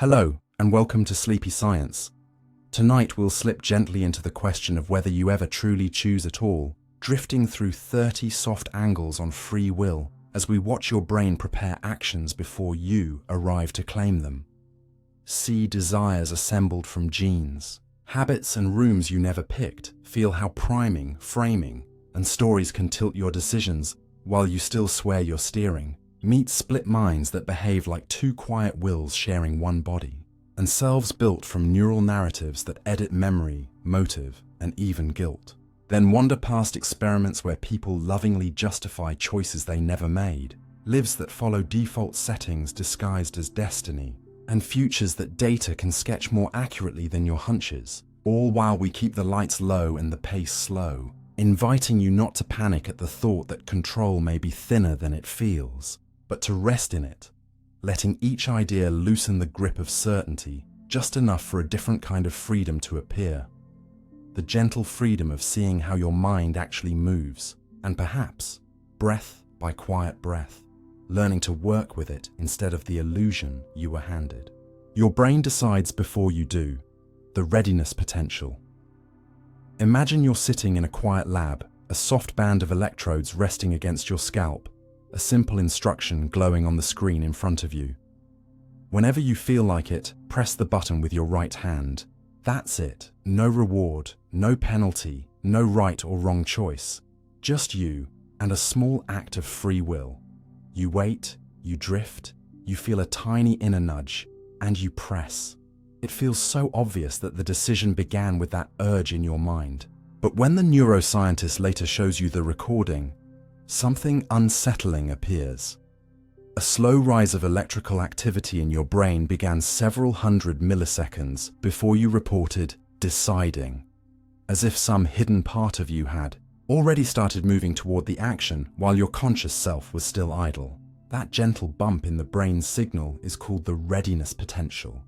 Hello, and welcome to Sleepy Science. Tonight we'll slip gently into the question of whether you ever truly choose at all, drifting through 30 soft angles on free will as we watch your brain prepare actions before you arrive to claim them. See desires assembled from genes, habits and rooms you never picked, feel how priming, framing, and stories can tilt your decisions while you still swear you're steering. Meet split minds that behave like two quiet wills sharing one body, and selves built from neural narratives that edit memory, motive, and even guilt. Then wander past experiments where people lovingly justify choices they never made, lives that follow default settings disguised as destiny, and futures that data can sketch more accurately than your hunches, all while we keep the lights low and the pace slow, inviting you not to panic at the thought that control may be thinner than it feels, but to rest in it, letting each idea loosen the grip of certainty just enough for a different kind of freedom to appear. The gentle freedom of seeing how your mind actually moves, and perhaps, breath by quiet breath, learning to work with it instead of the illusion you were handed. Your brain decides before you do, the readiness potential. Imagine you're sitting in a quiet lab, a soft band of electrodes resting against your scalp, a simple instruction glowing on the screen in front of you. Whenever you feel like it, press the button with your right hand. That's it. No reward, no penalty, no right or wrong choice. Just you and a small act of free will. You wait, you drift, you feel a tiny inner nudge, and you press. It feels so obvious that the decision began with that urge in your mind. But when the neuroscientist later shows you the recording, something unsettling appears. A slow rise of electrical activity in your brain began several hundred milliseconds before you reported deciding, as if some hidden part of you had already started moving toward the action while your conscious self was still idle. That gentle bump in the brain's signal is called the readiness potential,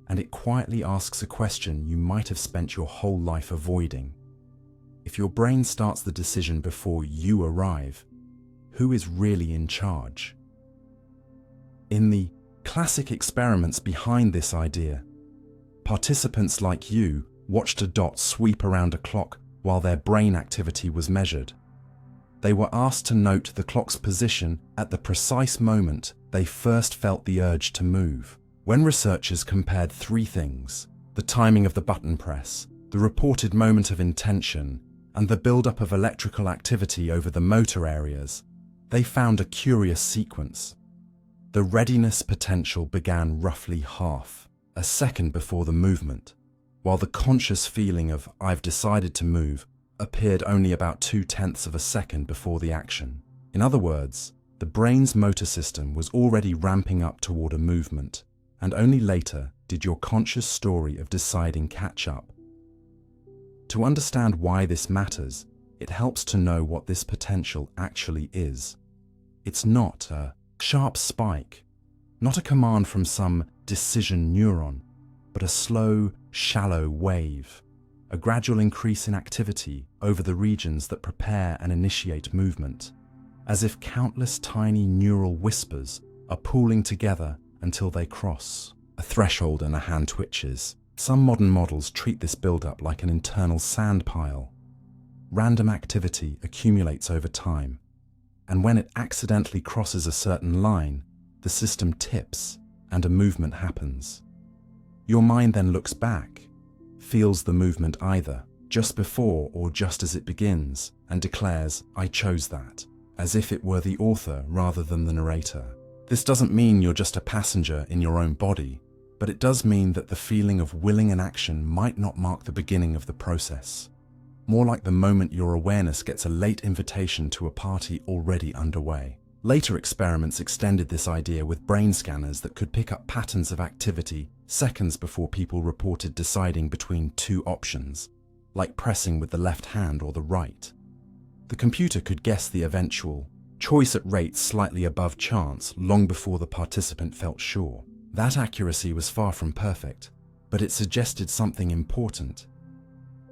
and it quietly asks a question you might have spent your whole life avoiding. If your brain starts the decision before you arrive, who is really in charge? In the classic experiments behind this idea, participants like you watched a dot sweep around a clock while their brain activity was measured. They were asked to note the clock's position at the precise moment they first felt the urge to move. When researchers compared three things, the timing of the button press, the reported moment of intention, and the buildup of electrical activity over the motor areas, they found a curious sequence. The readiness potential began roughly half a second before the movement, while the conscious feeling of "I've decided to move" appeared only about 0.2 of a second before the action. In other words, the brain's motor system was already ramping up toward a movement, and only later did your conscious story of deciding catch up. To understand why this matters, it helps to know what this potential actually is. It's not a sharp spike, not a command from some decision neuron, but a slow, shallow wave, a gradual increase in activity over the regions that prepare and initiate movement, as if countless tiny neural whispers are pooling together until they cross a threshold and a hand twitches. Some modern models treat this buildup like an internal sand pile. Random activity accumulates over time, and when it accidentally crosses a certain line, the system tips and a movement happens. Your mind then looks back, feels the movement either just before or just as it begins, and declares, "I chose that," as if it were the author rather than the narrator. This doesn't mean you're just a passenger in your own body, but it does mean that the feeling of willing an action might not mark the beginning of the process. More like the moment your awareness gets a late invitation to a party already underway. Later experiments extended this idea with brain scanners that could pick up patterns of activity seconds before people reported deciding between two options, like pressing with the left hand or the right. The computer could guess the eventual choice at rates slightly above chance long before the participant felt sure. That accuracy was far from perfect, but it suggested something important.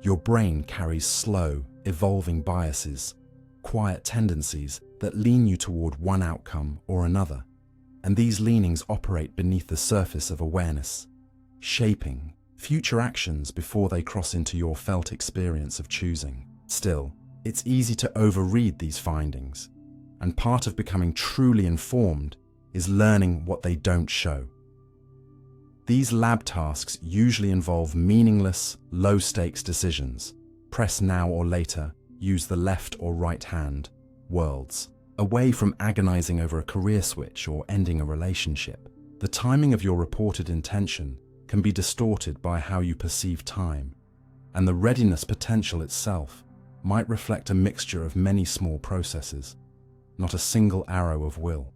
Your brain carries slow, evolving biases, quiet tendencies that lean you toward one outcome or another. and these leanings operate beneath the surface of awareness, shaping future actions before they cross into your felt experience of choosing. Still, it's easy to overread these findings, and part of becoming truly informed is learning what they don't show. These lab tasks usually involve meaningless, low-stakes decisions. Press now or later, use the left or right hand, worlds. Away from agonizing over a career switch or ending a relationship. The timing of your reported intention can be distorted by how you perceive time, and the readiness potential itself might reflect a mixture of many small processes, not a single arrow of will.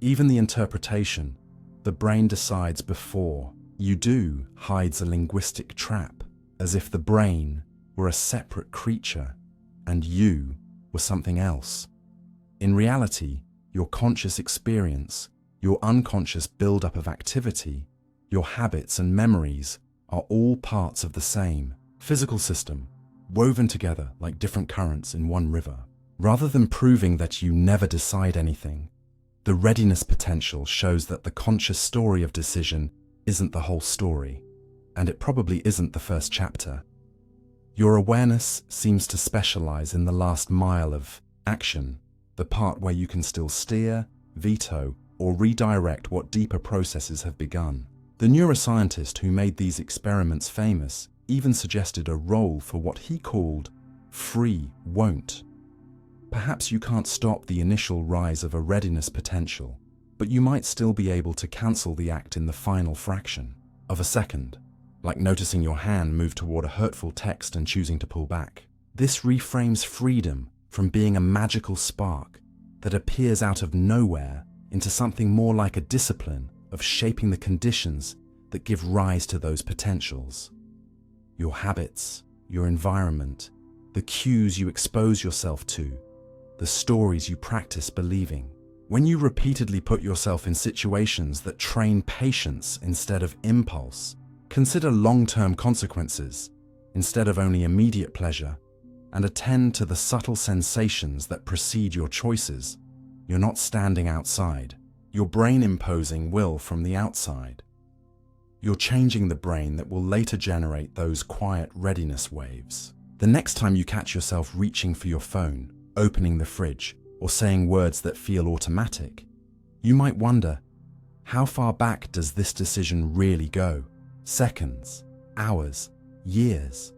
Even the interpretation, the brain decides before you do, hides a linguistic trap, as if the brain were a separate creature and you were something else. In reality, your conscious experience, your unconscious buildup of activity, your habits and memories are all parts of the same physical system, woven together like different currents in one river. Rather than proving that you never decide anything, the readiness potential shows that the conscious story of decision isn't the whole story, and it probably isn't the first chapter. Your awareness seems to specialize in the last mile of action, the part where you can still steer, veto, or redirect what deeper processes have begun. The neuroscientist who made these experiments famous even suggested a role for what he called free won't. Perhaps you can't stop the initial rise of a readiness potential, but you might still be able to cancel the act in the final fraction of a second, like noticing your hand move toward a hurtful text and choosing to pull back. This reframes freedom from being a magical spark that appears out of nowhere into something more like a discipline of shaping the conditions that give rise to those potentials. Your habits, your environment, the cues you expose yourself to, the stories you practice believing. When you repeatedly put yourself in situations that train patience instead of impulse, consider long-term consequences instead of only immediate pleasure, and attend to the subtle sensations that precede your choices, you're not standing outside. You're brain-imposing will from the outside. You're changing the brain that will later generate those quiet readiness waves. The next time you catch yourself reaching for your phone, opening the fridge, or saying words that feel automatic, you might wonder, how far back does this decision really go? Seconds, hours, years?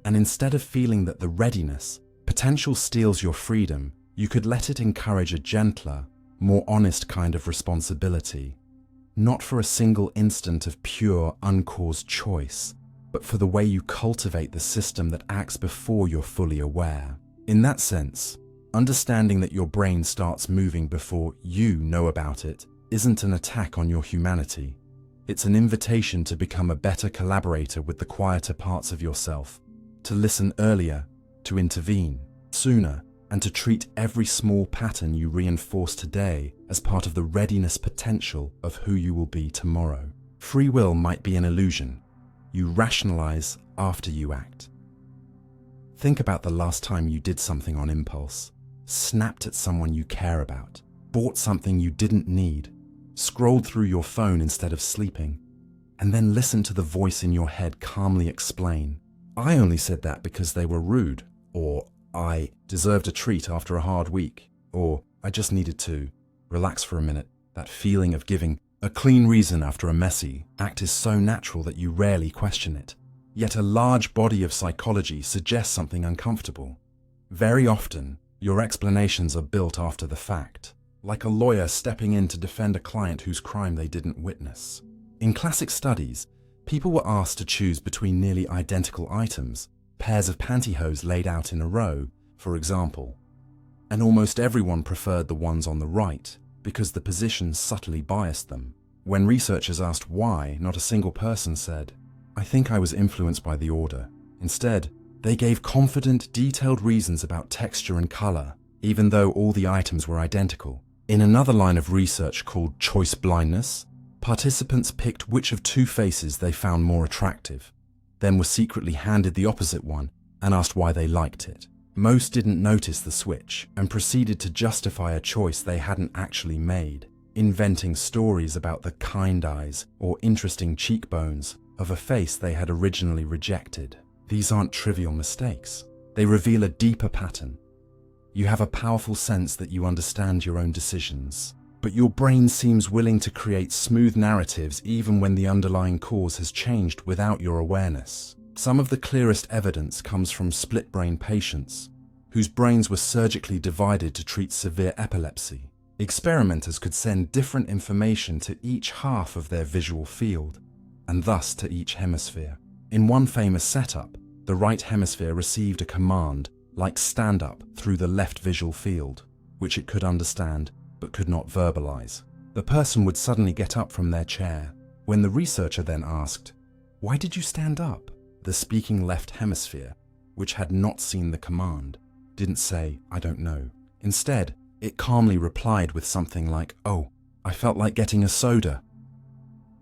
And instead of feeling that the readiness potential steals your freedom, you could let it encourage a gentler, more honest kind of responsibility, not for a single instant of pure, uncaused choice, but for the way you cultivate the system that acts before you're fully aware. In that sense, understanding that your brain starts moving before you know about it isn't an attack on your humanity. It's an invitation to become a better collaborator with the quieter parts of yourself, to listen earlier, to intervene sooner, and to treat every small pattern you reinforce today as part of the readiness potential of who you will be tomorrow. Free will might be an illusion. You rationalize after you act. Think about the last time you did something on impulse, snapped at someone you care about, bought something you didn't need, scrolled through your phone instead of sleeping, and then listen to the voice in your head calmly explain, "I only said that because they were rude," or "I deserved a treat after a hard week," or "I just needed to relax for a minute." That feeling of giving a clean reason after a messy act is so natural that you rarely question it. Yet a large body of psychology suggests something uncomfortable. Very often, your explanations are built after the fact, like a lawyer stepping in to defend a client whose crime they didn't witness. In classic studies, people were asked to choose between nearly identical items, pairs of pantyhose laid out in a row, for example, and almost everyone preferred the ones on the right because the positions subtly biased them. When researchers asked why, not a single person said, "I think I was influenced by the order." Instead, they gave confident, detailed reasons about texture and color, even though all the items were identical. In another line of research called choice blindness, participants picked which of two faces they found more attractive, then were secretly handed the opposite one and asked why they liked it. Most didn't notice the switch and proceeded to justify a choice they hadn't actually made. inventing stories about the kind eyes or interesting cheekbones of a face they had originally rejected. These aren't trivial mistakes. They reveal a deeper pattern. You have a powerful sense that you understand your own decisions, but your brain seems willing to create smooth narratives even when the underlying cause has changed without your awareness. Some of the clearest evidence comes from split-brain patients, whose brains were surgically divided to treat severe epilepsy. Experimenters could send different information to each half of their visual field, and thus to each hemisphere. In one famous setup, the right hemisphere received a command like stand up through the left visual field, which it could understand but could not verbalize. The person would suddenly get up from their chair. When the researcher then asked, "Why did you stand up?" the speaking left hemisphere, which had not seen the command, didn't say, "I don't know." Instead, it calmly replied with something like, "Oh, I felt like getting a soda,"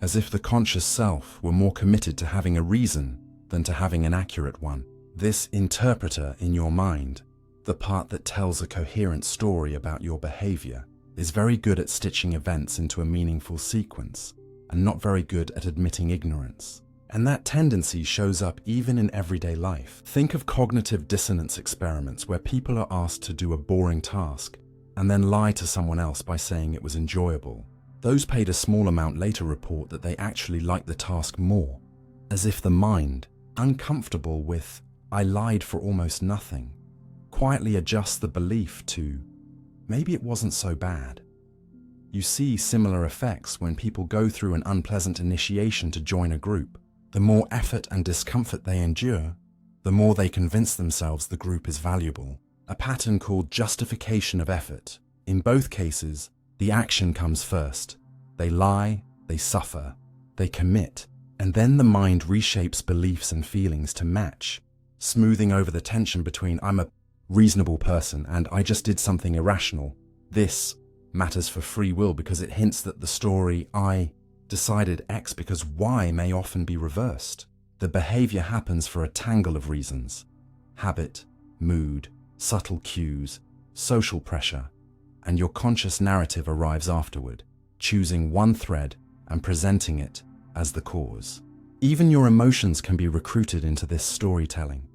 as if the conscious self were more committed to having a reason than to having an accurate one. This interpreter in your mind, the part that tells a coherent story about your behavior, is very good at stitching events into a meaningful sequence, and not very good at admitting ignorance. And that tendency shows up even in everyday life. Think of cognitive dissonance experiments where people are asked to do a boring task and then lie to someone else by saying it was enjoyable. Those paid a small amount later report that they actually liked the task more, as if the mind, uncomfortable with "I lied for almost nothing," quietly adjusts the belief to maybe it wasn't so bad. You see similar effects when people go through an unpleasant initiation to join a group. The more effort and discomfort they endure, the more they convince themselves the group is valuable. A pattern called justification of effort. In both cases, the action comes first. They lie, they suffer, they commit, and then the mind reshapes beliefs and feelings to match, smoothing over the tension between "I'm a reasonable person" and "I just did something irrational." This matters for free will because it hints that the story "I decided X because Y" may often be reversed. The behavior happens for a tangle of reasons: habit, mood, subtle cues, social pressure, and your conscious narrative arrives afterward, choosing one thread and presenting it as the cause. Even your emotions can be recruited into this storytelling.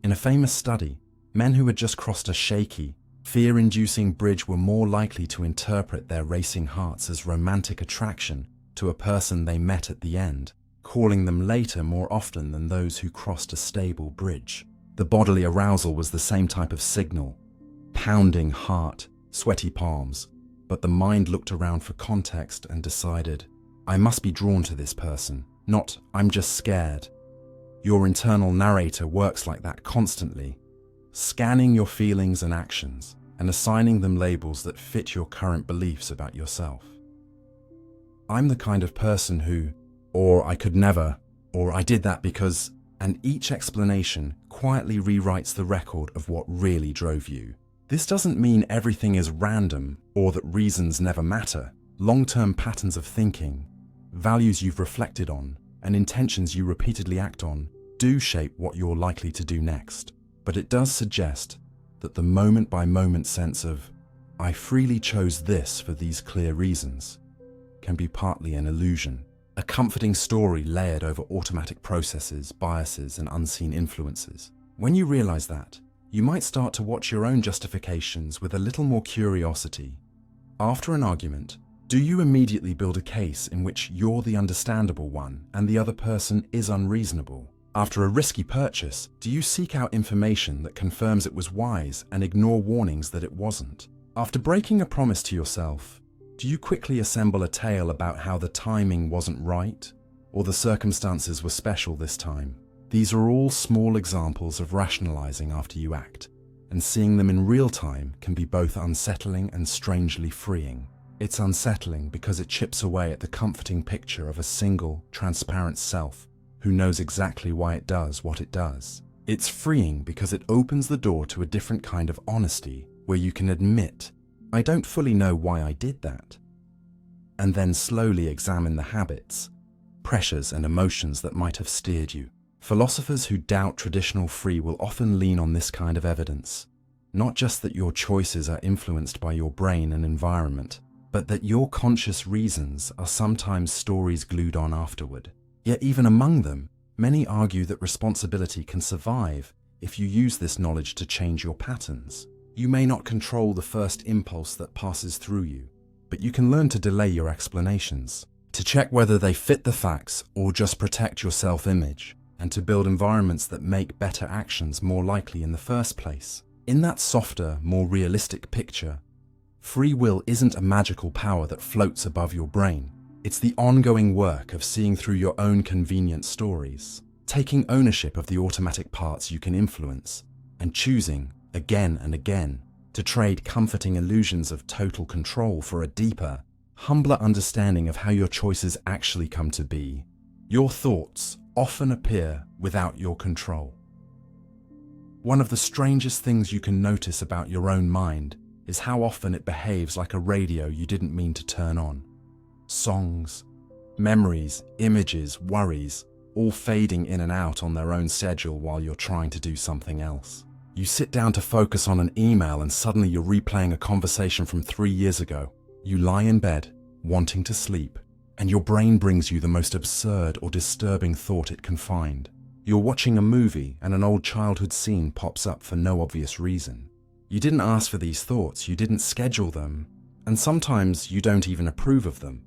In a famous study, men who had just crossed a shaky, fear-inducing bridge were more likely to interpret their racing hearts as romantic attraction to a person they met at the end, calling them later more often than those who crossed a stable bridge. The bodily arousal was the same type of signal: pounding heart, sweaty palms, but the mind looked around for context and decided, "I must be drawn to this person," not "I'm just scared." Your internal narrator works like that constantly, scanning your feelings and actions and assigning them labels that fit your current beliefs about yourself. "I'm the kind of person who," or "I could never," or "I did that because," and each explanation quietly rewrites the record of what really drove you. This doesn't mean everything is random or that reasons never matter. Long-term patterns of thinking, values you've reflected on, and intentions you repeatedly act on do shape what you're likely to do next. But it does suggest that the moment-by-moment sense of "I freely chose this for these clear reasons" can be partly an illusion, a comforting story layered over automatic processes, biases, and unseen influences. When you realize that, you might start to watch your own justifications with a little more curiosity. After an argument, do you immediately build a case in which you're the understandable one and the other person is unreasonable? After a risky purchase, do you seek out information that confirms it was wise and ignore warnings that it wasn't? After breaking a promise to yourself, do you quickly assemble a tale about how the timing wasn't right or the circumstances were special this time? These are all small examples of rationalizing after you act, and seeing them in real time can be both unsettling and strangely freeing. It's unsettling because it chips away at the comforting picture of a single, transparent self who knows exactly why it does what it does. It's freeing because it opens the door to a different kind of honesty where you can admit, "I don't fully know why I did that," and then slowly examine the habits, pressures, and emotions that might have steered you. Philosophers who doubt traditional free will often lean on this kind of evidence, not just that your choices are influenced by your brain and environment, but that your conscious reasons are sometimes stories glued on afterward. Yet even among them, many argue that responsibility can survive if you use this knowledge to change your patterns. You may not control the first impulse that passes through you, but you can learn to delay your explanations, to check whether they fit the facts or just protect your self-image, and to build environments that make better actions more likely in the first place. In that softer, more realistic picture, free will isn't a magical power that floats above your brain. It's the ongoing work of seeing through your own convenient stories, taking ownership of the automatic parts you can influence, and choosing, again and again, to trade comforting illusions of total control for a deeper, humbler understanding of how your choices actually come to be. Your thoughts often appear without your control. One of the strangest things you can notice about your own mind is how often it behaves like a radio you didn't mean to turn on. Songs, memories, images, worries, all fading in and out on their own schedule while you're trying to do something else. You sit down to focus on an email and suddenly you're replaying a conversation from 3 years ago. You lie in bed, wanting to sleep, and your brain brings you the most absurd or disturbing thought it can find. You're watching a movie and an old childhood scene pops up for no obvious reason. You didn't ask for these thoughts, you didn't schedule them, and sometimes you don't even approve of them.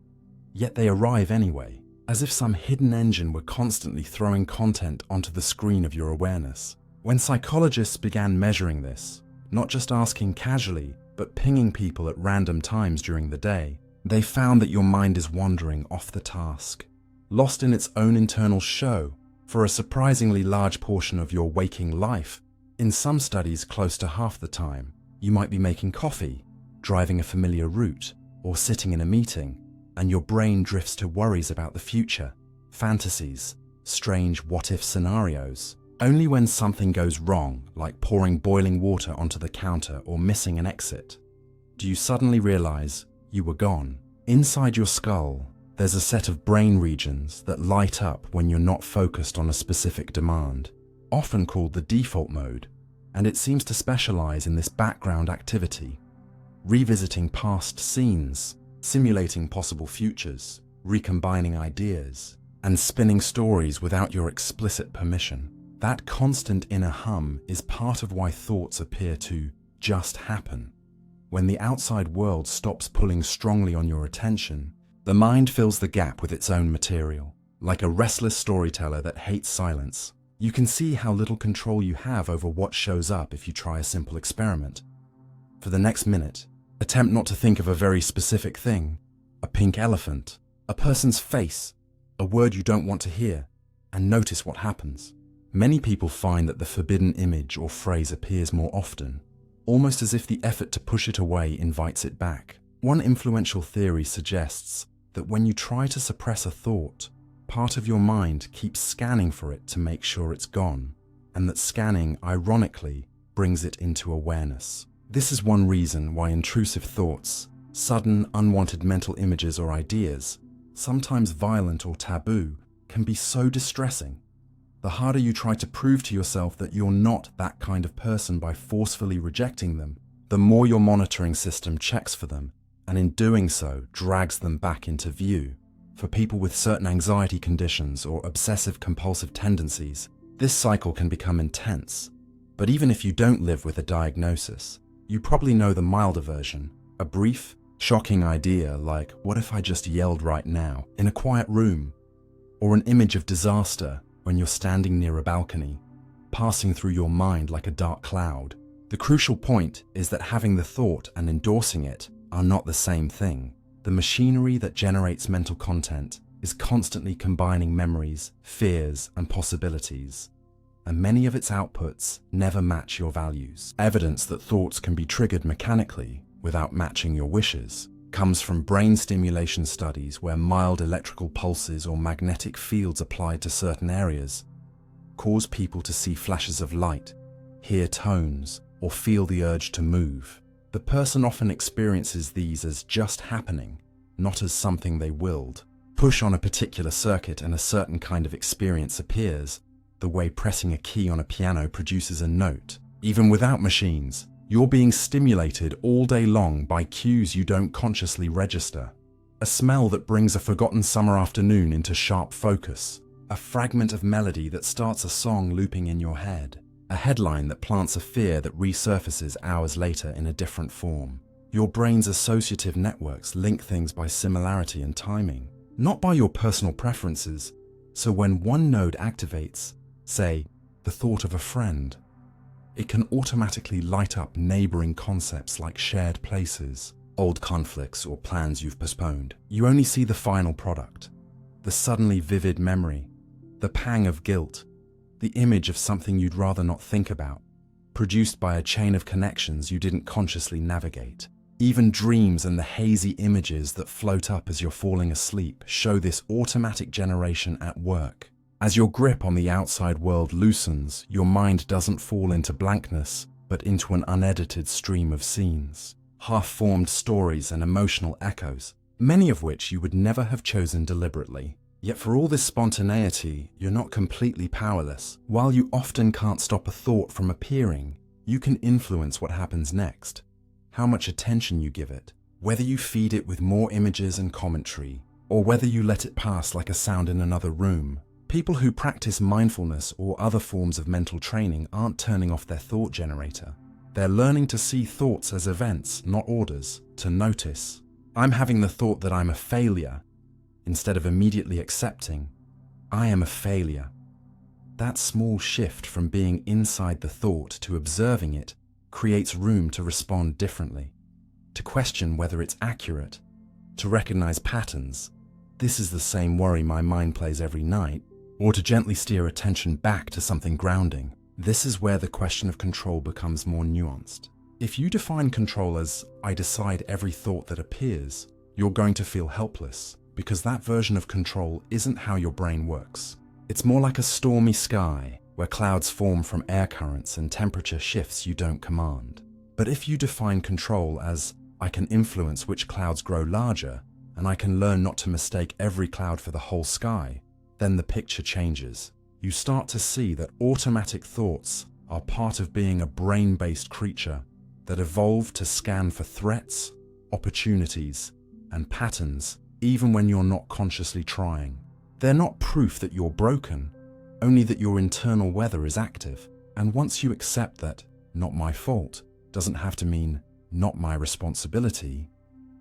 Yet they arrive anyway, as if some hidden engine were constantly throwing content onto the screen of your awareness. When psychologists began measuring this, not just asking casually, but pinging people at random times during the day, they found that your mind is wandering off the task, lost in its own internal show for a surprisingly large portion of your waking life. In some studies, close to half the time, you might be making coffee, driving a familiar route, or sitting in a meeting, and your brain drifts to worries about the future, fantasies, strange what-if scenarios. Only when something goes wrong, like pouring boiling water onto the counter or missing an exit, do you suddenly realize you were gone. Inside your skull, there's a set of brain regions that light up when you're not focused on a specific demand, often called the default mode, and it seems to specialize in this background activity, revisiting past scenes, simulating possible futures, recombining ideas, and spinning stories without your explicit permission. That constant inner hum is part of why thoughts appear to just happen. When the outside world stops pulling strongly on your attention, the mind fills the gap with its own material. Like a restless storyteller that hates silence, you can see how little control you have over what shows up if you try a simple experiment. For the next minute, attempt not to think of a very specific thing, a pink elephant, a person's face, a word you don't want to hear, and notice what happens. Many people find that the forbidden image or phrase appears more often, almost as if the effort to push it away invites it back. One influential theory suggests that when you try to suppress a thought, part of your mind keeps scanning for it to make sure it's gone, and that scanning, ironically, brings it into awareness. This is one reason why intrusive thoughts, sudden, unwanted mental images or ideas, sometimes violent or taboo, can be so distressing. The harder you try to prove to yourself that you're not that kind of person by forcefully rejecting them, the more your monitoring system checks for them, and in doing so, drags them back into view. For people with certain anxiety conditions or obsessive-compulsive tendencies, this cycle can become intense. But even if you don't live with a diagnosis, you probably know the milder version, a brief, shocking idea like, what if I just yelled right now in a quiet room? Or an image of disaster when you're standing near a balcony, passing through your mind like a dark cloud. The crucial point is that having the thought and endorsing it are not the same thing. The machinery that generates mental content is constantly combining memories, fears, and possibilities, and many of its outputs never match your values. Evidence that thoughts can be triggered mechanically without matching your wishes comes from brain stimulation studies where mild electrical pulses or magnetic fields applied to certain areas cause people to see flashes of light, hear tones, or feel the urge to move. The person often experiences these as just happening, not as something they willed. Push on a particular circuit and a certain kind of experience appears, the way pressing a key on a piano produces a note. Even without machines, You're being stimulated all day long by cues you don't consciously register. A smell that brings a forgotten summer afternoon into sharp focus. A fragment of melody that starts a song looping in your head. A headline that plants a fear that resurfaces hours later in a different form. Your brain's associative networks link things by similarity and timing, not by your personal preferences. So when one node activates, say, the thought of a friend, it can automatically light up neighboring concepts like shared places, old conflicts, or plans you've postponed. You only see the final product, the suddenly vivid memory, the pang of guilt, the image of something you'd rather not think about, produced by a chain of connections you didn't consciously navigate. Even dreams and the hazy images that float up as you're falling asleep show this automatic generation at work. As your grip on the outside world loosens, your mind doesn't fall into blankness, but into an unedited stream of scenes, half-formed stories and emotional echoes, many of which you would never have chosen deliberately. Yet for all this spontaneity, you're not completely powerless. While you often can't stop a thought from appearing, you can influence what happens next, how much attention you give it, whether you feed it with more images and commentary, or whether you let it pass like a sound in another room. People who practice mindfulness or other forms of mental training aren't turning off their thought generator. They're learning to see thoughts as events, not orders, to notice. I'm having the thought that I'm a failure, instead of immediately accepting, I am a failure. That small shift from being inside the thought to observing it creates room to respond differently, to question whether it's accurate, to recognize patterns. This is the same worry my mind plays every night, or to gently steer attention back to something grounding. This is where the question of control becomes more nuanced. If you define control as, I decide every thought that appears, you're going to feel helpless, because that version of control isn't how your brain works. It's more like a stormy sky, where clouds form from air currents and temperature shifts you don't command. But if you define control as, I can influence which clouds grow larger, and I can learn not to mistake every cloud for the whole sky, then the picture changes. You start to see that automatic thoughts are part of being a brain-based creature that evolved to scan for threats, opportunities, and patterns even when you're not consciously trying. They're not proof that you're broken, only that your internal weather is active. And once you accept that not my fault doesn't have to mean not my responsibility,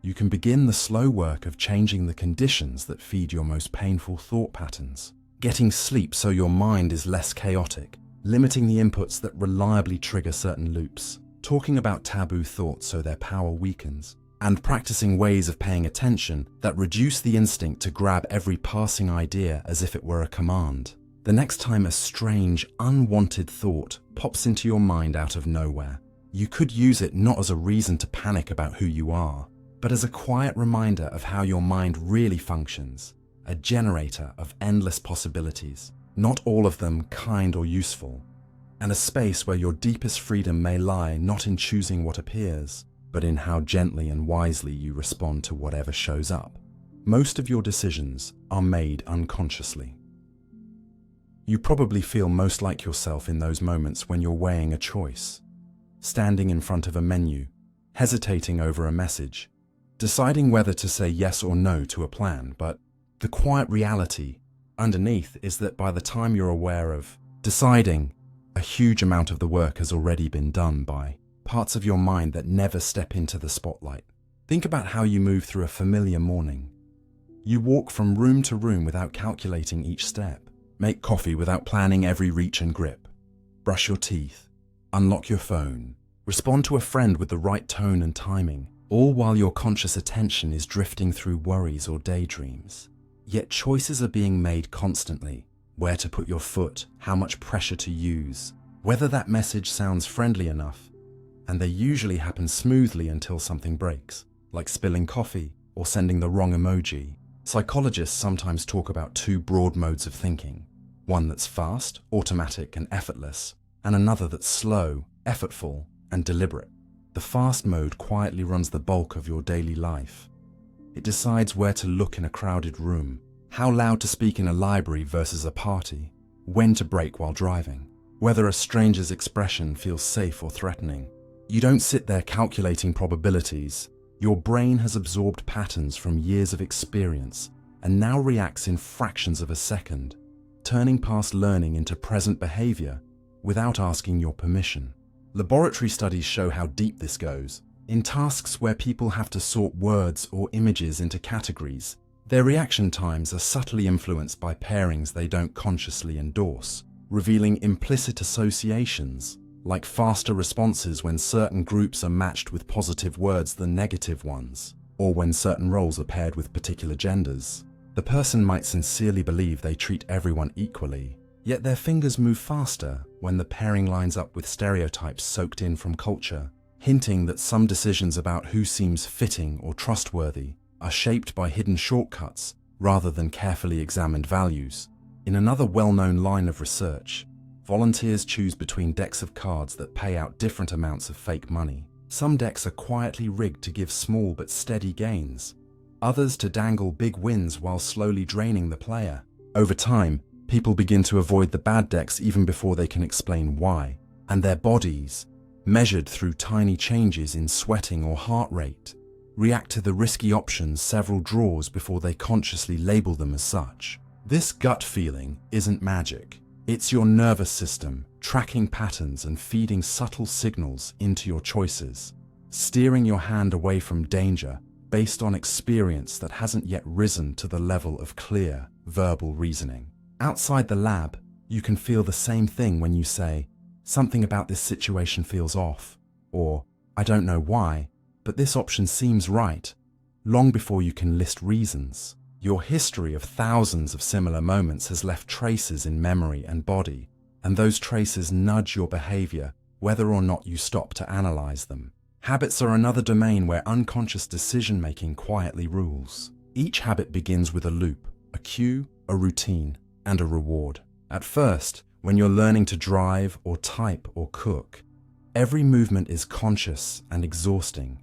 you can begin the slow work of changing the conditions that feed your most painful thought patterns. Getting sleep so your mind is less chaotic, limiting the inputs that reliably trigger certain loops, talking about taboo thoughts so their power weakens, and practicing ways of paying attention that reduce the instinct to grab every passing idea as if it were a command. The next time a strange, unwanted thought pops into your mind out of nowhere, you could use it not as a reason to panic about who you are, but as a quiet reminder of how your mind really functions, a generator of endless possibilities, not all of them kind or useful, and a space where your deepest freedom may lie not in choosing what appears, but in how gently and wisely you respond to whatever shows up. Most of your decisions are made unconsciously. You probably feel most like yourself in those moments when you're weighing a choice, standing in front of a menu, hesitating over a message, deciding whether to say yes or no to a plan. But the quiet reality underneath is that by the time you're aware of deciding, a huge amount of the work has already been done by parts of your mind that never step into the spotlight. Think about how you move through a familiar morning. You walk from room to room without calculating each step, make coffee without planning every reach and grip, brush your teeth, unlock your phone, respond to a friend with the right tone and timing, all while your conscious attention is drifting through worries or daydreams. Yet choices are being made constantly. Where to put your foot, how much pressure to use, whether that message sounds friendly enough, and they usually happen smoothly until something breaks, like spilling coffee or sending the wrong emoji. Psychologists sometimes talk about two broad modes of thinking, one that's fast, automatic, and effortless, and another that's slow, effortful, and deliberate. The fast mode quietly runs the bulk of your daily life. It decides where to look in a crowded room, how loud to speak in a library versus a party, when to brake while driving, whether a stranger's expression feels safe or threatening. You don't sit there calculating probabilities. Your brain has absorbed patterns from years of experience and now reacts in fractions of a second, turning past learning into present behavior without asking your permission. Laboratory studies show how deep this goes. In tasks where people have to sort words or images into categories, their reaction times are subtly influenced by pairings they don't consciously endorse, revealing implicit associations, like faster responses when certain groups are matched with positive words than negative ones, or when certain roles are paired with particular genders. The person might sincerely believe they treat everyone equally, yet their fingers move faster when the pairing lines up with stereotypes soaked in from culture, hinting that some decisions about who seems fitting or trustworthy are shaped by hidden shortcuts rather than carefully examined values. In another well-known line of research, volunteers choose between decks of cards that pay out different amounts of fake money. Some decks are quietly rigged to give small but steady gains, others to dangle big wins while slowly draining the player. Over time, people begin to avoid the bad decks even before they can explain why, and their bodies, measured through tiny changes in sweating or heart rate, react to the risky options several draws before they consciously label them as such. This gut feeling isn't magic. It's your nervous system tracking patterns and feeding subtle signals into your choices, steering your hand away from danger based on experience that hasn't yet risen to the level of clear, verbal reasoning. Outside the lab, you can feel the same thing when you say, "Something about this situation feels off," or "I don't know why, but this option seems right," long before you can list reasons. Your history of thousands of similar moments has left traces in memory and body, and those traces nudge your behavior whether or not you stop to analyze them. Habits are another domain where unconscious decision-making quietly rules. Each habit begins with a loop, a cue, a routine, and a reward. At first, when you're learning to drive or type or cook, every movement is conscious and exhausting.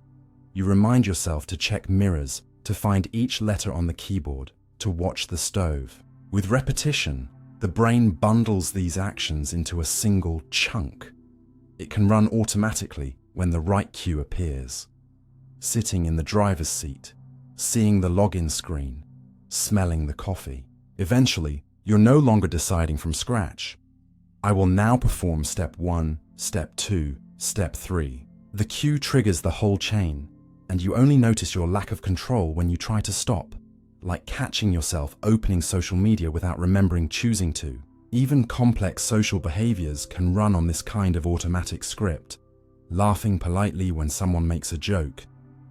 You remind yourself to check mirrors, to find each letter on the keyboard, to watch the stove. With repetition, the brain bundles these actions into a single chunk. It can run automatically when the right cue appears. Sitting in the driver's seat, seeing the login screen, smelling the coffee. Eventually, you're no longer deciding from scratch. I will now perform step 1, step 2, step 3. The cue triggers the whole chain, and you only notice your lack of control when you try to stop, like catching yourself opening social media without remembering choosing to. Even complex social behaviors can run on this kind of automatic script. Laughing politely when someone makes a joke,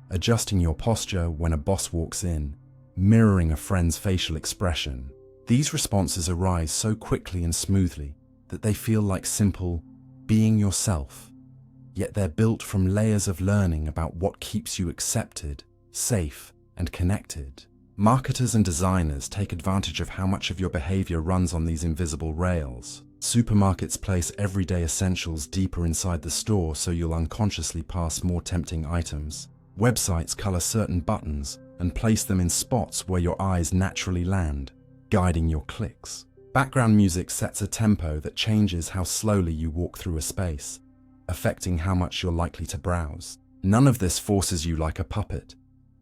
adjusting your posture when a boss walks in, mirroring a friend's facial expression. These responses arise so quickly and smoothly that they feel like simple being yourself, yet they're built from layers of learning about what keeps you accepted, safe, and connected. Marketers and designers take advantage of how much of your behavior runs on these invisible rails. Supermarkets place everyday essentials deeper inside the store so you'll unconsciously pass more tempting items. Websites color certain buttons and place them in spots where your eyes naturally land, guiding your clicks. Background music sets a tempo that changes how slowly you walk through a space, affecting how much you're likely to browse. None of this forces you like a puppet,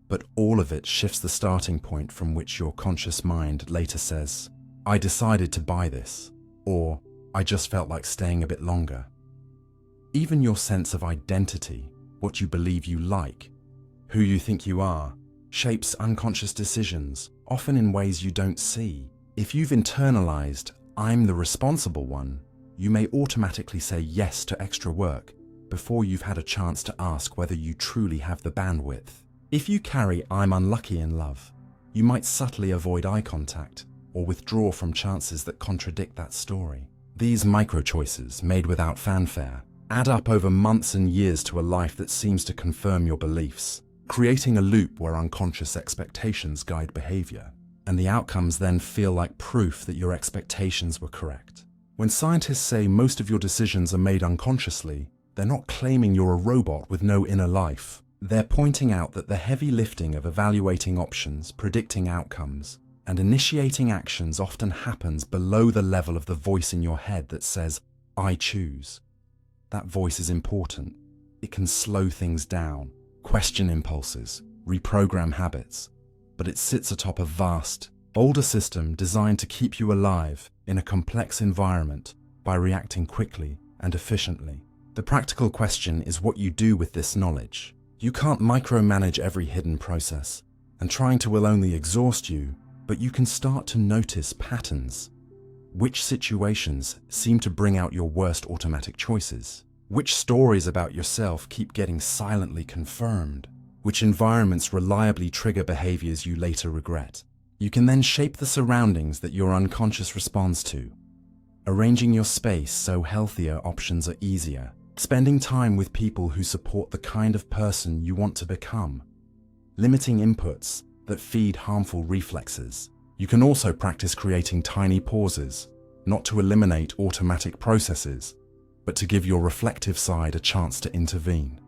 but all of it shifts the starting point from which your conscious mind later says, "I decided to buy this," or "I just felt like staying a bit longer." Even your sense of identity, what you believe you like, who you think you are, shapes unconscious decisions, often in ways you don't see. If you've internalized, "I'm the responsible one," you may automatically say yes to extra work before you've had a chance to ask whether you truly have the bandwidth. If you carry "I'm unlucky in love," you might subtly avoid eye contact or withdraw from chances that contradict that story. These micro-choices, made without fanfare, add up over months and years to a life that seems to confirm your beliefs, creating a loop where unconscious expectations guide behavior, and the outcomes then feel like proof that your expectations were correct. When scientists say most of your decisions are made unconsciously, they're not claiming you're a robot with no inner life. They're pointing out that the heavy lifting of evaluating options, predicting outcomes, and initiating actions often happens below the level of the voice in your head that says, "I choose." That voice is important. It can slow things down, question impulses, reprogram habits, but it sits atop a vast, older system designed to keep you alive in a complex environment by reacting quickly and efficiently. The practical question is what you do with this knowledge. You can't micromanage every hidden process, and trying to will only exhaust you, but you can start to notice patterns. Which situations seem to bring out your worst automatic choices? Which stories about yourself keep getting silently confirmed? Which environments reliably trigger behaviors you later regret? You can then shape the surroundings that your unconscious responds to, arranging your space so healthier options are easier, spending time with people who support the kind of person you want to become, limiting inputs that feed harmful reflexes. You can also practice creating tiny pauses, not to eliminate automatic processes, but to give your reflective side a chance to intervene.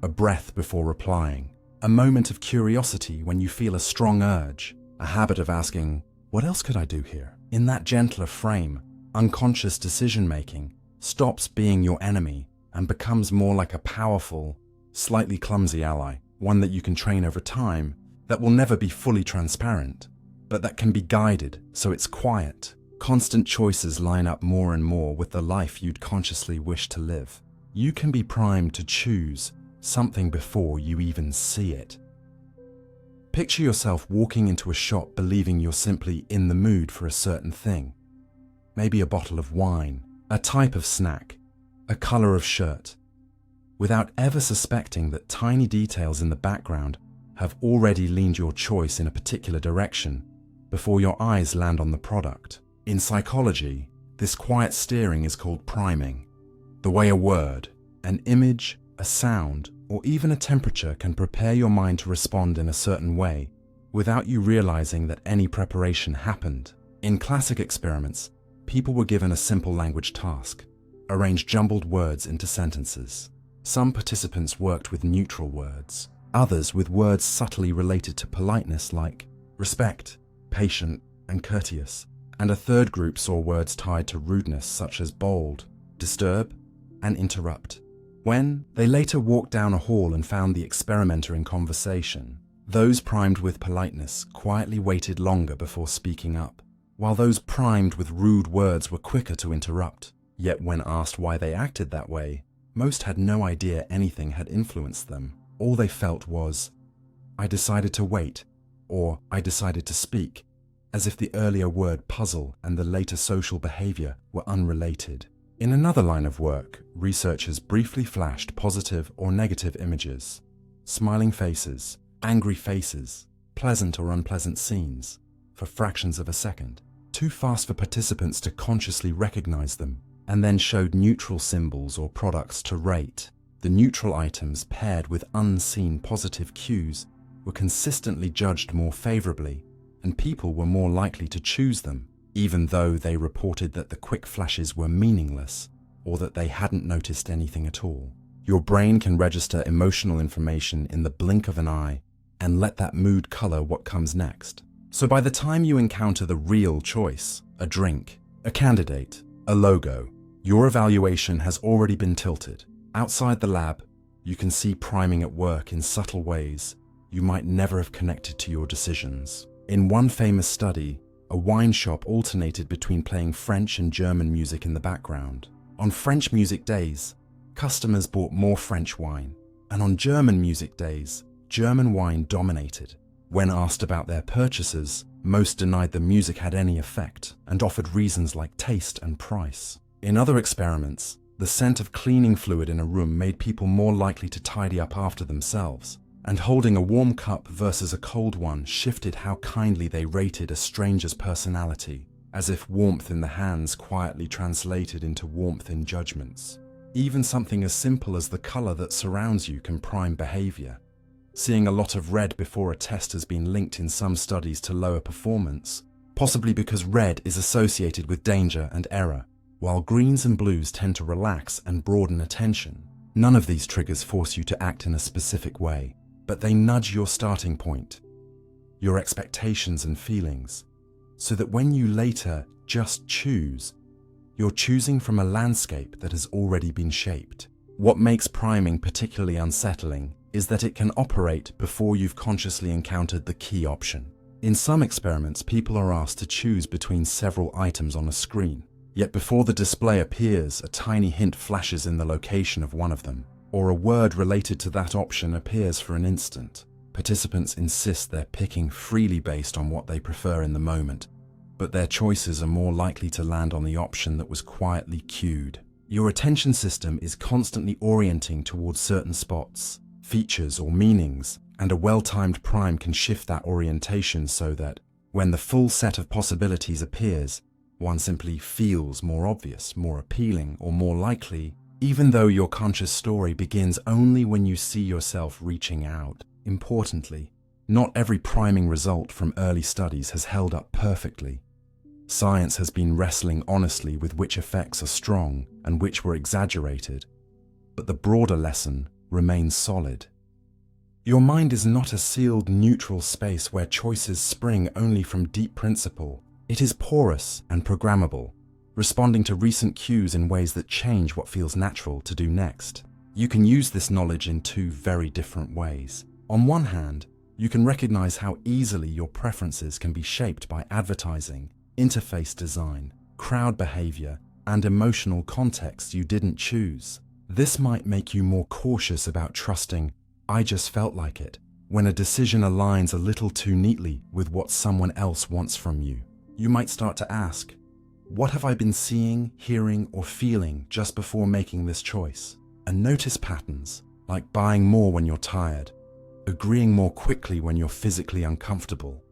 A breath before replying, a moment of curiosity when you feel a strong urge, a habit of asking, what else could I do here? In that gentler frame, unconscious decision-making stops being your enemy and becomes more like a powerful, slightly clumsy ally, one that you can train over time, that will never be fully transparent, but that can be guided so it's quiet. Constant choices line up more and more with the life you'd consciously wish to live. You can be primed to choose something before you even see it. Picture yourself walking into a shop believing you're simply in the mood for a certain thing. Maybe a bottle of wine, a type of snack, a color of shirt, without ever suspecting that tiny details in the background have already leaned your choice in a particular direction before your eyes land on the product. In psychology, this quiet steering is called priming. The way a word, an image, a sound, or even a temperature can prepare your mind to respond in a certain way without you realizing that any preparation happened. In classic experiments, people were given a simple language task: arrange jumbled words into sentences. Some participants worked with neutral words, others with words subtly related to politeness like respect, patient, and courteous, and a third group saw words tied to rudeness such as bold, disturb, and interrupt. When they later walked down a hall and found the experimenter in conversation, those primed with politeness quietly waited longer before speaking up, while those primed with rude words were quicker to interrupt. Yet when asked why they acted that way, most had no idea anything had influenced them. All they felt was, I decided to wait, or I decided to speak, as if the earlier word puzzle and the later social behavior were unrelated. In another line of work, researchers briefly flashed positive or negative images, smiling faces, angry faces, pleasant or unpleasant scenes, for fractions of a second, too fast for participants to consciously recognize them, and then showed neutral symbols or products to rate. The neutral items paired with unseen positive cues were consistently judged more favorably, and people were more likely to choose them, even though they reported that the quick flashes were meaningless or that they hadn't noticed anything at all. Your brain can register emotional information in the blink of an eye and let that mood color what comes next. So by the time you encounter the real choice, a drink, a candidate, a logo, your evaluation has already been tilted. Outside the lab, you can see priming at work in subtle ways you might never have connected to your decisions. In one famous study, a wine shop alternated between playing French and German music in the background. On French music days, customers bought more French wine, and on German music days, German wine dominated. When asked about their purchases, most denied the music had any effect and offered reasons like taste and price. In other experiments, the scent of cleaning fluid in a room made people more likely to tidy up after themselves, and holding a warm cup versus a cold one shifted how kindly they rated a stranger's personality, as if warmth in the hands quietly translated into warmth in judgments. Even something as simple as the color that surrounds you can prime behavior. Seeing a lot of red before a test has been linked in some studies to lower performance, possibly because red is associated with danger and error, while greens and blues tend to relax and broaden attention. None of these triggers force you to act in a specific way, but they nudge your starting point, your expectations and feelings, so that when you later just choose, you're choosing from a landscape that has already been shaped. What makes priming particularly unsettling is that it can operate before you've consciously encountered the key option. In some experiments, people are asked to choose between several items on a screen, yet before the display appears, a tiny hint flashes in the location of one of them, or a word related to that option appears for an instant. Participants insist they're picking freely based on what they prefer in the moment, but their choices are more likely to land on the option that was quietly cued. Your attention system is constantly orienting towards certain spots, features, or meanings, and a well-timed prime can shift that orientation so that, when the full set of possibilities appears, one simply feels more obvious, more appealing, or more likely, even though your conscious story begins only when you see yourself reaching out. Importantly, not every priming result from early studies has held up perfectly. Science has been wrestling honestly with which effects are strong and which were exaggerated, but the broader lesson remains solid. Your mind is not a sealed, neutral space where choices spring only from deep principle. It is porous and programmable, responding to recent cues in ways that change what feels natural to do next. You can use this knowledge in two very different ways. On one hand, you can recognize how easily your preferences can be shaped by advertising, interface design, crowd behavior, and emotional context you didn't choose. This might make you more cautious about trusting "I just felt like it" when a decision aligns a little too neatly with what someone else wants from you. You might start to ask, what have I been seeing, hearing, or feeling just before making this choice? And notice patterns, like buying more when you're tired, agreeing more quickly when you're physically uncomfortable,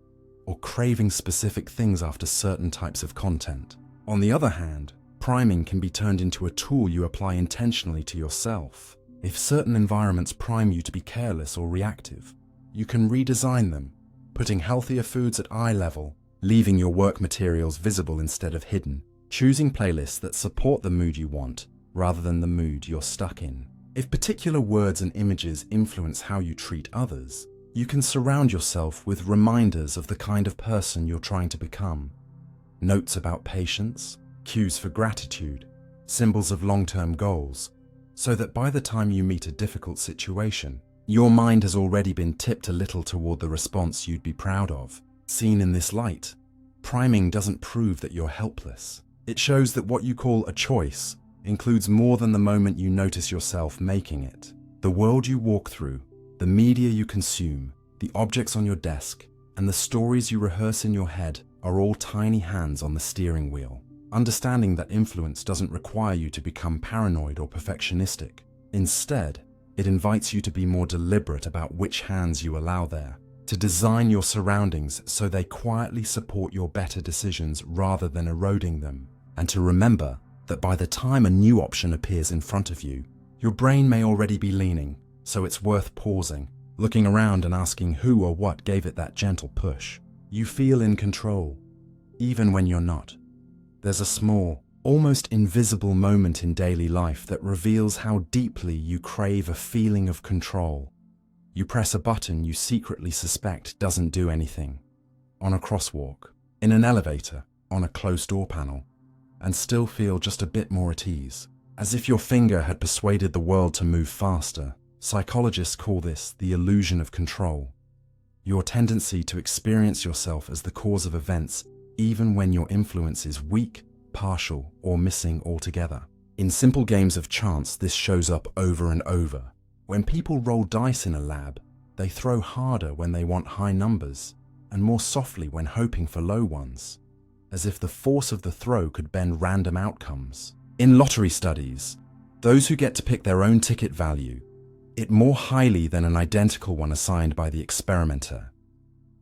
or craving specific things after certain types of content. On the other hand, priming can be turned into a tool you apply intentionally to yourself. If certain environments prime you to be careless or reactive, you can redesign them, putting healthier foods at eye level, leaving your work materials visible instead of hidden, choosing playlists that support the mood you want rather than the mood you're stuck in. If particular words and images influence how you treat others, you can surround yourself with reminders of the kind of person you're trying to become. Notes about patience, cues for gratitude, symbols of long-term goals, so that by the time you meet a difficult situation, your mind has already been tipped a little toward the response you'd be proud of. Seen in this light, priming doesn't prove that you're helpless. It shows that what you call a choice includes more than the moment you notice yourself making it. The world you walk through, the media you consume, the objects on your desk, and the stories you rehearse in your head are all tiny hands on the steering wheel. Understanding that influence doesn't require you to become paranoid or perfectionistic. Instead, it invites you to be more deliberate about which hands you allow there, to design your surroundings so they quietly support your better decisions rather than eroding them, and to remember that by the time a new option appears in front of you, your brain may already be leaning, so it's worth pausing, looking around and asking who or what gave it that gentle push. You feel in control, even when you're not. There's a small, almost invisible moment in daily life that reveals how deeply you crave a feeling of control. You press a button you secretly suspect doesn't do anything. On a crosswalk, in an elevator, on a closed door panel, and still feel just a bit more at ease, as if your finger had persuaded the world to move faster. Psychologists call this the illusion of control. Your tendency to experience yourself as the cause of events even when your influence is weak, partial, or missing altogether. In simple games of chance, this shows up over and over. When people roll dice in a lab, they throw harder when they want high numbers, and more softly when hoping for low ones, as if the force of the throw could bend random outcomes. In lottery studies, those who get to pick their own ticket value it more highly than an identical one assigned by the experimenter.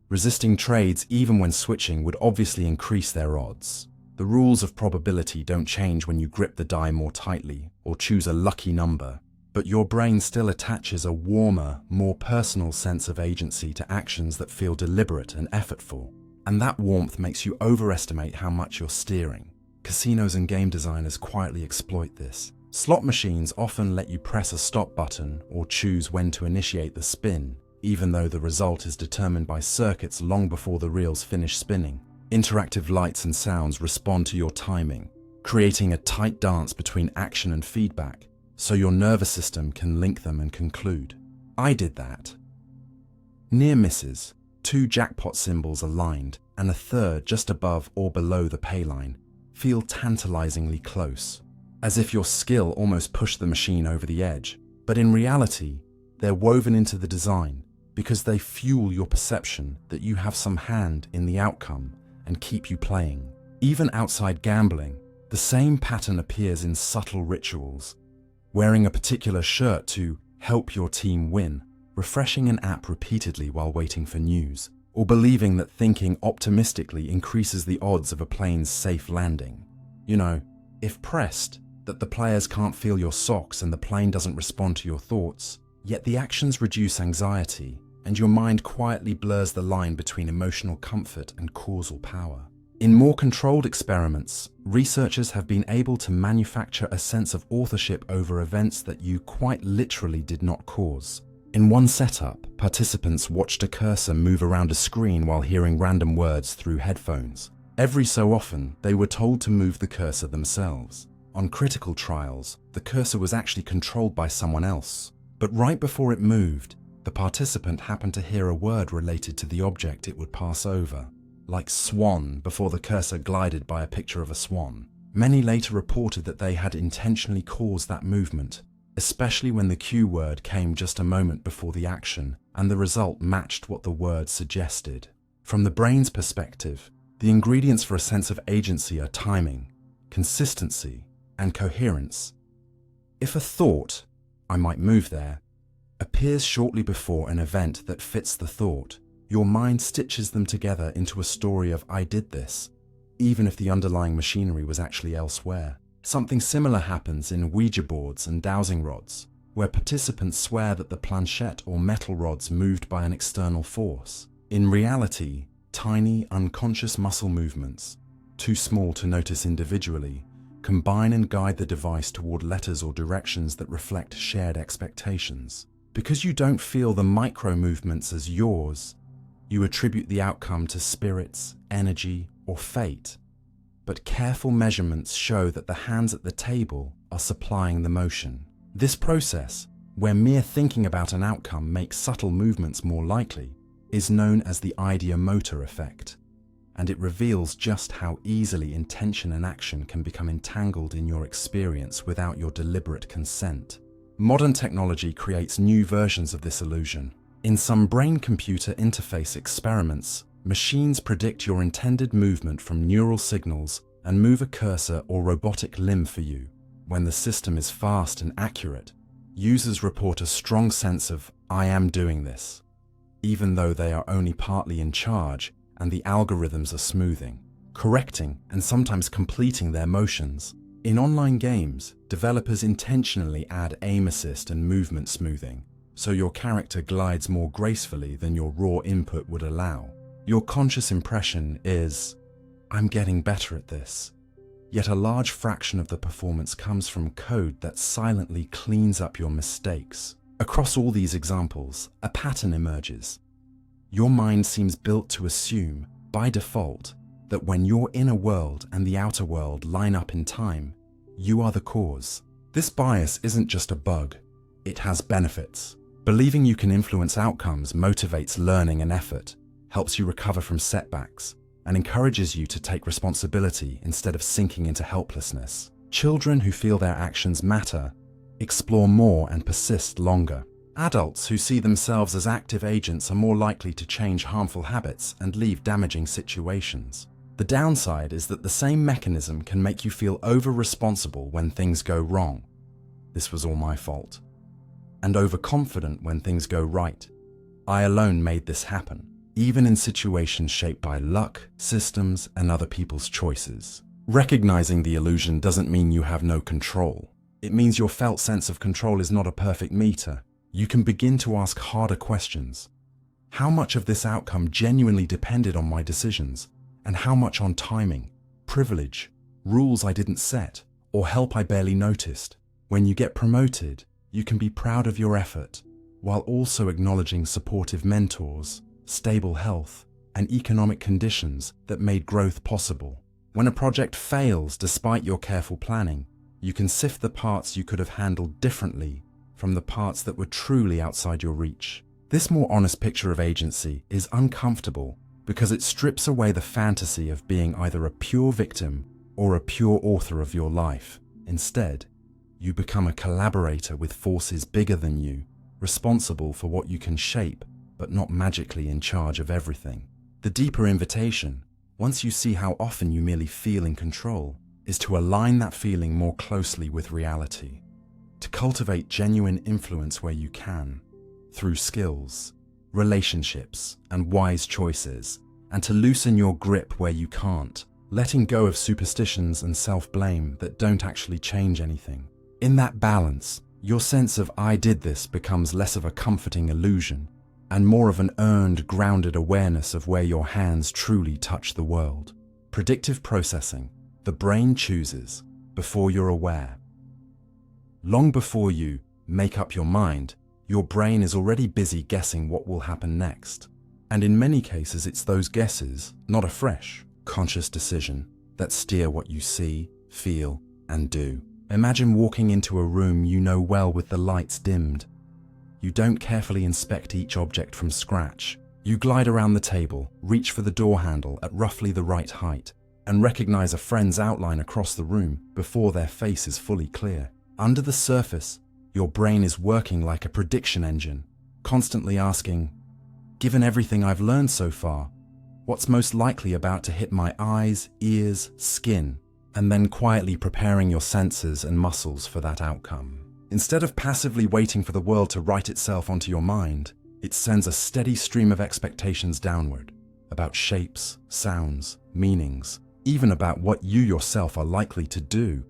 Resisting trades even when switching would obviously increase their odds. The rules of probability don't change when you grip the die more tightly or choose a lucky number, but your brain still attaches a warmer, more personal sense of agency to actions that feel deliberate and effortful. And that warmth makes you overestimate how much you're steering. Casinos and game designers quietly exploit this. Slot machines often let you press a stop button or choose when to initiate the spin, even though the result is determined by circuits long before the reels finish spinning. Interactive lights and sounds respond to your timing, creating a tight dance between action and feedback, so your nervous system can link them and conclude. I did that. Near misses, 2 jackpot symbols aligned, and a third just above or below the pay line, feel tantalizingly close, as if your skill almost pushed the machine over the edge. But in reality, they're woven into the design because they fuel your perception that you have some hand in the outcome and keep you playing. Even outside gambling, the same pattern appears in subtle rituals. Wearing a particular shirt to help your team win, refreshing an app repeatedly while waiting for news, or believing that thinking optimistically increases the odds of a plane's safe landing. You know, if pressed, that the players can't feel your socks and the plane doesn't respond to your thoughts, yet the actions reduce anxiety, and your mind quietly blurs the line between emotional comfort and causal power. In more controlled experiments, researchers have been able to manufacture a sense of authorship over events that you quite literally did not cause. In one setup, participants watched a cursor move around a screen while hearing random words through headphones. Every so often, they were told to move the cursor themselves. On critical trials, the cursor was actually controlled by someone else. But right before it moved, the participant happened to hear a word related to the object it would pass over, like swan before the cursor glided by a picture of a swan. Many later reported that they had intentionally caused that movement, especially when the cue word came just a moment before the action and the result matched what the word suggested. From the brain's perspective, the ingredients for a sense of agency are timing, consistency, and coherence. If a thought, "I might move there," appears shortly before an event that fits the thought, your mind stitches them together into a story of "I did this," even if the underlying machinery was actually elsewhere. Something similar happens in Ouija boards and dowsing rods, where participants swear that the planchette or metal rods moved by an external force. In reality, tiny, unconscious muscle movements, too small to notice individually, combine and guide the device toward letters or directions that reflect shared expectations. Because you don't feel the micro movements as yours, you attribute the outcome to spirits, energy, or fate. But careful measurements show that the hands at the table are supplying the motion. This process, where mere thinking about an outcome makes subtle movements more likely, is known as the ideomotor effect, and it reveals just how easily intention and action can become entangled in your experience without your deliberate consent. Modern technology creates new versions of this illusion. In some brain-computer interface experiments, machines predict your intended movement from neural signals and move a cursor or robotic limb for you. When the system is fast and accurate, users report a strong sense of "I am doing this," even though they are only partly in charge and the algorithms are smoothing, correcting, and sometimes completing their motions. In online games, developers intentionally add aim assist and movement smoothing, so your character glides more gracefully than your raw input would allow. Your conscious impression is, "I'm getting better at this." Yet a large fraction of the performance comes from code that silently cleans up your mistakes. Across all these examples, a pattern emerges. Your mind seems built to assume, by default, that when your inner world and the outer world line up in time, you are the cause. This bias isn't just a bug, it has benefits. Believing you can influence outcomes motivates learning and effort, helps you recover from setbacks, and encourages you to take responsibility instead of sinking into helplessness. Children who feel their actions matter explore more and persist longer. Adults who see themselves as active agents are more likely to change harmful habits and leave damaging situations. The downside is that the same mechanism can make you feel over-responsible when things go wrong. "This was all my fault." And overconfident when things go right. "I alone made this happen," even in situations shaped by luck, systems, and other people's choices. Recognizing the illusion doesn't mean you have no control. It means your felt sense of control is not a perfect meter. You can begin to ask harder questions. How much of this outcome genuinely depended on my decisions, and how much on timing, privilege, rules I didn't set, or help I barely noticed? When you get promoted, you can be proud of your effort, while also acknowledging supportive mentors, stable health, and economic conditions that made growth possible. When a project fails despite your careful planning, You can sift the parts you could have handled differently from the parts that were truly outside your reach. This more honest picture of agency is uncomfortable because it strips away the fantasy of being either a pure victim or a pure author of your life. Instead, you become a collaborator with forces bigger than you, responsible for what you can shape, but not magically in charge of everything. The deeper invitation, once you see how often you merely feel in control, is to align that feeling more closely with reality, to cultivate genuine influence where you can, through skills, relationships, and wise choices, and to loosen your grip where you can't, letting go of superstitions and self-blame that don't actually change anything. In that balance, your sense of "I did this" becomes less of a comforting illusion and more of an earned, grounded awareness of where your hands truly touch the world. Predictive processing. The brain chooses before you're aware. Long before you make up your mind, your brain is already busy guessing what will happen next. And in many cases, it's those guesses, not a fresh, conscious decision, that steer what you see, feel, and do. Imagine walking into a room you know well with the lights dimmed. You don't carefully inspect each object from scratch. You glide around the table, reach for the door handle at roughly the right height, and recognize a friend's outline across the room before their face is fully clear. Under the surface, your brain is working like a prediction engine, constantly asking, given everything I've learned so far, what's most likely about to hit my eyes, ears, skin, and then quietly preparing your senses and muscles for that outcome. Instead of passively waiting for the world to write itself onto your mind, it sends a steady stream of expectations downward, about shapes, sounds, meanings, even about what you yourself are likely to do.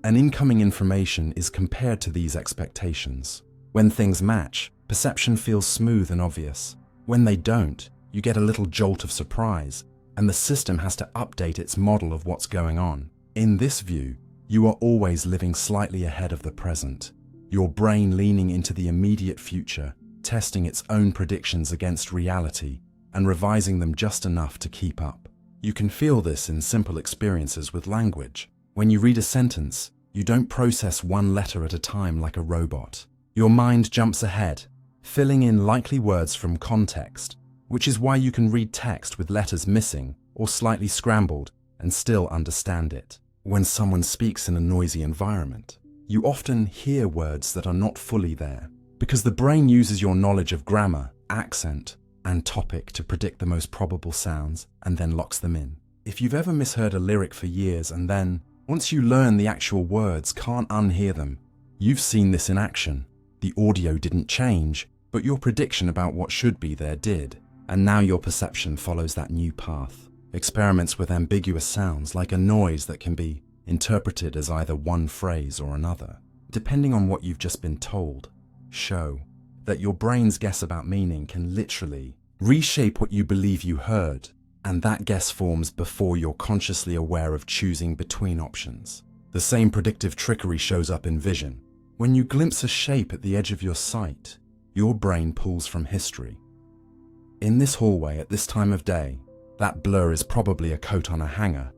And incoming information is compared to these expectations. When things match, perception feels smooth and obvious. When they don't, you get a little jolt of surprise, and the system has to update its model of what's going on. In this view, you are always living slightly ahead of the present, your brain leaning into the immediate future, testing its own predictions against reality, and revising them just enough to keep up. You can feel this in simple experiences with language. When you read a sentence, you don't process one letter at a time like a robot. Your mind jumps ahead, filling in likely words from context, which is why you can read text with letters missing or slightly scrambled and still understand it. When someone speaks in a noisy environment, you often hear words that are not fully there, because the brain uses your knowledge of grammar, accent, and topic to predict the most probable sounds and then locks them in. If you've ever misheard a lyric for years and then, once you learn the actual words, can't unhear them, you've seen this in action. The audio didn't change, but your prediction about what should be there did, and now your perception follows that new path. Experiments with ambiguous sounds, like a noise that can be interpreted as either one phrase or another, depending on what you've just been told, show that your brain's guess about meaning can literally reshape what you believe you heard, and that guess forms before you're consciously aware of choosing between options. The same predictive trickery shows up in vision. When you glimpse a shape at the edge of your sight, your brain pulls from history. In this hallway at this time of day, that blur is probably a coat on a hanger,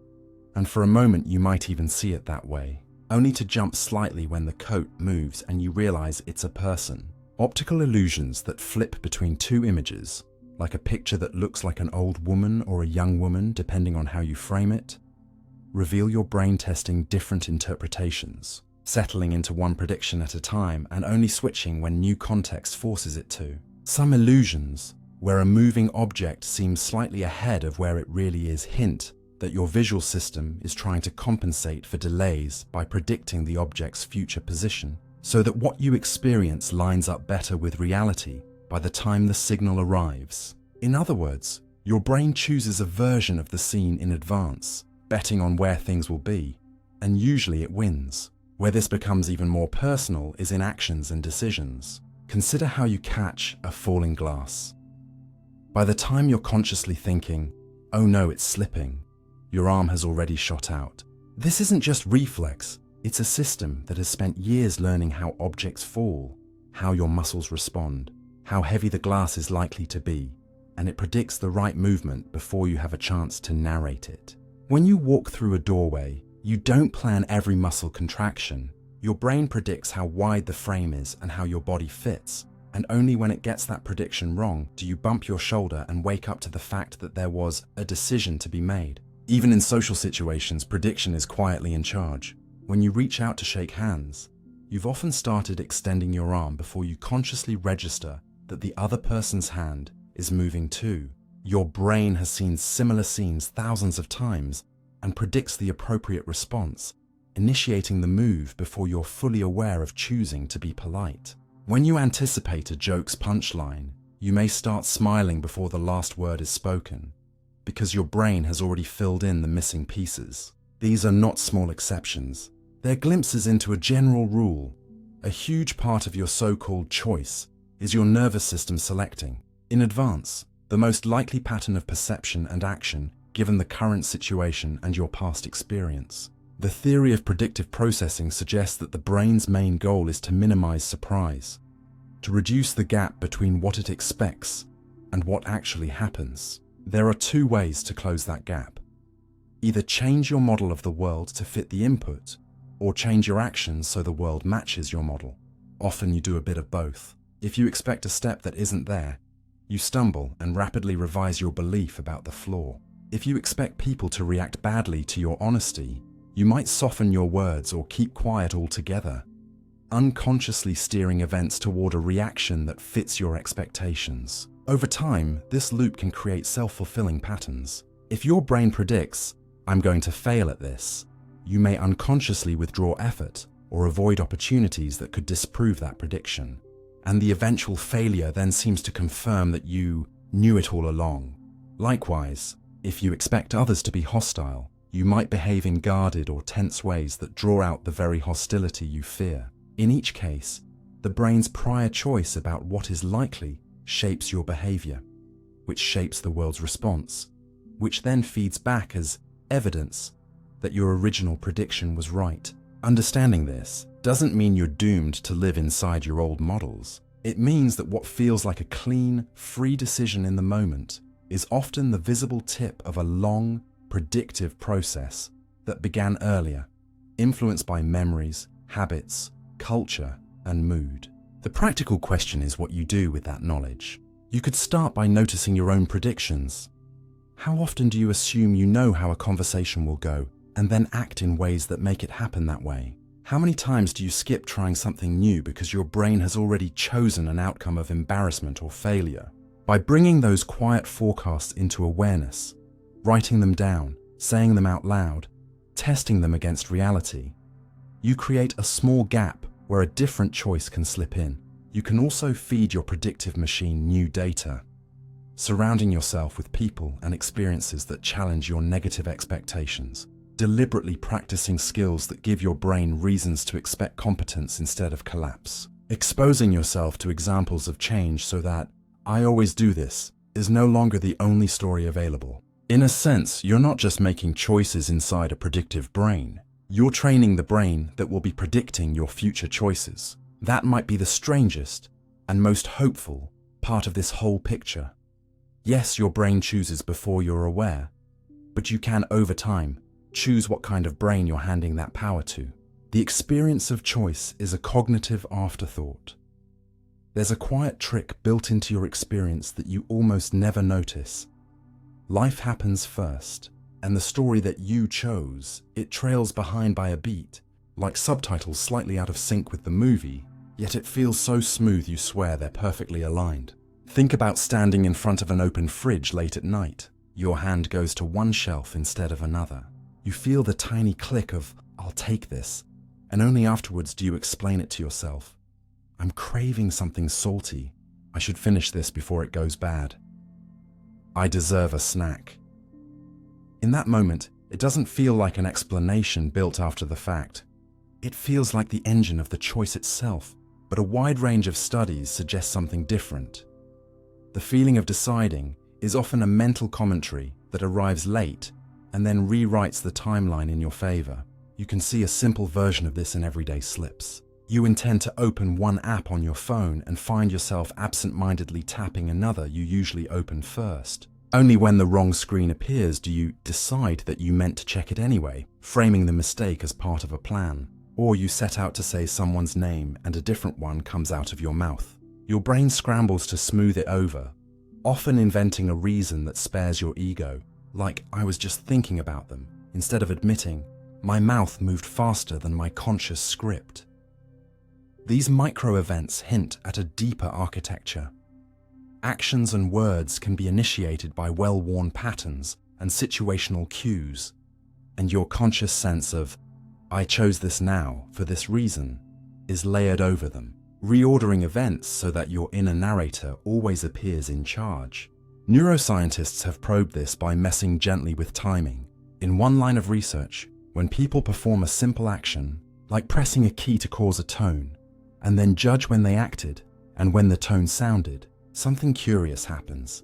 and for a moment you might even see it that way, only to jump slightly when the coat moves and you realize it's a person. Optical illusions that flip between two images, like a picture that looks like an old woman or a young woman depending on how you frame it, reveal your brain testing different interpretations, settling into one prediction at a time and only switching when new context forces it to. Some illusions, where a moving object seems slightly ahead of where it really is, hint that your visual system is trying to compensate for delays by predicting the object's future position, so that what you experience lines up better with reality by the time the signal arrives. In other words, your brain chooses a version of the scene in advance, betting on where things will be, and usually it wins. Where this becomes even more personal is in actions and decisions. Consider how you catch a falling glass. By the time you're consciously thinking, "Oh no, it's slipping," your arm has already shot out. This isn't just reflex, it's a system that has spent years learning how objects fall, how your muscles respond, how heavy the glass is likely to be, and it predicts the right movement before you have a chance to narrate it. When you walk through a doorway, You don't plan every muscle contraction. Your brain predicts how wide the frame is and how your body fits, and only when it gets that prediction wrong do you bump your shoulder and wake up to the fact that there was a decision to be made. Even in social situations, prediction is quietly in charge. When you reach out to shake hands, you've often started extending your arm before you consciously register that the other person's hand is moving too. Your brain has seen similar scenes thousands of times and predicts the appropriate response, initiating the move before you're fully aware of choosing to be polite. When you anticipate a joke's punchline, you may start smiling before the last word is spoken, because your brain has already filled in the missing pieces. These are not small exceptions. They're glimpses into a general rule. A huge part of your so-called choice is your nervous system selecting, in advance, the most likely pattern of perception and action given the current situation and your past experience. The theory of predictive processing suggests that the brain's main goal is to minimize surprise, to reduce the gap between what it expects and what actually happens. There are two ways to close that gap. Either change your model of the world to fit the input, or change your actions so the world matches your model. Often you do a bit of both. If you expect a step that isn't there, you stumble and rapidly revise your belief about the flaw. If you expect people to react badly to your honesty, you might soften your words or keep quiet altogether, unconsciously steering events toward a reaction that fits your expectations. Over time, this loop can create self-fulfilling patterns. If your brain predicts, "I'm going to fail at this," you may unconsciously withdraw effort or avoid opportunities that could disprove that prediction. And the eventual failure then seems to confirm that you knew it all along. Likewise, if you expect others to be hostile, you might behave in guarded or tense ways that draw out the very hostility you fear. In each case, the brain's prior choice about what is likely shapes your behavior, which shapes the world's response, which then feeds back as evidence that your original prediction was right. Understanding this doesn't mean you're doomed to live inside your old models. It means that what feels like a clean, free decision in the moment is often the visible tip of a long, predictive process that began earlier, influenced by memories, habits, culture, and mood. The practical question is what you do with that knowledge. You could start by noticing your own predictions. How often do you assume you know how a conversation will go and then act in ways that make it happen that way? How many times do you skip trying something new because your brain has already chosen an outcome of embarrassment or failure? By bringing those quiet forecasts into awareness, writing them down, saying them out loud, testing them against reality, you create a small gap where a different choice can slip in. You can also feed your predictive machine new data, surrounding yourself with people and experiences that challenge your negative expectations, deliberately practicing skills that give your brain reasons to expect competence instead of collapse, exposing yourself to examples of change so that "I always do this" is no longer the only story available. In a sense, you're not just making choices inside a predictive brain. You're training the brain that will be predicting your future choices. That might be the strangest and most hopeful part of this whole picture. Yes, your brain chooses before you're aware, but you can, over time, choose what kind of brain you're handing that power to. The experience of choice is a cognitive afterthought. There's a quiet trick built into your experience that you almost never notice. Life happens first, and the story that you chose, it trails behind by a beat, like subtitles slightly out of sync with the movie, yet it feels so smooth you swear they're perfectly aligned. Think about standing in front of an open fridge late at night. Your hand goes to one shelf instead of another. You feel the tiny click of, "I'll take this," and only afterwards do you explain it to yourself. "I'm craving something salty. I should finish this before it goes bad. I deserve a snack." In that moment, it doesn't feel like an explanation built after the fact. It feels like the engine of the choice itself, but a wide range of studies suggest something different. The feeling of deciding is often a mental commentary that arrives late and then rewrites the timeline in your favor. You can see a simple version of this in everyday slips. You intend to open one app on your phone and find yourself absent-mindedly tapping another you usually open first. Only when the wrong screen appears do you decide that you meant to check it anyway, framing the mistake as part of a plan. Or you set out to say someone's name and a different one comes out of your mouth. Your brain scrambles to smooth it over, often inventing a reason that spares your ego, like I was just thinking about them, instead of admitting, my mouth moved faster than my conscious script. These micro-events hint at a deeper architecture. Actions and words can be initiated by well-worn patterns and situational cues, and your conscious sense of, I chose this now for this reason, is layered over them, reordering events so that your inner narrator always appears in charge. Neuroscientists have probed this by messing gently with timing. In one line of research, when people perform a simple action, like pressing a key to cause a tone, and then judge when they acted and when the tone sounded, something curious happens.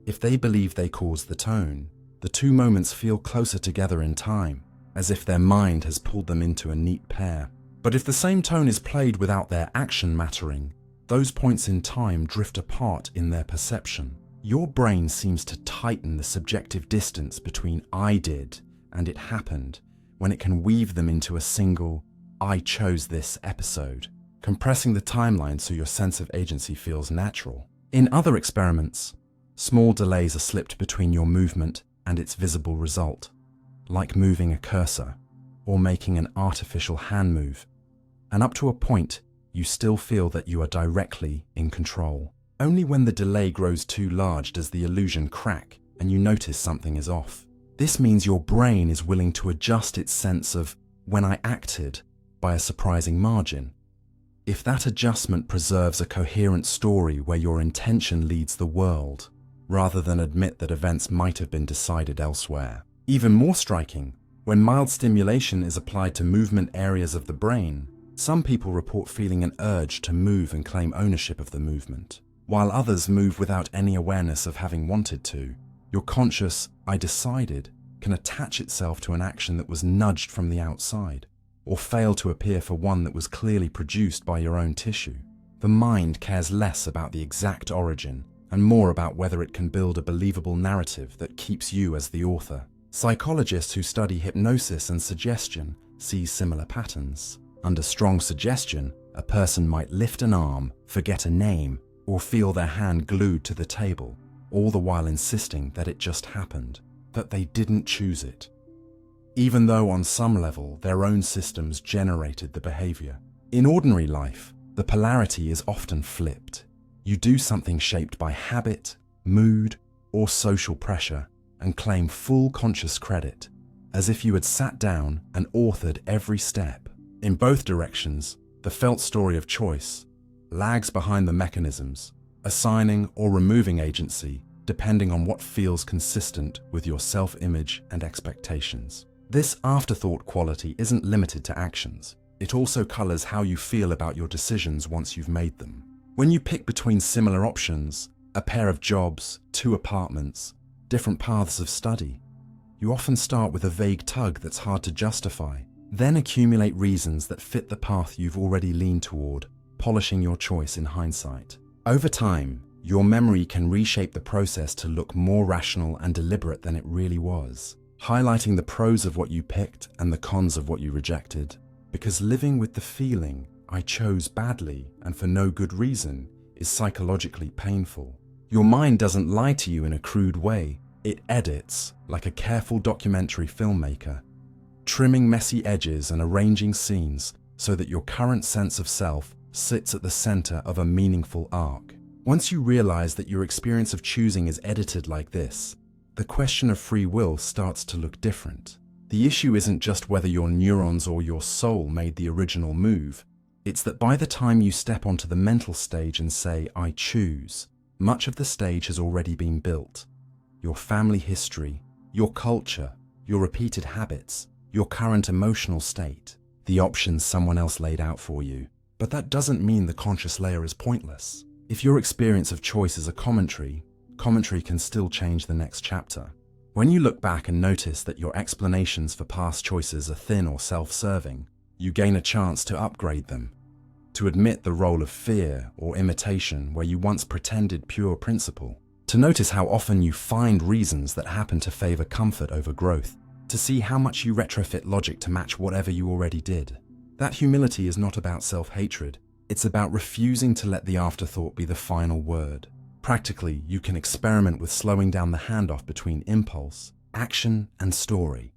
If they believe they caused the tone, the two moments feel closer together in time, as if their mind has pulled them into a neat pair. But if the same tone is played without their action mattering, those points in time drift apart in their perception. Your brain seems to tighten the subjective distance between I did and it happened when it can weave them into a single I chose this episode, compressing the timeline so your sense of agency feels natural. In other experiments, small delays are slipped between your movement and its visible result, like moving a cursor or making an artificial hand move. And up to a point, you still feel that you are directly in control. Only when the delay grows too large does the illusion crack and you notice something is off. This means your brain is willing to adjust its sense of when I acted by a surprising margin. If that adjustment preserves a coherent story where your intention leads the world, rather than admit that events might have been decided elsewhere. Even more striking, when mild stimulation is applied to movement areas of the brain, some people report feeling an urge to move and claim ownership of the movement, while others move without any awareness of having wanted to. Your conscious I decided can attach itself to an action that was nudged from the outside, or fail to appear for one that was clearly produced by your own tissue. The mind cares less about the exact origin and more about whether it can build a believable narrative that keeps you as the author. Psychologists who study hypnosis and suggestion see similar patterns. Under strong suggestion, a person might lift an arm, forget a name, or feel their hand glued to the table, all the while insisting that it just happened, that they didn't choose it, even though on some level their own systems generated the behavior. In ordinary life, the polarity is often flipped. You do something shaped by habit, mood, or social pressure and claim full conscious credit, as if you had sat down and authored every step. In both directions, the felt story of choice lags behind the mechanisms, assigning or removing agency depending on what feels consistent with your self-image and expectations. This afterthought quality isn't limited to actions. It also colors how you feel about your decisions once you've made them. When you pick between similar options, a pair of jobs, 2 apartments, different paths of study, you often start with a vague tug that's hard to justify, then accumulate reasons that fit the path you've already leaned toward, polishing your choice in hindsight. Over time, your memory can reshape the process to look more rational and deliberate than it really was, highlighting the pros of what you picked and the cons of what you rejected. Because living with the feeling, I chose badly and for no good reason, is psychologically painful. Your mind doesn't lie to you in a crude way. It edits like a careful documentary filmmaker, trimming messy edges and arranging scenes so that your current sense of self sits at the center of a meaningful arc. Once you realize that your experience of choosing is edited like this, the question of free will starts to look different. The issue isn't just whether your neurons or your soul made the original move. It's that by the time you step onto the mental stage and say, I choose, much of the stage has already been built. Your family history, your culture, your repeated habits, your current emotional state, the options someone else laid out for you. But that doesn't mean the conscious layer is pointless. If your experience of choice is a commentary can still change the next chapter. When you look back and notice that your explanations for past choices are thin or self-serving, you gain a chance to upgrade them, to admit the role of fear or imitation where you once pretended pure principle, to notice how often you find reasons that happen to favor comfort over growth, to see how much you retrofit logic to match whatever you already did. That humility is not about self-hatred. It's about refusing to let the afterthought be the final word. Practically, you can experiment with slowing down the handoff between impulse, action, and story,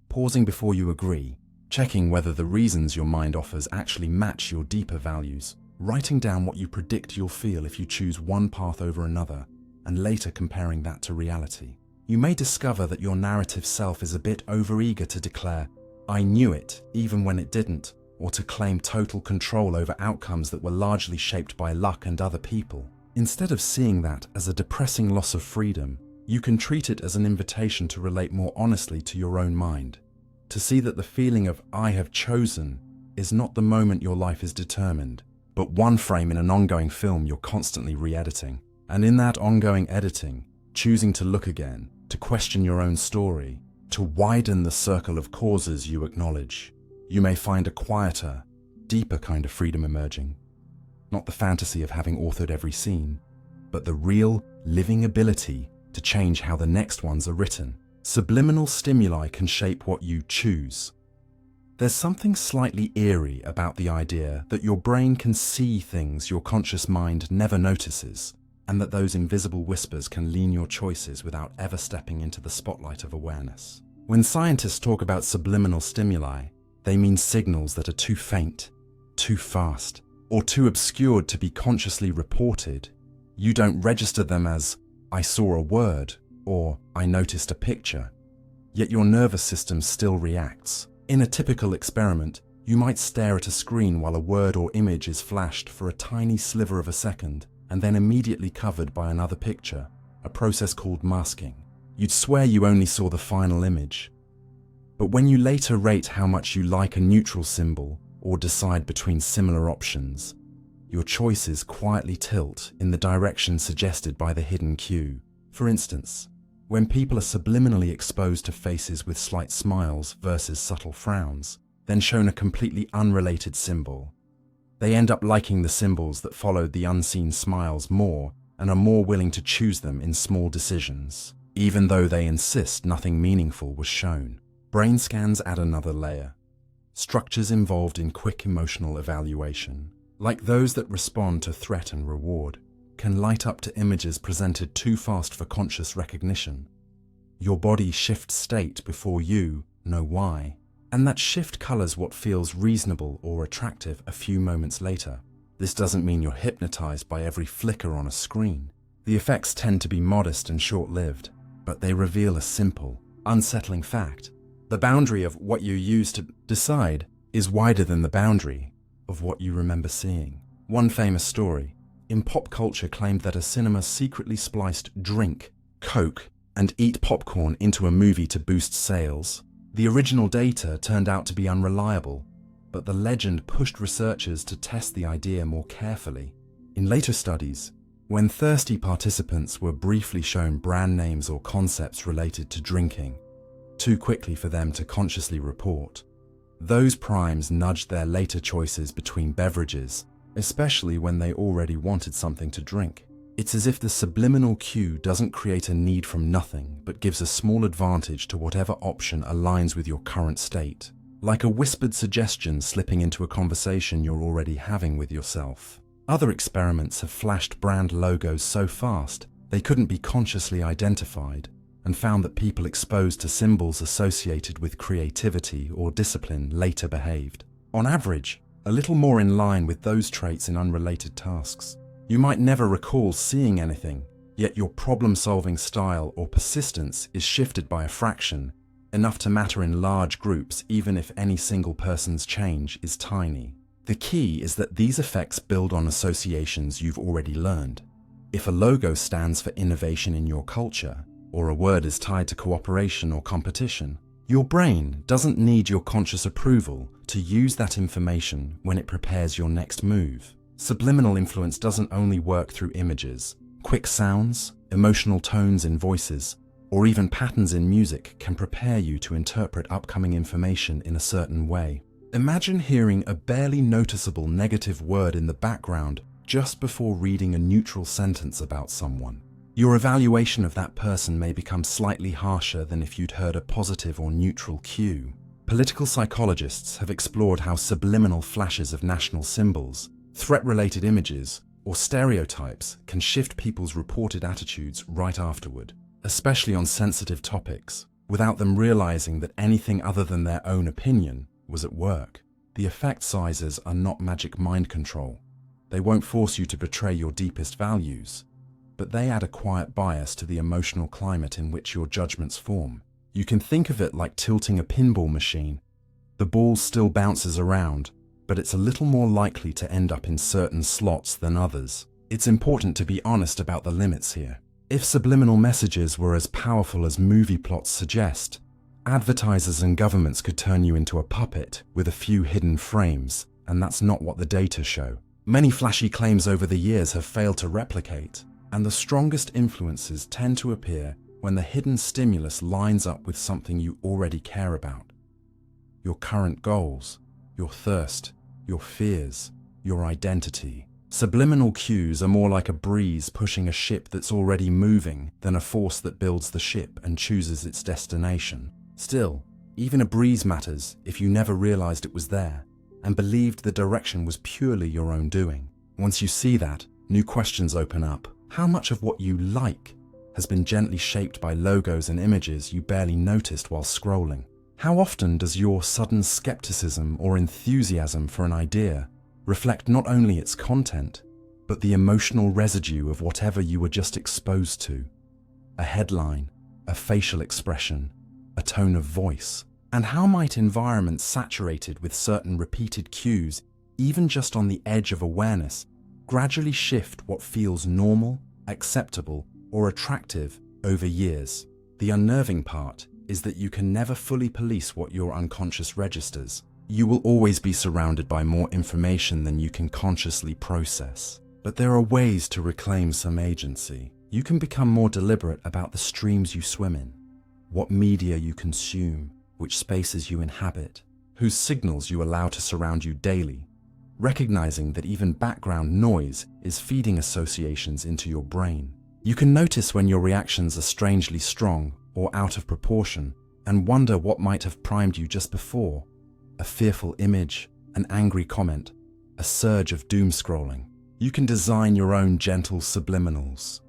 pausing before you agree, checking whether the reasons your mind offers actually match your deeper values, writing down what you predict you'll feel if you choose one path over another, and later comparing that to reality. You may discover that your narrative self is a bit overeager to declare, "I knew it," even when it didn't, or to claim total control over outcomes that were largely shaped by luck and other people. Instead of seeing that as a depressing loss of freedom, you can treat it as an invitation to relate more honestly to your own mind, to see that the feeling of "I have chosen" is not the moment your life is determined, but one frame in an ongoing film you're constantly re-editing. And in that ongoing editing, choosing to look again, to question your own story, to widen the circle of causes you acknowledge, you may find a quieter, deeper kind of freedom emerging. Not the fantasy of having authored every scene, but the real, living ability to change how the next ones are written. Subliminal stimuli can shape what you choose. There's something slightly eerie about the idea that your brain can see things your conscious mind never notices, and that those invisible whispers can lean your choices without ever stepping into the spotlight of awareness. When scientists talk about subliminal stimuli, they mean signals that are too faint, too fast, or too obscured to be consciously reported. You don't register them as "I saw a word" or "I noticed a picture." Yet your nervous system still reacts. In a typical experiment, you might stare at a screen while a word or image is flashed for a tiny sliver of a second, and then immediately covered by another picture, a process called masking. You'd swear you only saw the final image. But when you later rate how much you like a neutral symbol or decide between similar options, your choices quietly tilt in the direction suggested by the hidden cue. For instance, when people are subliminally exposed to faces with slight smiles versus subtle frowns, then shown a completely unrelated symbol, they end up liking the symbols that followed the unseen smiles more and are more willing to choose them in small decisions, even though they insist nothing meaningful was shown. Brain scans add another layer. Structures involved in quick emotional evaluation, like those that respond to threat and reward, can light up to images presented too fast for conscious recognition. Your body shifts state before you know why. And that shift colors what feels reasonable or attractive a few moments later. This doesn't mean you're hypnotized by every flicker on a screen. The effects tend to be modest and short-lived, but they reveal a simple, unsettling fact. The boundary of what you use to decide is wider than the boundary of what you remember seeing. One famous story in pop culture claimed that a cinema secretly spliced drink, Coke, and eat popcorn into a movie to boost sales. The original data turned out to be unreliable, but the legend pushed researchers to test the idea more carefully. In later studies, when thirsty participants were briefly shown brand names or concepts related to drinking, too quickly for them to consciously report, those primes nudged their later choices between beverages, especially when they already wanted something to drink. It's as if the subliminal cue doesn't create a need from nothing, but gives a small advantage to whatever option aligns with your current state, like a whispered suggestion slipping into a conversation you're already having with yourself. Other experiments have flashed brand logos so fast they couldn't be consciously identified, and found that people exposed to symbols associated with creativity or discipline later behaved, on average, a little more in line with those traits in unrelated tasks. You might never recall seeing anything, yet your problem-solving style or persistence is shifted by a fraction, enough to matter in large groups even if any single person's change is tiny. The key is that these effects build on associations you've already learned. If a logo stands for innovation in your culture, or a word is tied to cooperation or competition, your brain doesn't need your conscious approval to use that information when it prepares your next move. Subliminal influence doesn't only work through images. Quick sounds, emotional tones in voices, or even patterns in music can prepare you to interpret upcoming information in a certain way. Imagine hearing a barely noticeable negative word in the background just before reading a neutral sentence about someone. Your evaluation of that person may become slightly harsher than if you'd heard a positive or neutral cue. Political psychologists have explored how subliminal flashes of national symbols, threat-related images, or stereotypes can shift people's reported attitudes right afterward, especially on sensitive topics, without them realizing that anything other than their own opinion was at work. The effect sizes are not magic mind control. They won't force you to betray your deepest values, but they add a quiet bias to the emotional climate in which your judgments form. You can think of it like tilting a pinball machine. The ball still bounces around, but it's a little more likely to end up in certain slots than others. It's important to be honest about the limits here. If subliminal messages were as powerful as movie plots suggest, advertisers and governments could turn you into a puppet with a few hidden frames, and that's not what the data show. Many flashy claims over the years have failed to replicate, and the strongest influences tend to appear when the hidden stimulus lines up with something you already care about. Your current goals, your thirst, your fears, your identity. Subliminal cues are more like a breeze pushing a ship that's already moving than a force that builds the ship and chooses its destination. Still, even a breeze matters if you never realized it was there and believed the direction was purely your own doing. Once you see that, new questions open up. How much of what you like has been gently shaped by logos and images you barely noticed while scrolling? How often does your sudden skepticism or enthusiasm for an idea reflect not only its content, but the emotional residue of whatever you were just exposed to? A headline, a facial expression, a tone of voice. And how might environments saturated with certain repeated cues, even just on the edge of awareness, gradually shift what feels normal, acceptable, or attractive over years? The unnerving part is that you can never fully police what your unconscious registers. You will always be surrounded by more information than you can consciously process. But there are ways to reclaim some agency. You can become more deliberate about the streams you swim in, what media you consume, which spaces you inhabit, whose signals you allow to surround you daily, recognizing that even background noise is feeding associations into your brain. You can notice when your reactions are strangely strong or out of proportion and wonder what might have primed you just before. A fearful image, an angry comment, a surge of doom scrolling. You can design your own gentle subliminals,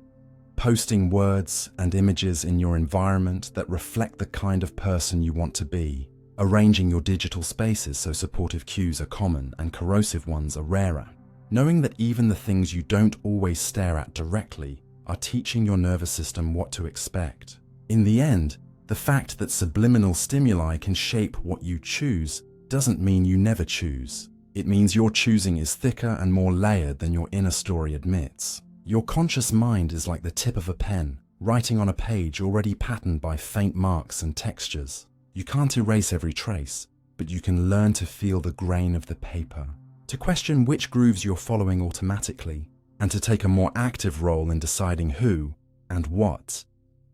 posting words and images in your environment that reflect the kind of person you want to be, arranging your digital spaces so supportive cues are common and corrosive ones are rarer. Knowing that even the things you don't always stare at directly are teaching your nervous system what to expect. In the end, the fact that subliminal stimuli can shape what you choose doesn't mean you never choose. It means your choosing is thicker and more layered than your inner story admits. Your conscious mind is like the tip of a pen, writing on a page already patterned by faint marks and textures. You can't erase every trace, but you can learn to feel the grain of the paper, to question which grooves you're following automatically, and to take a more active role in deciding who and what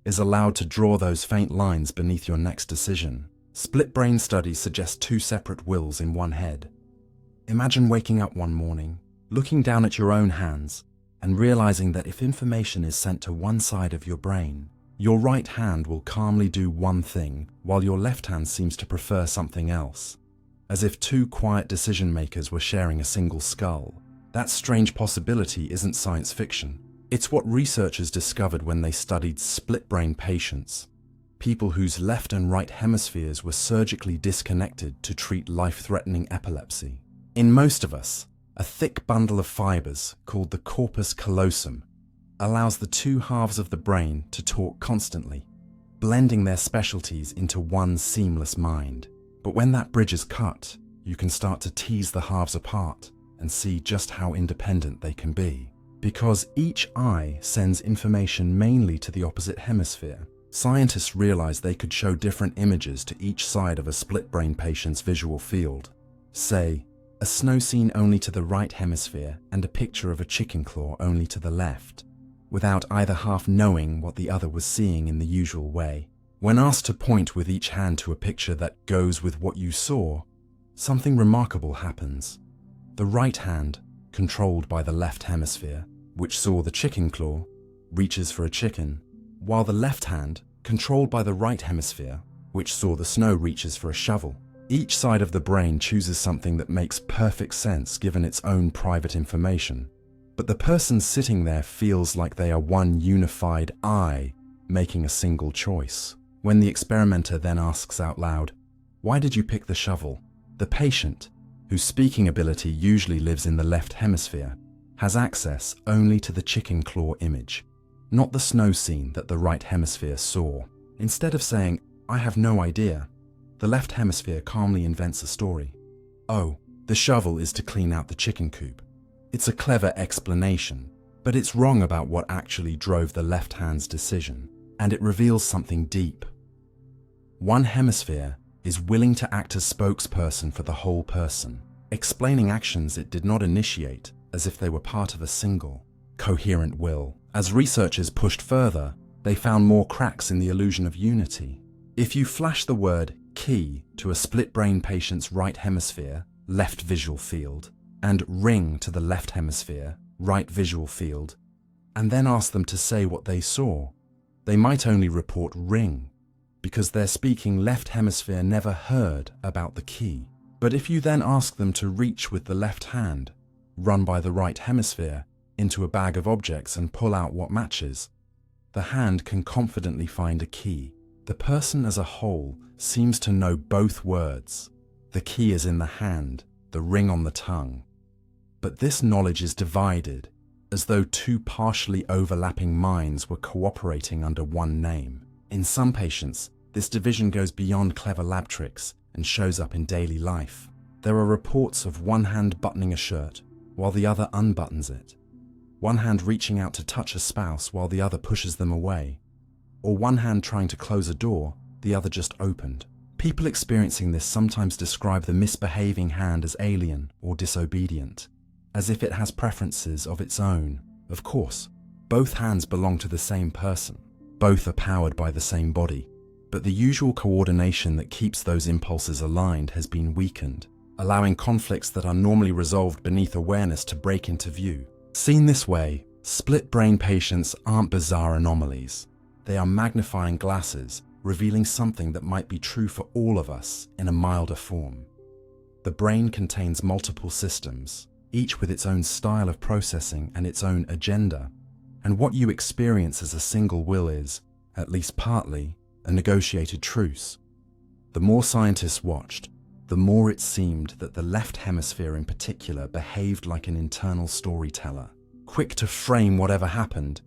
is allowed to draw those faint lines beneath your next decision. Split brain studies suggest two separate wills in one head. Imagine waking up one morning, looking down at your own hands, and realizing that if information is sent to one side of your brain, your right hand will calmly do one thing, while your left hand seems to prefer something else, as if two quiet decision makers were sharing a single skull. That strange possibility isn't science fiction. It's what researchers discovered when they studied split-brain patients, people whose left and right hemispheres were surgically disconnected to treat life-threatening epilepsy. In most of us, a thick bundle of fibers called the corpus callosum allows the two halves of the brain to talk constantly, blending their specialties into one seamless mind. But when that bridge is cut, you can start to tease the halves apart and see just how independent they can be. Because each eye sends information mainly to the opposite hemisphere, scientists realized they could show different images to each side of a split-brain patient's visual field. Say, a snow scene only to the right hemisphere and a picture of a chicken claw only to the left, without either half knowing what the other was seeing in the usual way. When asked to point with each hand to a picture that goes with what you saw, something remarkable happens. The right hand, controlled by the left hemisphere, which saw the chicken claw, reaches for a chicken, while the left hand, controlled by the right hemisphere, which saw the snow, reaches for a shovel. Each side of the brain chooses something that makes perfect sense given its own private information, but the person sitting there feels like they are one unified I making a single choice. When the experimenter then asks out loud, "Why did you pick the shovel?" the patient, whose speaking ability usually lives in the left hemisphere, has access only to the chicken claw image, not the snow scene that the right hemisphere saw. Instead of saying, "I have no idea," the left hemisphere calmly invents a story. "Oh, the shovel is to clean out the chicken coop." It's a clever explanation, but it's wrong about what actually drove the left hand's decision, and it reveals something deep. One hemisphere is willing to act as spokesperson for the whole person, explaining actions it did not initiate as if they were part of a single, coherent will. As researchers pushed further, they found more cracks in the illusion of unity. If you flash the word key to a split-brain patient's right hemisphere, left visual field, and ring to the left hemisphere, right visual field, and then ask them to say what they saw, they might only report ring, because their speaking left hemisphere never heard about the key. But if you then ask them to reach with the left hand, run by the right hemisphere, into a bag of objects and pull out what matches, the hand can confidently find a key. The person as a whole seems to know both words. The key is in the hand, the ring on the tongue. But this knowledge is divided, as though two partially overlapping minds were cooperating under one name. In some patients, this division goes beyond clever lab tricks and shows up in daily life. There are reports of one hand buttoning a shirt while the other unbuttons it, one hand reaching out to touch a spouse while the other pushes them away, or one hand trying to close a door, the other just opened. People experiencing this sometimes describe the misbehaving hand as alien or disobedient, as if it has preferences of its own. Of course, both hands belong to the same person. Both are powered by the same body, but the usual coordination that keeps those impulses aligned has been weakened, allowing conflicts that are normally resolved beneath awareness to break into view. Seen this way, split-brain patients aren't bizarre anomalies. They are magnifying glasses, revealing something that might be true for all of us in a milder form. The brain contains multiple systems, each with its own style of processing and its own agenda, and what you experience as a single will is, at least partly, a negotiated truce. The more scientists watched, the more it seemed that the left hemisphere in particular behaved like an internal storyteller, quick to frame whatever happened,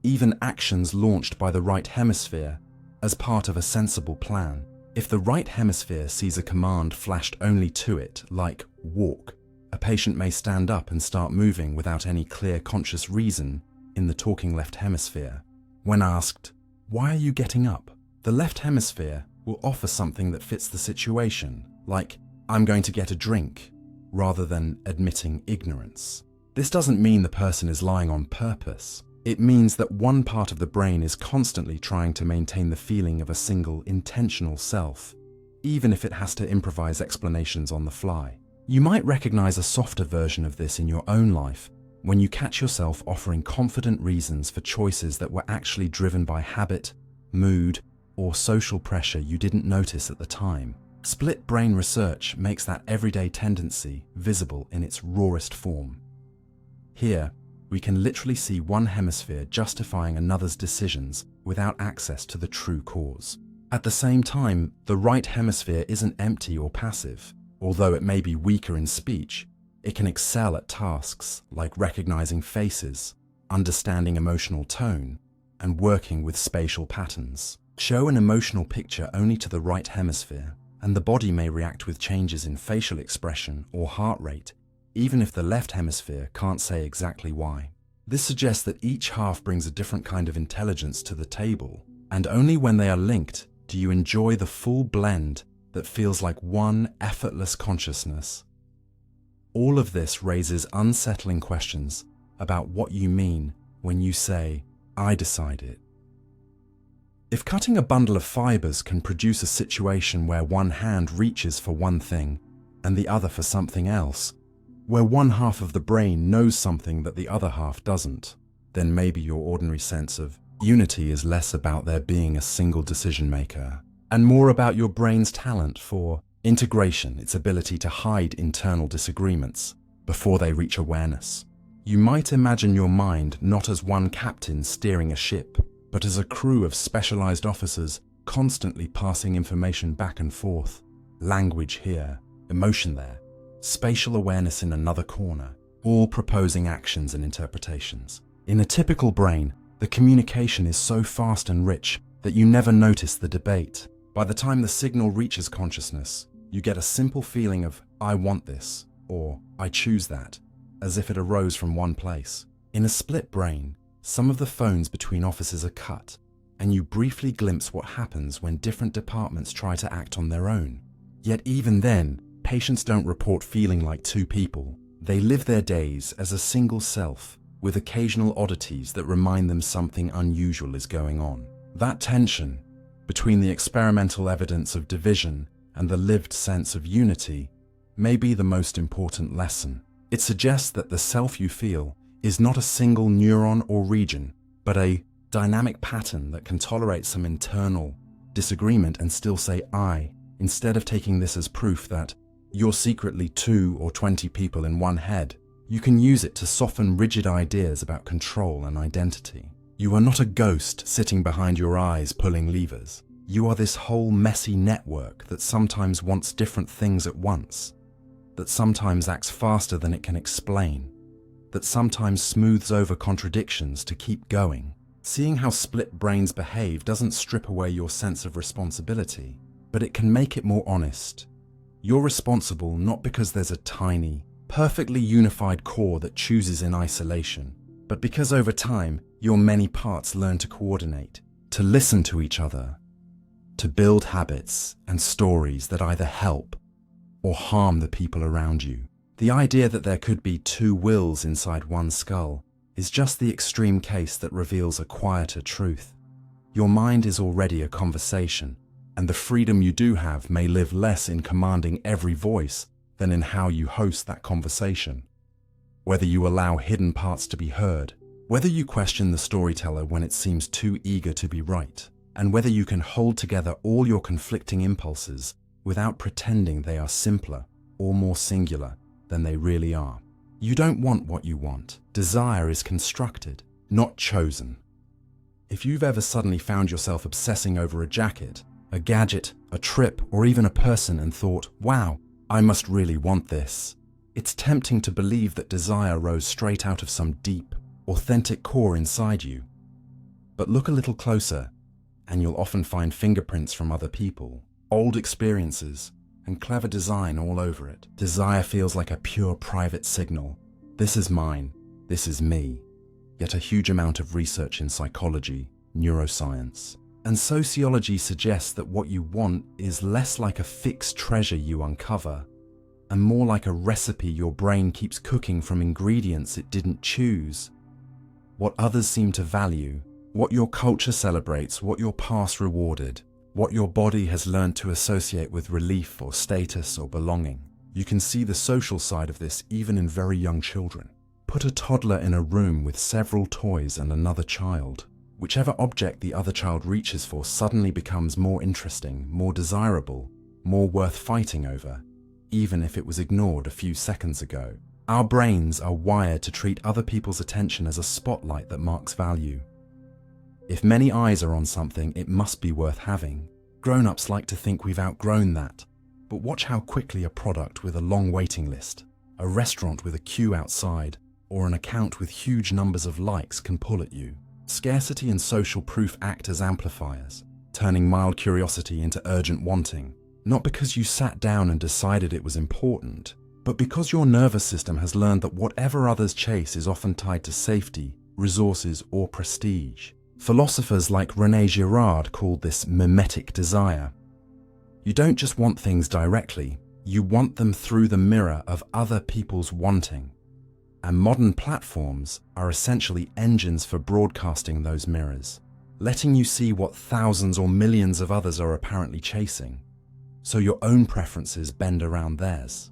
even actions launched by the right hemisphere, as part of a sensible plan. If the right hemisphere sees a command flashed only to it, like walk, a patient may stand up and start moving without any clear conscious reason in the talking left hemisphere. When asked, "Why are you getting up?" the left hemisphere will offer something that fits the situation, like, "I'm going to get a drink," rather than admitting ignorance. This doesn't mean the person is lying on purpose. It means that one part of the brain is constantly trying to maintain the feeling of a single intentional self, even if it has to improvise explanations on the fly. You might recognize a softer version of this in your own life when you catch yourself offering confident reasons for choices that were actually driven by habit, mood, or social pressure you didn't notice at the time. Split brain research makes that everyday tendency visible in its rawest form. Here, we can literally see one hemisphere justifying another's decisions without access to the true cause. At the same time, the right hemisphere isn't empty or passive. Although it may be weaker in speech, it can excel at tasks like recognizing faces, understanding emotional tone, and working with spatial patterns. Show an emotional picture only to the right hemisphere, and the body may react with changes in facial expression or heart rate, even if the left hemisphere can't say exactly why. This suggests that each half brings a different kind of intelligence to the table, and only when they are linked do you enjoy the full blend that feels like one effortless consciousness. All of this raises unsettling questions about what you mean when you say, "I decide it." If cutting a bundle of fibers can produce a situation where one hand reaches for one thing and the other for something else, where one half of the brain knows something that the other half doesn't, then maybe your ordinary sense of unity is less about there being a single decision maker and more about your brain's talent for integration, its ability to hide internal disagreements before they reach awareness. You might imagine your mind not as one captain steering a ship, but as a crew of specialized officers constantly passing information back and forth. Language here, emotion there, spatial awareness in another corner, all proposing actions and interpretations. In a typical brain, the communication is so fast and rich that you never notice the debate. By the time the signal reaches consciousness, you get a simple feeling of, I want this, or I choose that, as if it arose from one place. In a split brain, some of the phones between offices are cut, and you briefly glimpse what happens when different departments try to act on their own. Yet even then, patients don't report feeling like two people. They live their days as a single self, with occasional oddities that remind them something unusual is going on. That tension between the experimental evidence of division and the lived sense of unity may be the most important lesson. It suggests that the self you feel is not a single neuron or region, but a dynamic pattern that can tolerate some internal disagreement and still say I, instead of taking this as proof that you're secretly 2 or 20 people in one head. You can use it to soften rigid ideas about control and identity. You are not a ghost sitting behind your eyes pulling levers. You are this whole messy network that sometimes wants different things at once, that sometimes acts faster than it can explain, that sometimes smooths over contradictions to keep going. Seeing how split brains behave doesn't strip away your sense of responsibility, but it can make it more honest. You're responsible not because there's a tiny, perfectly unified core that chooses in isolation, but because over time, your many parts learn to coordinate, to listen to each other, to build habits and stories that either help or harm the people around you. The idea that there could be two wills inside one skull is just the extreme case that reveals a quieter truth. Your mind is already a conversation, and the freedom you do have may live less in commanding every voice than in how you host that conversation. Whether you allow hidden parts to be heard, whether you question the storyteller when it seems too eager to be right, and whether you can hold together all your conflicting impulses without pretending they are simpler or more singular than they really are. You don't want what you want. Desire is constructed, not chosen. If you've ever suddenly found yourself obsessing over a jacket, a gadget, a trip, or even a person and thought, wow, I must really want this, it's tempting to believe that desire rose straight out of some deep, authentic core inside you. But look a little closer, and you'll often find fingerprints from other people, old experiences, and clever design all over it. Desire feels like a pure private signal. This is mine, this is me. Yet a huge amount of research in psychology, neuroscience, and sociology suggests that what you want is less like a fixed treasure you uncover, and more like a recipe your brain keeps cooking from ingredients it didn't choose. What others seem to value, what your culture celebrates, what your past rewarded, what your body has learned to associate with relief or status or belonging. You can see the social side of this even in very young children. Put a toddler in a room with several toys and another child. Whichever object the other child reaches for suddenly becomes more interesting, more desirable, more worth fighting over, even if it was ignored a few seconds ago. Our brains are wired to treat other people's attention as a spotlight that marks value. If many eyes are on something, it must be worth having. Grown-ups like to think we've outgrown that, but watch how quickly a product with a long waiting list, a restaurant with a queue outside, or an account with huge numbers of likes can pull at you. Scarcity and social proof act as amplifiers, turning mild curiosity into urgent wanting, not because you sat down and decided it was important, but because your nervous system has learned that whatever others chase is often tied to safety, resources, or prestige. Philosophers like René Girard called this mimetic desire. You don't just want things directly, you want them through the mirror of other people's wanting. And modern platforms are essentially engines for broadcasting those mirrors, letting you see what thousands or millions of others are apparently chasing, so your own preferences bend around theirs.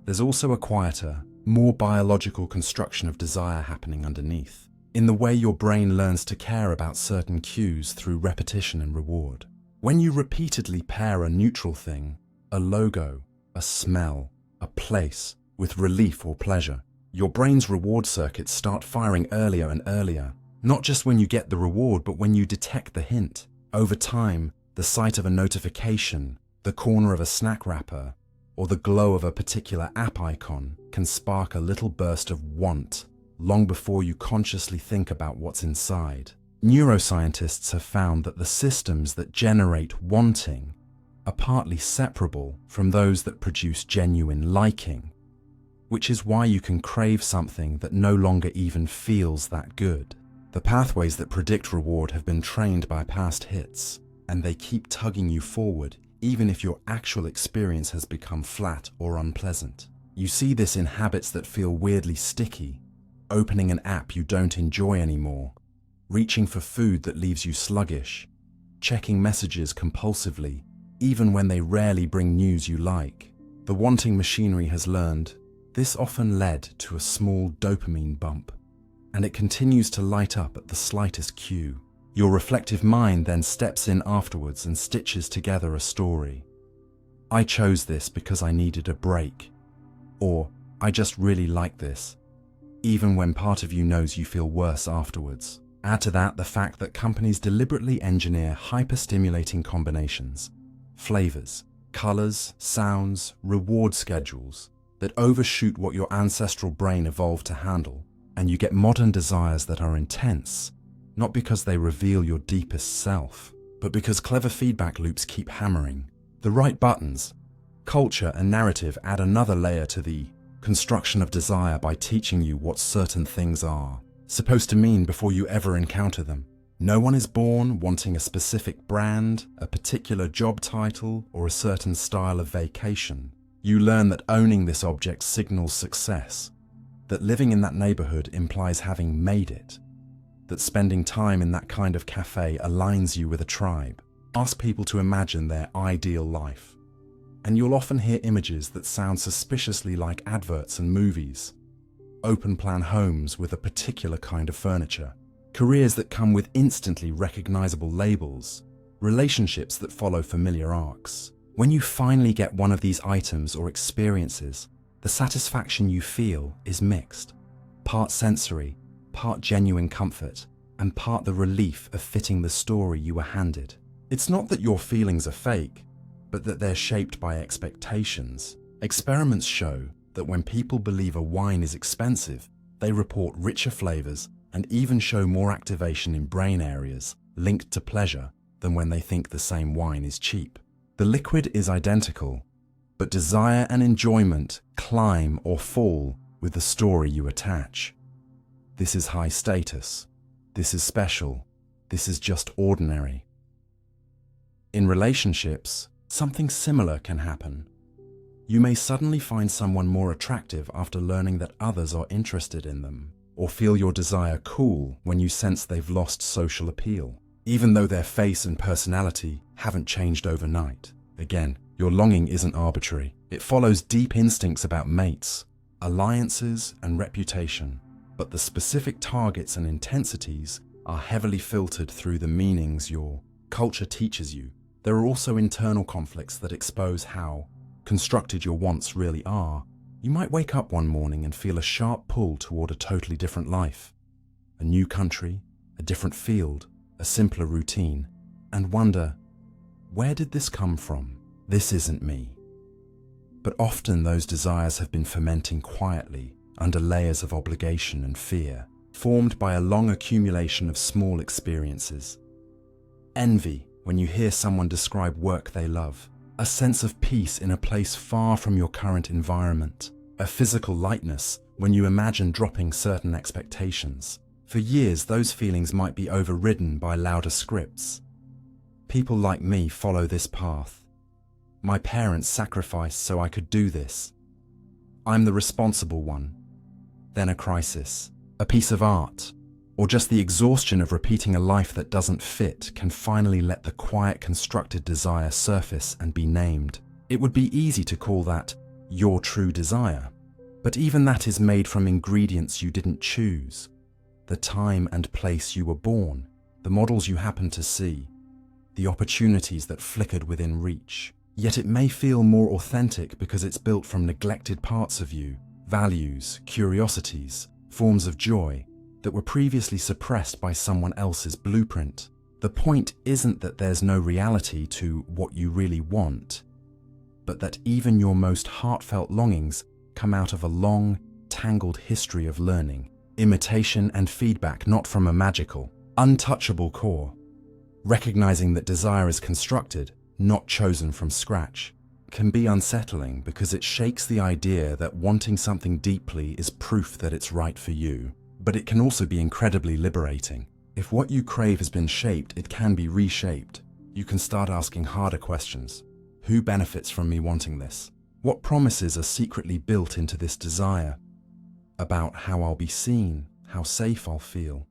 There's also a quieter, more biological construction of desire happening underneath. in the way your brain learns to care about certain cues through repetition and reward. When you repeatedly pair a neutral thing, a logo, a smell, a place, with relief or pleasure, your brain's reward circuits start firing earlier and earlier, not just when you get the reward, but when you detect the hint. Over time, the sight of a notification, the corner of a snack wrapper, or the glow of a particular app icon can spark a little burst of want long before you consciously think about what's inside. Neuroscientists have found that the systems that generate wanting are partly separable from those that produce genuine liking, which is why you can crave something that no longer even feels that good. The pathways that predict reward have been trained by past hits, and they keep tugging you forward even if your actual experience has become flat or unpleasant. You see this in habits that feel weirdly sticky, opening an app you don't enjoy anymore, reaching for food that leaves you sluggish, checking messages compulsively, even when they rarely bring news you like. The wanting machinery has learned this often led to a small dopamine bump, and it continues to light up at the slightest cue. Your reflective mind then steps in afterwards and stitches together a story. I chose this because I needed a break, or I just really like this, even when part of you knows you feel worse afterwards. Add to that the fact that companies deliberately engineer hyper-stimulating combinations, flavors, colors, sounds, reward schedules that overshoot what your ancestral brain evolved to handle, and you get modern desires that are intense, not because they reveal your deepest self, but because clever feedback loops keep hammering. The right buttons, culture and narrative add another layer to the construction of desire by teaching you what certain things are supposed to mean before you ever encounter them. No one is born wanting a specific brand, a particular job title, or a certain style of vacation. You learn that owning this object signals success, that living in that neighborhood implies having made it, that spending time in that kind of cafe aligns you with a tribe. Ask people to imagine their ideal life, and you'll often hear images that sound suspiciously like adverts and movies. Open-plan homes with a particular kind of furniture, careers that come with instantly recognizable labels, relationships that follow familiar arcs. When you finally get one of these items or experiences, the satisfaction you feel is mixed. Part sensory, part genuine comfort, and part the relief of fitting the story you were handed. It's not that your feelings are fake, but that they're shaped by expectations. Experiments show that when people believe a wine is expensive, they report richer flavors and even show more activation in brain areas linked to pleasure than when they think the same wine is cheap. The liquid is identical, but desire and enjoyment climb or fall with the story you attach. This is high status. This is special. This is just ordinary. In relationships, something similar can happen. You may suddenly find someone more attractive after learning that others are interested in them, or feel your desire cool when you sense they've lost social appeal, even though their face and personality haven't changed overnight. Again, your longing isn't arbitrary. It follows deep instincts about mates, alliances, and reputation. But the specific targets and intensities are heavily filtered through the meanings your culture teaches you. There are also internal conflicts that expose how constructed your wants really are. You might wake up one morning and feel a sharp pull toward a totally different life, a new country, a different field, a simpler routine, and wonder, where did this come from? This isn't me. But often those desires have been fermenting quietly under layers of obligation and fear, formed by a long accumulation of small experiences. Envy, when you hear someone describe work they love, a sense of peace in a place far from your current environment, a physical lightness when you imagine dropping certain expectations. For years, those feelings might be overridden by louder scripts. People like me follow this path. My parents sacrificed so I could do this. I'm the responsible one. Then a crisis, a piece of art, or just the exhaustion of repeating a life that doesn't fit can finally let the quiet constructed desire surface and be named. It would be easy to call that your true desire, but even that is made from ingredients you didn't choose. the time and place you were born, the models you happened to see, the opportunities that flickered within reach. Yet it may feel more authentic because it's built from neglected parts of you, values, curiosities, forms of joy that were previously suppressed by someone else's blueprint. The point isn't that there's no reality to what you really want, but that even your most heartfelt longings come out of a long, tangled history of learning, imitation and feedback, not from a magical, untouchable core. Recognizing that desire is constructed, not chosen from scratch, can be unsettling because it shakes the idea that wanting something deeply is proof that it's right for you. But it can also be incredibly liberating. If what you crave has been shaped, it can be reshaped. You can start asking harder questions. Who benefits from me wanting this? What promises are secretly built into this desire? About how I'll be seen, how safe I'll feel,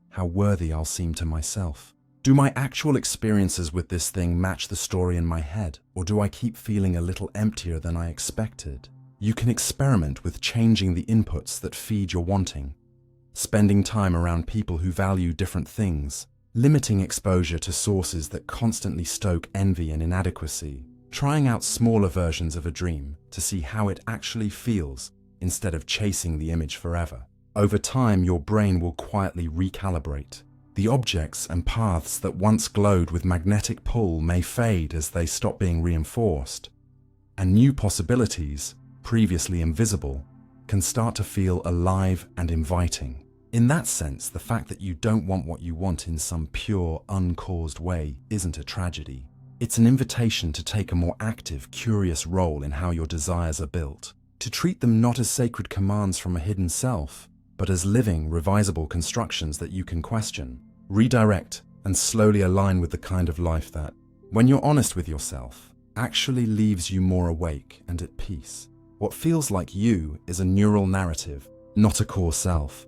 how worthy I'll seem to myself. Do my actual experiences with this thing match the story in my head, or do I keep feeling a little emptier than I expected? You can experiment with changing the inputs that feed your wanting, spending time around people who value different things, limiting exposure to sources that constantly stoke envy and inadequacy, trying out smaller versions of a dream to see how it actually feels instead of chasing the image forever. Over time, your brain will quietly recalibrate. The objects and paths that once glowed with magnetic pull may fade as they stop being reinforced, and new possibilities, previously invisible, can start to feel alive and inviting. In that sense, the fact that you don't want what you want in some pure, uncaused way isn't a tragedy. It's an invitation to take a more active, curious role in how your desires are built, to treat them not as sacred commands from a hidden self, but as living, revisable constructions that you can question, redirect, and slowly align with the kind of life that, when you're honest with yourself, actually leaves you more awake and at peace. What feels like you is a neural narrative, not a core self.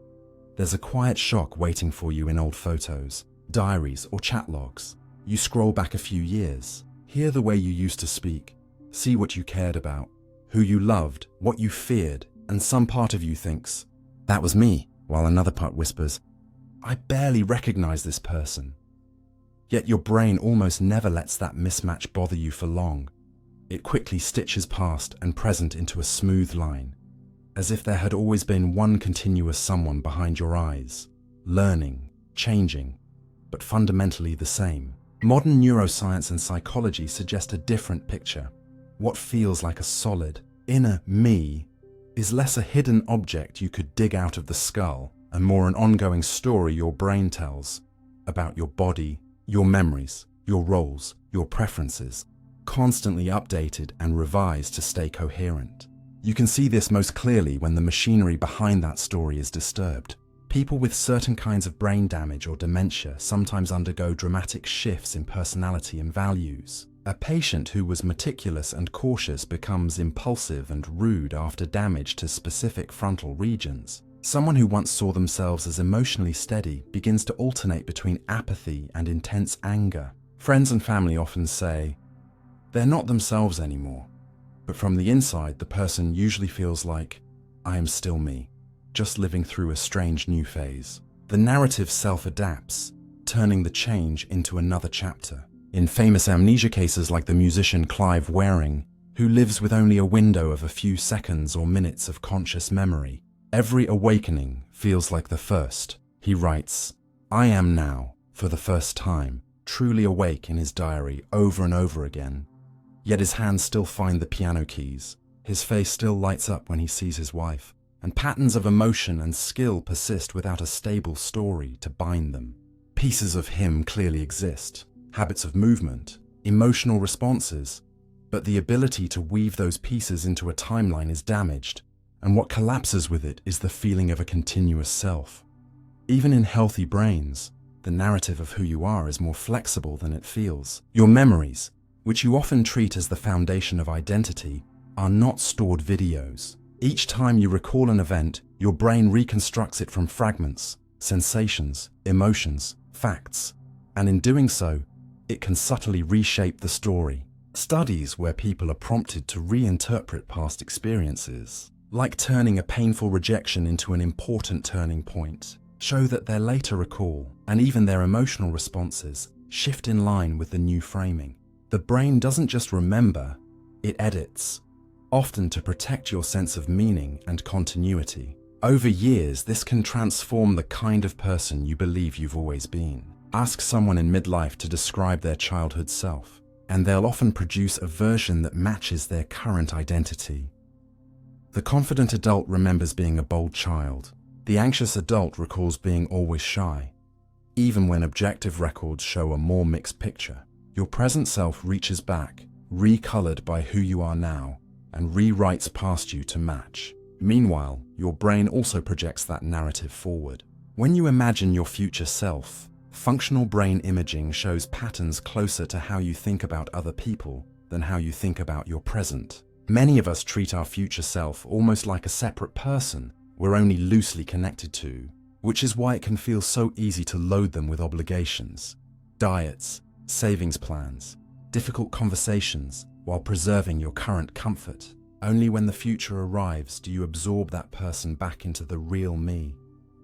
There's a quiet shock waiting for you in old photos, diaries, or chat logs. You scroll back a few years, hear the way you used to speak, see what you cared about, who you loved, what you feared, and some part of you thinks, "That was me," while another part whispers, "I barely recognize this person." Yet your brain almost never lets that mismatch bother you for long. It quickly stitches past and present into a smooth line, as if there had always been one continuous someone behind your eyes, learning, changing, but fundamentally the same. Modern neuroscience and psychology suggest a different picture. What feels like a solid, inner me is less a hidden object you could dig out of the skull and more an ongoing story your brain tells about your body, your memories, your roles, your preferences, constantly updated and revised to stay coherent. You can see this most clearly when the machinery behind that story is disturbed. People with certain kinds of brain damage or dementia sometimes undergo dramatic shifts in personality and values. A patient who was meticulous and cautious becomes impulsive and rude after damage to specific frontal regions. Someone who once saw themselves as emotionally steady begins to alternate between apathy and intense anger. Friends and family often say, they're not themselves anymore. But from the inside, the person usually feels like, I am still me, just living through a strange new phase. The narrative self-adapts, turning the change into another chapter. In famous amnesia cases like the musician Clive Wearing, who lives with only a window of a few seconds or minutes of conscious memory, every awakening feels like the first. He writes, I am now, for the first time, truly awake in his diary over and over again. Yet his hands still find the piano keys, his face still lights up when he sees his wife, and patterns of emotion and skill persist without a stable story to bind them. Pieces of him clearly exist, habits of movement, emotional responses, but the ability to weave those pieces into a timeline is damaged, and what collapses with it is the feeling of a continuous self. Even in healthy brains, the narrative of who you are is more flexible than it feels. Your memories, which you often treat as the foundation of identity, are not stored videos. Each time you recall an event, your brain reconstructs it from fragments, sensations, emotions, facts, and in doing so, it can subtly reshape the story. Studies where people are prompted to reinterpret past experiences, like turning a painful rejection into an important turning point, show that their later recall and even their emotional responses shift in line with the new framing. The brain doesn't just remember, it edits, often to protect your sense of meaning and continuity. Over years, this can transform the kind of person you believe you've always been. Ask someone in midlife to describe their childhood self, and they'll often produce a version that matches their current identity. The confident adult remembers being a bold child. The anxious adult recalls being always shy. Even when objective records show a more mixed picture, your present self reaches back, recolored by who you are now, and rewrites past you to match. Meanwhile, your brain also projects that narrative forward. When you imagine your future self, functional brain imaging shows patterns closer to how you think about other people than how you think about your present. Many of us treat our future self almost like a separate person we're only loosely connected to, which is why it can feel so easy to load them with obligations, diets, savings plans, difficult conversations, while preserving your current comfort. Only when the future arrives do you absorb that person back into the real me,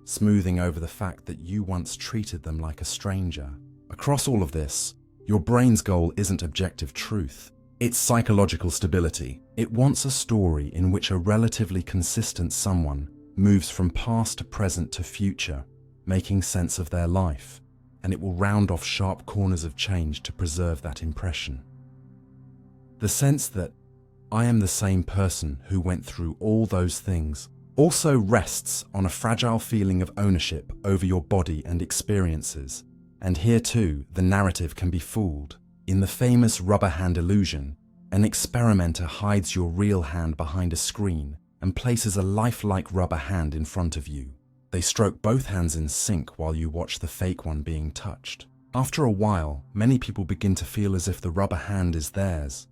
smoothing over the fact that you once treated them like a stranger. Across all of this, your brain's goal isn't objective truth. It's psychological stability. It wants a story in which a relatively consistent someone moves from past to present to future, making sense of their life, and it will round off sharp corners of change to preserve that impression. The sense that I am the same person who went through all those things also rests on a fragile feeling of ownership over your body and experiences, and here too the narrative can be fooled. In the famous rubber hand illusion, an experimenter hides your real hand behind a screen and places a lifelike rubber hand in front of you. They stroke both hands in sync while you watch the fake one being touched. After a while, many people begin to feel as if the rubber hand is theirs.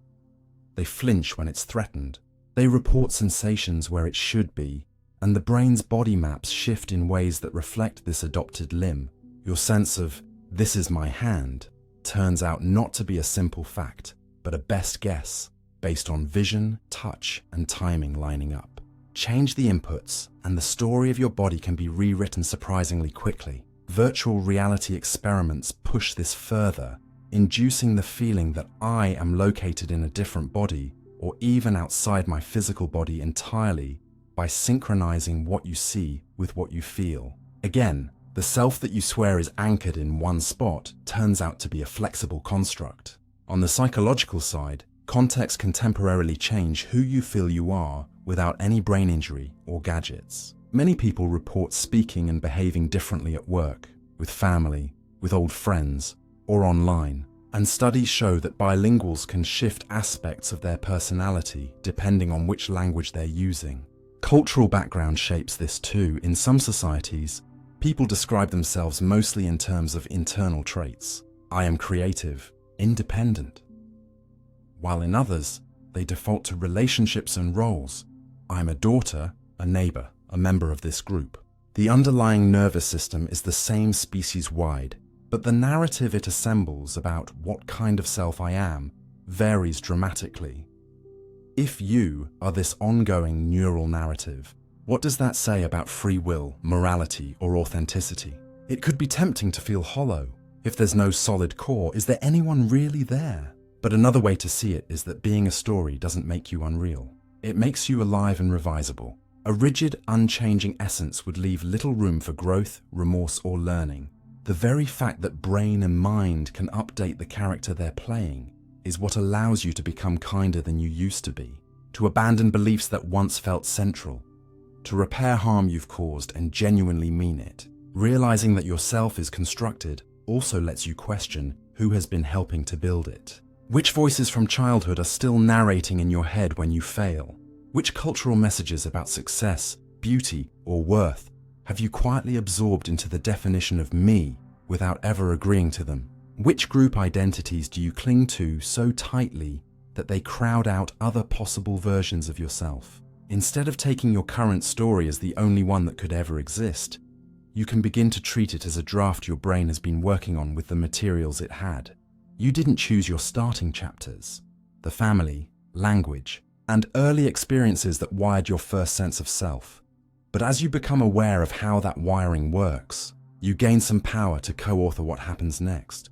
They flinch when it's threatened. They report sensations where it should be, and the brain's body maps shift in ways that reflect this adopted limb. Your sense of, "this is my hand," turns out not to be a simple fact, but a best guess based on vision, touch, and timing lining up. Change the inputs, and the story of your body can be rewritten surprisingly quickly. Virtual reality experiments push this further, inducing the feeling that I am located in a different body, or even outside my physical body entirely, by synchronizing what you see with what you feel. Again, the self that you swear is anchored in one spot turns out to be a flexible construct. On the psychological side, context can temporarily change who you feel you are without any brain injury or gadgets. Many people report speaking and behaving differently at work, with family, with old friends, or online. And studies show that bilinguals can shift aspects of their personality depending on which language they're using. Cultural background shapes this too. In some societies, people describe themselves mostly in terms of internal traits. I am creative, independent. While in others, they default to relationships and roles. I'm a daughter, a neighbor, a member of this group. The underlying nervous system is the same species-wide, but the narrative it assembles about what kind of self I am varies dramatically. If you are this ongoing neural narrative, what does that say about free will, morality, or authenticity? It could be tempting to feel hollow. If there's no solid core, is there anyone really there? But another way to see it is that being a story doesn't make you unreal. It makes you alive and revisable. A rigid, unchanging essence would leave little room for growth, remorse, or learning. The very fact that brain and mind can update the character they're playing is what allows you to become kinder than you used to be, to abandon beliefs that once felt central, to repair harm you've caused and genuinely mean it. Realizing that yourself is constructed also lets you question who has been helping to build it. Which voices from childhood are still narrating in your head when you fail? Which cultural messages about success, beauty, or worth have you quietly absorbed into the definition of me without ever agreeing to them? Which group identities do you cling to so tightly that they crowd out other possible versions of yourself? Instead of taking your current story as the only one that could ever exist, you can begin to treat it as a draft your brain has been working on with the materials it had. You didn't choose your starting chapters. The family, language, and early experiences that wired your first sense of self. But as you become aware of how that wiring works, you gain some power to co-author what happens next,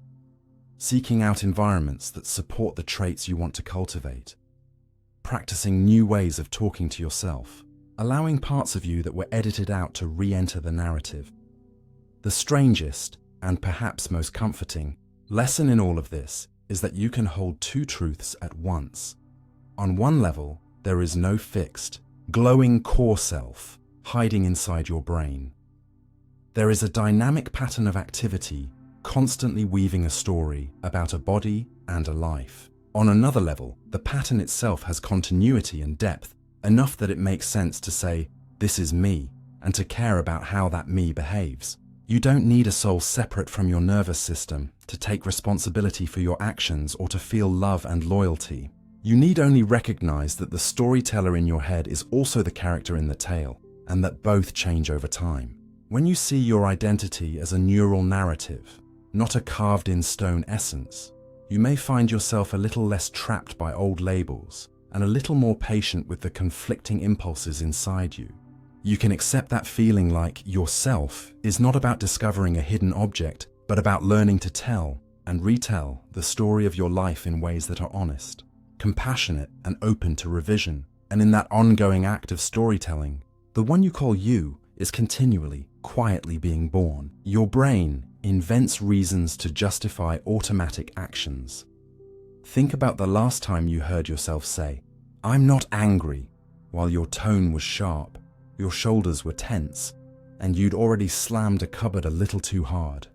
seeking out environments that support the traits you want to cultivate, practicing new ways of talking to yourself, allowing parts of you that were edited out to re-enter the narrative. The strangest, and perhaps most comforting, lesson in all of this is that you can hold two truths at once. On one level, there is no fixed, glowing core self hiding inside your brain. There is a dynamic pattern of activity constantly weaving a story about a body and a life. On another level, the pattern itself has continuity and depth, enough that it makes sense to say, "This is me," and to care about how that me behaves. You don't need a soul separate from your nervous system to take responsibility for your actions or to feel love and loyalty. You need only recognize that the storyteller in your head is also the character in the tale, and that both change over time. When you see your identity as a neural narrative, not a carved-in stone essence, you may find yourself a little less trapped by old labels and a little more patient with the conflicting impulses inside you. You can accept that feeling like yourself is not about discovering a hidden object, but about learning to tell and retell the story of your life in ways that are honest, compassionate, and open to revision. And in that ongoing act of storytelling, the one you call you is continually, quietly being born. Your brain invents reasons to justify automatic actions. Think about the last time you heard yourself say, "I'm not angry," while your tone was sharp, your shoulders were tense, and you'd already slammed a cupboard a little too hard.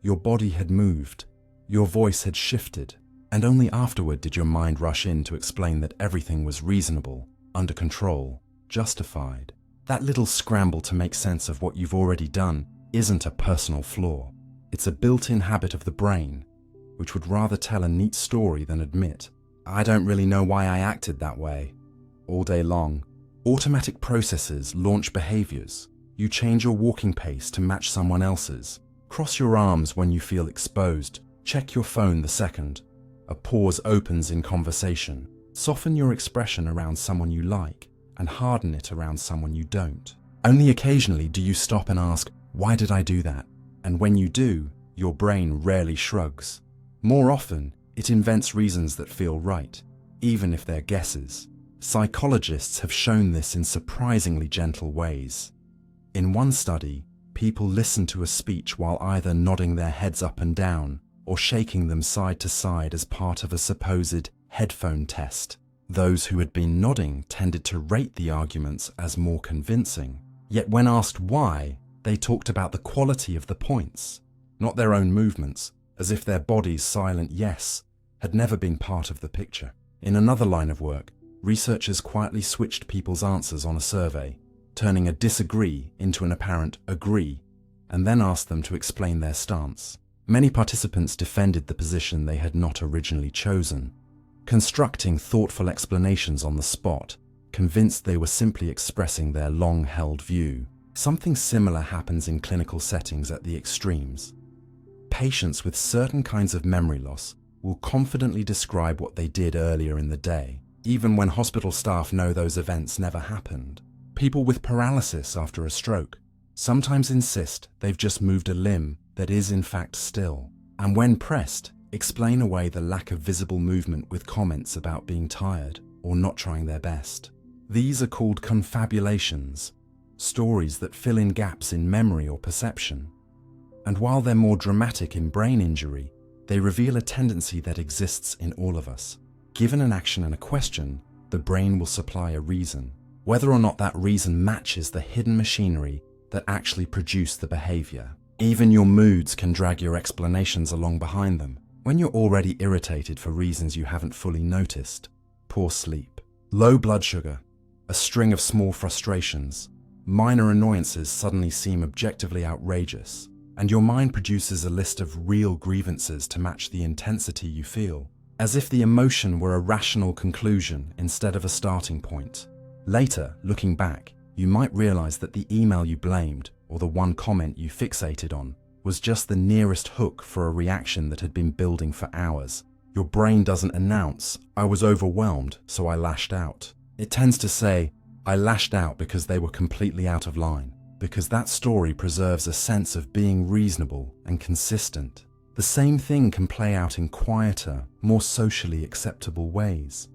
Your body had moved, your voice had shifted, and only afterward did your mind rush in to explain that everything was reasonable, under control, justified. That little scramble to make sense of what you've already done isn't a personal flaw. It's a built-in habit of the brain, which would rather tell a neat story than admit, "I don't really know why I acted that way," all day long. Automatic processes launch behaviors. You change your walking pace to match someone else's. Cross your arms when you feel exposed. Check your phone the second a pause opens in conversation. Soften your expression around someone you like and harden it around someone you don't. Only occasionally do you stop and ask, "Why did I do that?" And when you do, your brain rarely shrugs. More often, it invents reasons that feel right, even if they're guesses. Psychologists have shown this in surprisingly gentle ways. In one study, people listened to a speech while either nodding their heads up and down or shaking them side to side as part of a supposed headphone test. Those who had been nodding tended to rate the arguments as more convincing. Yet when asked why, they talked about the quality of the points, not their own movements, as if their body's silent yes had never been part of the picture. In another line of work, researchers quietly switched people's answers on a survey, turning a disagree into an apparent agree, and then asked them to explain their stance. Many participants defended the position they had not originally chosen, constructing thoughtful explanations on the spot, convinced they were simply expressing their long-held view. Something similar happens in clinical settings at the extremes. Patients with certain kinds of memory loss will confidently describe what they did earlier in the day, even when hospital staff know those events never happened. People with paralysis after a stroke sometimes insist they've just moved a limb that is in fact still, and when pressed, explain away the lack of visible movement with comments about being tired or not trying their best. These are called confabulations, stories that fill in gaps in memory or perception. And while they're more dramatic in brain injury, they reveal a tendency that exists in all of us. Given an action and a question, the brain will supply a reason, whether or not that reason matches the hidden machinery that actually produced the behavior. Even your moods can drag your explanations along behind them. When you're already irritated for reasons you haven't fully noticed, poor sleep, low blood sugar, a string of small frustrations, minor annoyances suddenly seem objectively outrageous, and your mind produces a list of real grievances to match the intensity you feel, as if the emotion were a rational conclusion instead of a starting point. Later, looking back, you might realize that the email you blamed, or the one comment you fixated on, was just the nearest hook for a reaction that had been building for hours. Your brain doesn't announce, "I was overwhelmed, so I lashed out." It tends to say, I lashed out because they were completely out of line, because that story preserves a sense of being reasonable and consistent. The same thing can play out in quieter, more socially acceptable ways.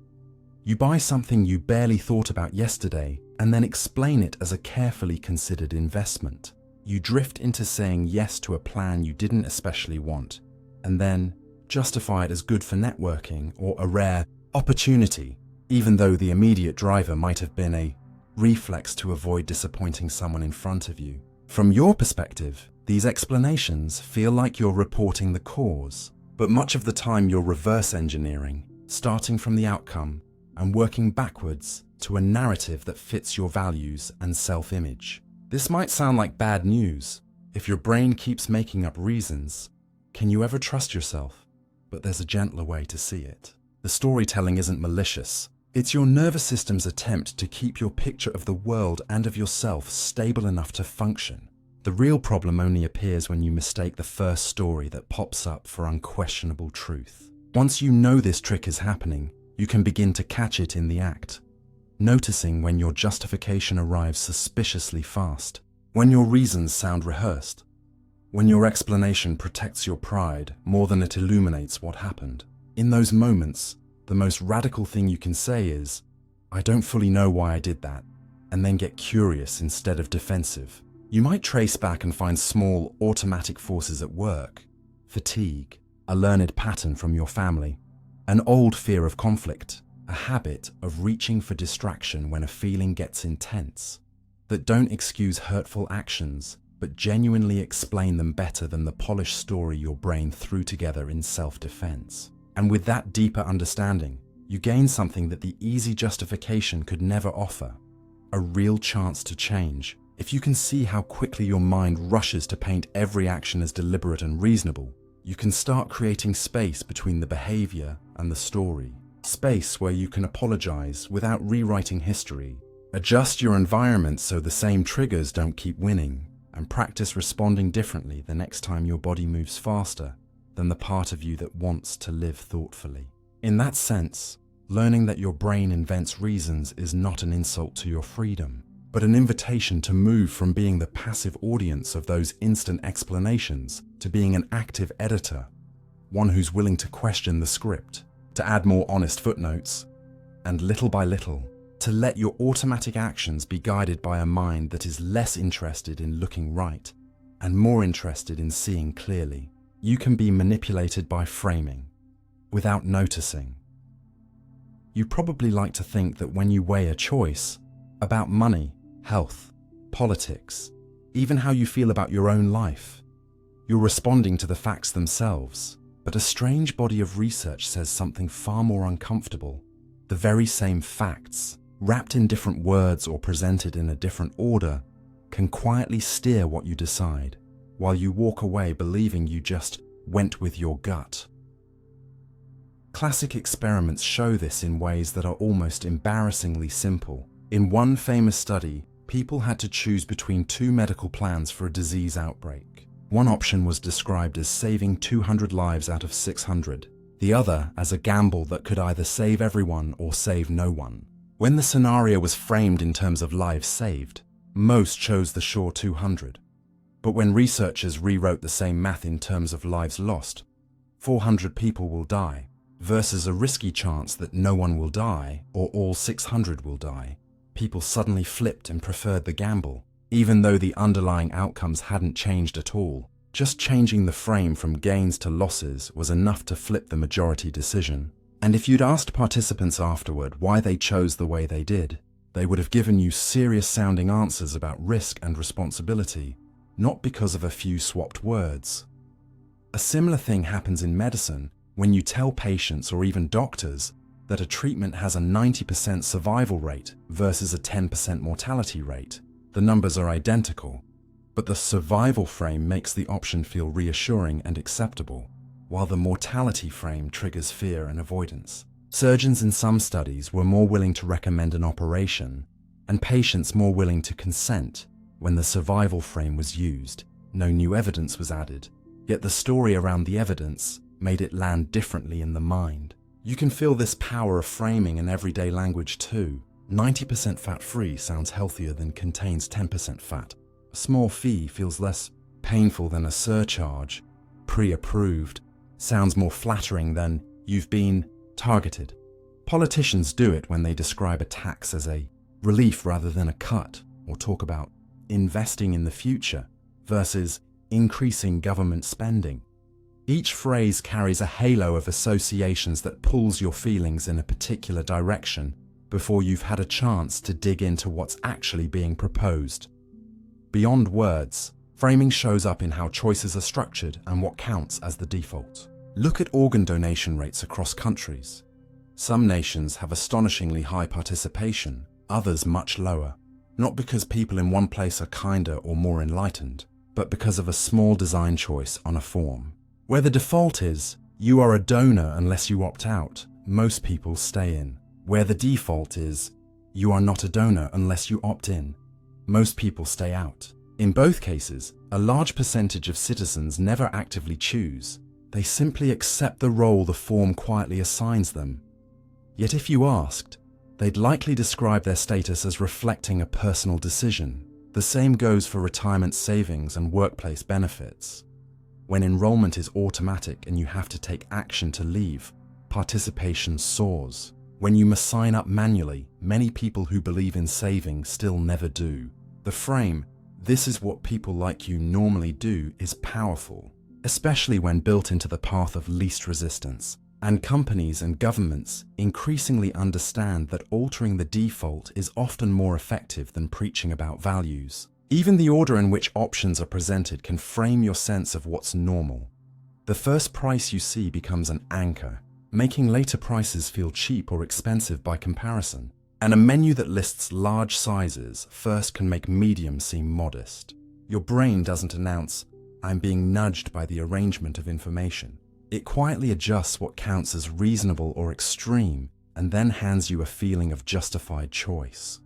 You buy something you barely thought about yesterday and then explain it as a carefully considered investment. You drift into saying yes to a plan you didn't especially want, and then justify it as good for networking or a rare opportunity, even though the immediate driver might have been a reflex to avoid disappointing someone in front of you. From your perspective, these explanations feel like you're reporting the cause, but much of the time you're reverse engineering, starting from the outcome and working backwards to a narrative that fits your values and self-image. This might sound like bad news. If your brain keeps making up reasons, can you ever trust yourself? But there's a gentler way to see it. The storytelling isn't malicious. It's your nervous system's attempt to keep your picture of the world and of yourself stable enough to function. The real problem only appears when you mistake the first story that pops up for unquestionable truth. Once you know this trick is happening, you can begin to catch it in the act, noticing when your justification arrives suspiciously fast, when your reasons sound rehearsed, when your explanation protects your pride more than it illuminates what happened. In those moments, the most radical thing you can say is, "I don't fully know why I did that," and then get curious instead of defensive. You might trace back and find small, automatic forces at work: fatigue, a learned pattern from your family, an old fear of conflict, a habit of reaching for distraction when a feeling gets intense, that don't excuse hurtful actions, but genuinely explain them better than the polished story your brain threw together in self-defense. And with that deeper understanding, you gain something that the easy justification could never offer: a real chance to change. If you can see how quickly your mind rushes to paint every action as deliberate and reasonable, you can start creating space between the behavior and the story. Space where you can apologize without rewriting history, adjust your environment so the same triggers don't keep winning, and practice responding differently the next time your body moves faster than the part of you that wants to live thoughtfully. In that sense, learning that your brain invents reasons is not an insult to your freedom, but an invitation to move from being the passive audience of those instant explanations to being an active editor, one who's willing to question the script, to add more honest footnotes, and little by little, to let your automatic actions be guided by a mind that is less interested in looking right and more interested in seeing clearly. You can be manipulated by framing without noticing. You probably like to think that when you weigh a choice about money, health, politics, even how you feel about your own life, you're responding to the facts themselves. But a strange body of research says something far more uncomfortable. The very same facts, wrapped in different words or presented in a different order, can quietly steer what you decide, while you walk away believing you just went with your gut. Classic experiments show this in ways that are almost embarrassingly simple. In one famous study, people had to choose between two medical plans for a disease outbreak. One option was described as saving 200 lives out of 600, the other as a gamble that could either save everyone or save no one. When the scenario was framed in terms of lives saved, most chose the sure 200. But when researchers rewrote the same math in terms of lives lost, 400 people will die, versus a risky chance that no one will die or all 600 will die, people suddenly flipped and preferred the gamble, even though the underlying outcomes hadn't changed at all. Just changing the frame from gains to losses was enough to flip the majority decision. And if you'd asked participants afterward why they chose the way they did, they would have given you serious-sounding answers about risk and responsibility, not because of a few swapped words. A similar thing happens in medicine when you tell patients or even doctors that a treatment has a 90% survival rate versus a 10% mortality rate. The numbers are identical, but the survival frame makes the option feel reassuring and acceptable, while the mortality frame triggers fear and avoidance. Surgeons in some studies were more willing to recommend an operation, and patients more willing to consent when the survival frame was used. No new evidence was added, yet the story around the evidence made it land differently in the mind. You can feel this power of framing in everyday language too. 90% fat-free sounds healthier than contains 10% fat. A small fee feels less painful than a surcharge. Pre-approved sounds more flattering than you've been targeted. Politicians do it when they describe a tax as a relief rather than a cut, or talk about investing in the future versus increasing government spending. Each phrase carries a halo of associations that pulls your feelings in a particular direction before you've had a chance to dig into what's actually being proposed. Beyond words, framing shows up in how choices are structured and what counts as the default. Look at organ donation rates across countries. Some nations have astonishingly high participation, others much lower. Not because people in one place are kinder or more enlightened, but because of a small design choice on a form. Where the default is, you are a donor unless you opt out, most people stay in. Where the default is, you are not a donor unless you opt in, most people stay out. In both cases, a large percentage of citizens never actively choose. They simply accept the role the form quietly assigns them. Yet if you asked, they'd likely describe their status as reflecting a personal decision. The same goes for retirement savings and workplace benefits. When enrollment is automatic and you have to take action to leave, participation soars. When you must sign up manually, many people who believe in saving still never do. The frame, "This is what people like you normally do," is powerful, especially when built into the path of least resistance. And companies and governments increasingly understand that altering the default is often more effective than preaching about values. Even the order in which options are presented can frame your sense of what's normal. The first price you see becomes an anchor, making later prices feel cheap or expensive by comparison. And a menu that lists large sizes first can make medium seem modest. Your brain doesn't announce, "I'm being nudged by the arrangement of information." It quietly adjusts what counts as reasonable or extreme and then hands you a feeling of justified choice.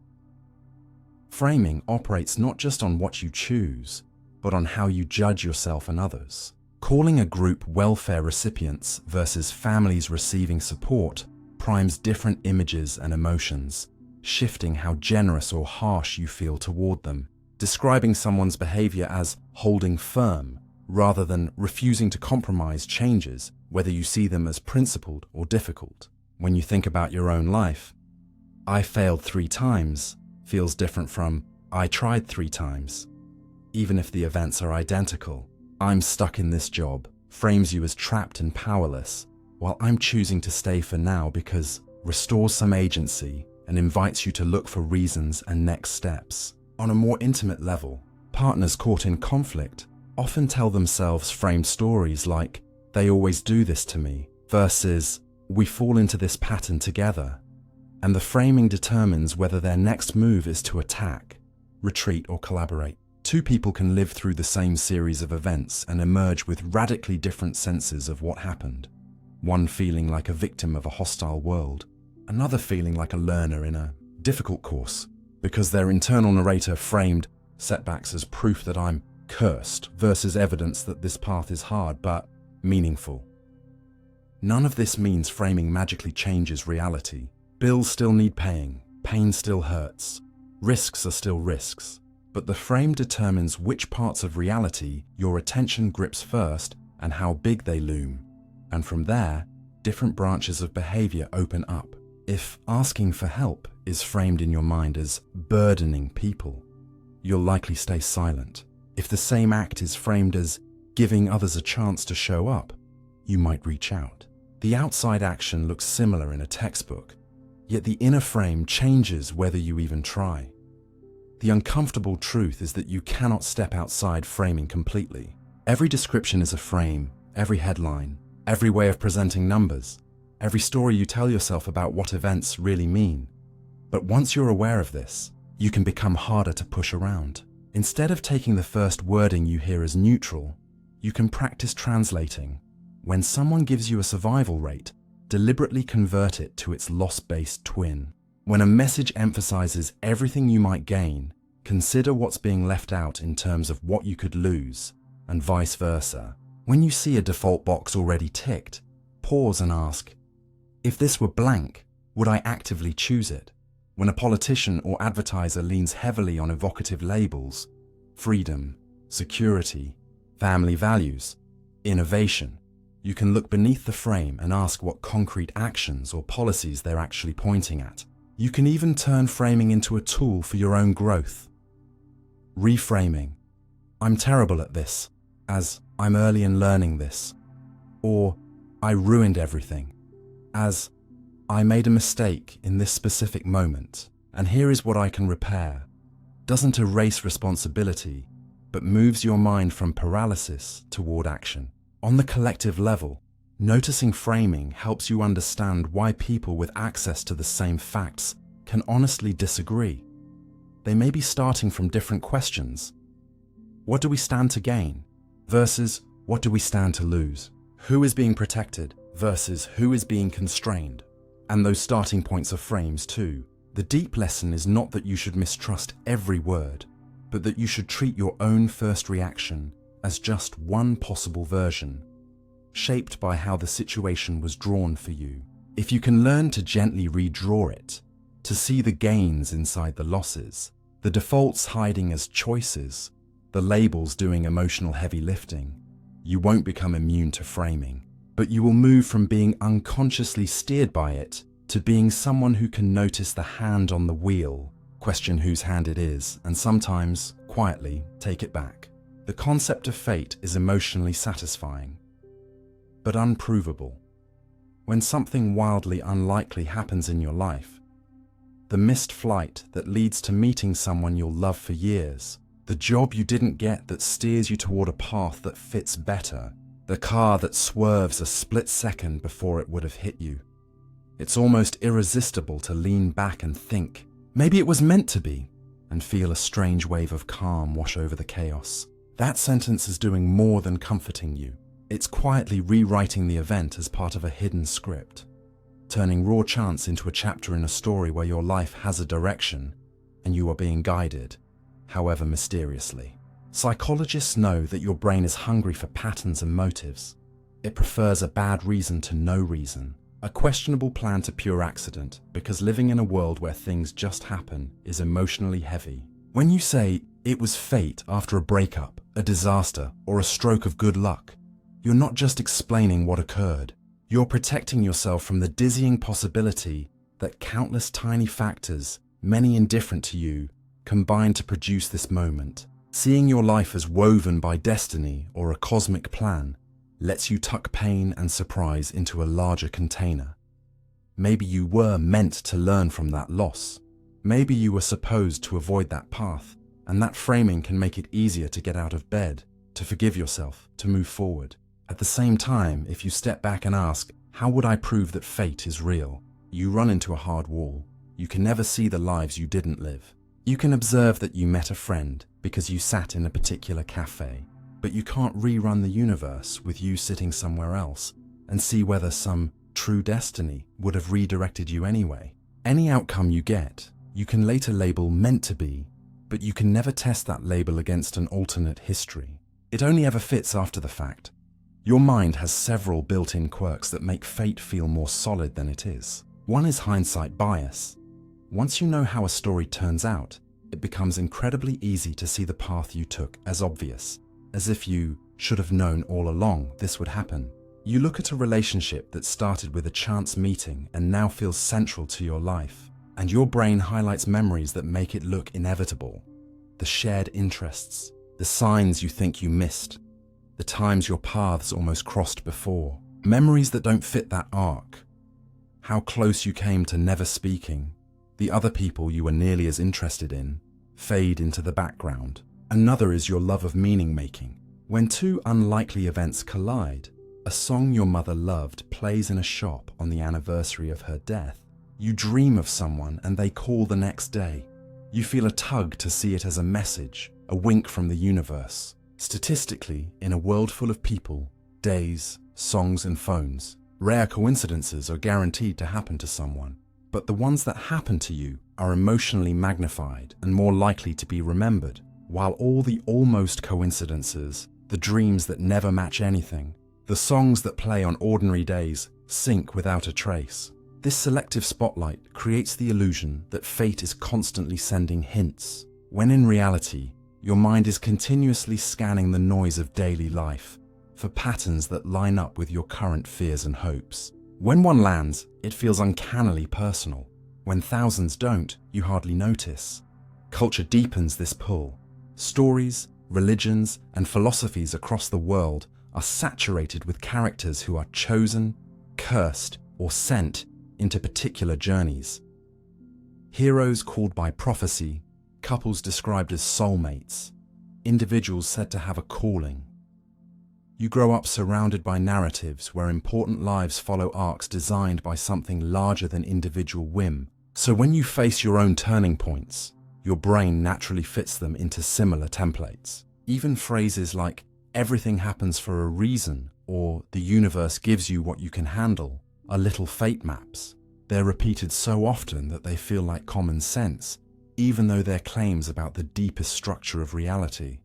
Framing operates not just on what you choose, but on how you judge yourself and others. Calling a group welfare recipients versus families receiving support primes different images and emotions, shifting how generous or harsh you feel toward them. Describing someone's behavior as holding firm rather than refusing to compromise changes whether you see them as principled or difficult. When you think about your own life, "I failed 3 times" feels different from "I tried 3 times." Even if the events are identical, "I'm stuck in this job" frames you as trapped and powerless, while "I'm choosing to stay for now" because restores some agency and invites you to look for reasons and next steps. On a more intimate level, partners caught in conflict often tell themselves framed stories like, "They always do this to me," versus, "We fall into this pattern together." And the framing determines whether their next move is to attack, retreat, or collaborate. Two people can live through the same series of events and emerge with radically different senses of what happened. One feeling like a victim of a hostile world, another feeling like a learner in a difficult course, because their internal narrator framed setbacks as proof that I'm cursed versus evidence that this path is hard but meaningful. None of this means framing magically changes reality. Bills still need paying, pain still hurts, risks are still risks, but the frame determines which parts of reality your attention grips first and how big they loom. And from there, different branches of behavior open up. If asking for help is framed in your mind as burdening people, you'll likely stay silent. If the same act is framed as giving others a chance to show up, you might reach out. The outside action looks similar in a textbook, yet the inner frame changes whether you even try. The uncomfortable truth is that you cannot step outside framing completely. Every description is a frame, every headline, every way of presenting numbers, every story you tell yourself about what events really mean. But once you're aware of this, you can become harder to push around. Instead of taking the first wording you hear as neutral, you can practice translating. When someone gives you a survival rate, deliberately convert it to its loss-based twin. When a message emphasizes everything you might gain, consider what's being left out in terms of what you could lose, and vice versa. When you see a default box already ticked, pause and ask, "If this were blank, would I actively choose it?" When a politician or advertiser leans heavily on evocative labels, freedom, security, family values, innovation, you can look beneath the frame and ask what concrete actions or policies they're actually pointing at. You can even turn framing into a tool for your own growth. Reframing. I'm terrible at this, as I'm early in learning this. Or I ruined everything, as I made a mistake in this specific moment, and here is what I can repair. Doesn't erase responsibility, but moves your mind from paralysis toward action. On the collective level, noticing framing helps you understand why people with access to the same facts can honestly disagree. They may be starting from different questions. What do we stand to gain? Versus what do we stand to lose? Who is being protected versus who is being constrained? And those starting points are frames too. The deep lesson is not that you should mistrust every word, but that you should treat your own first reaction as just one possible version, shaped by how the situation was drawn for you. If you can learn to gently redraw it, to see the gains inside the losses, the defaults hiding as choices, the labels doing emotional heavy lifting, you won't become immune to framing, but you will move from being unconsciously steered by it to being someone who can notice the hand on the wheel, question whose hand it is, and sometimes, quietly, take it back. The concept of fate is emotionally satisfying, but unprovable. When something wildly unlikely happens in your life, the missed flight that leads to meeting someone you'll love for years, the job you didn't get that steers you toward a path that fits better, the car that swerves a split second before it would have hit you. It's almost irresistible to lean back and think, maybe it was meant to be, and feel a strange wave of calm wash over the chaos. That sentence is doing more than comforting you. It's quietly rewriting the event as part of a hidden script, turning raw chance into a chapter in a story where your life has a direction and you are being guided, however mysteriously. Psychologists know that your brain is hungry for patterns and motives. It prefers a bad reason to no reason, a questionable plan to pure accident, because living in a world where things just happen is emotionally heavy. When you say, it was fate after a breakup, a disaster, or a stroke of good luck, you're not just explaining what occurred. You're protecting yourself from the dizzying possibility that countless tiny factors, many indifferent to you, combine to produce this moment. Seeing your life as woven by destiny or a cosmic plan lets you tuck pain and surprise into a larger container. Maybe you were meant to learn from that loss. Maybe you were supposed to avoid that path, and that framing can make it easier to get out of bed, to forgive yourself, to move forward. At the same time, if you step back and ask, how would I prove that fate is real? You run into a hard wall. You can never see the lives you didn't live. You can observe that you met a friend because you sat in a particular cafe, but you can't rerun the universe with you sitting somewhere else and see whether some true destiny would have redirected you anyway. Any outcome you get, you can later label meant to be, but you can never test that label against an alternate history. It only ever fits after the fact. Your mind has several built-in quirks that make fate feel more solid than it is. One is hindsight bias. Once you know how a story turns out, it becomes incredibly easy to see the path you took as obvious, as if you should have known all along this would happen. You look at a relationship that started with a chance meeting and now feels central to your life, and your brain highlights memories that make it look inevitable. The shared interests, the signs you think you missed, the times your paths almost crossed before. Memories that don't fit that arc. How close you came to never speaking. The other people you were nearly as interested in fade into the background. Another is your love of meaning making. When two unlikely events collide, a song your mother loved plays in a shop on the anniversary of her death. You dream of someone and they call the next day. You feel a tug to see it as a message, a wink from the universe. Statistically, in a world full of people, days, songs and phones, rare coincidences are guaranteed to happen to someone. But the ones that happen to you are emotionally magnified and more likely to be remembered, while all the almost coincidences, the dreams that never match anything, the songs that play on ordinary days, sink without a trace. This selective spotlight creates the illusion that fate is constantly sending hints, when in reality, your mind is continuously scanning the noise of daily life for patterns that line up with your current fears and hopes. When one lands, it feels uncannily personal. When thousands don't, you hardly notice. Culture deepens this pull. Stories, religions, and philosophies across the world are saturated with characters who are chosen, cursed, or sent into particular journeys. Heroes called by prophecy, couples described as soulmates, individuals said to have a calling. You grow up surrounded by narratives where important lives follow arcs designed by something larger than individual whim. So when you face your own turning points, your brain naturally fits them into similar templates. Even phrases like, "everything happens for a reason," or "the universe gives you what you can handle," are little fate maps. They're repeated so often that they feel like common sense, even though they're claims about the deepest structure of reality.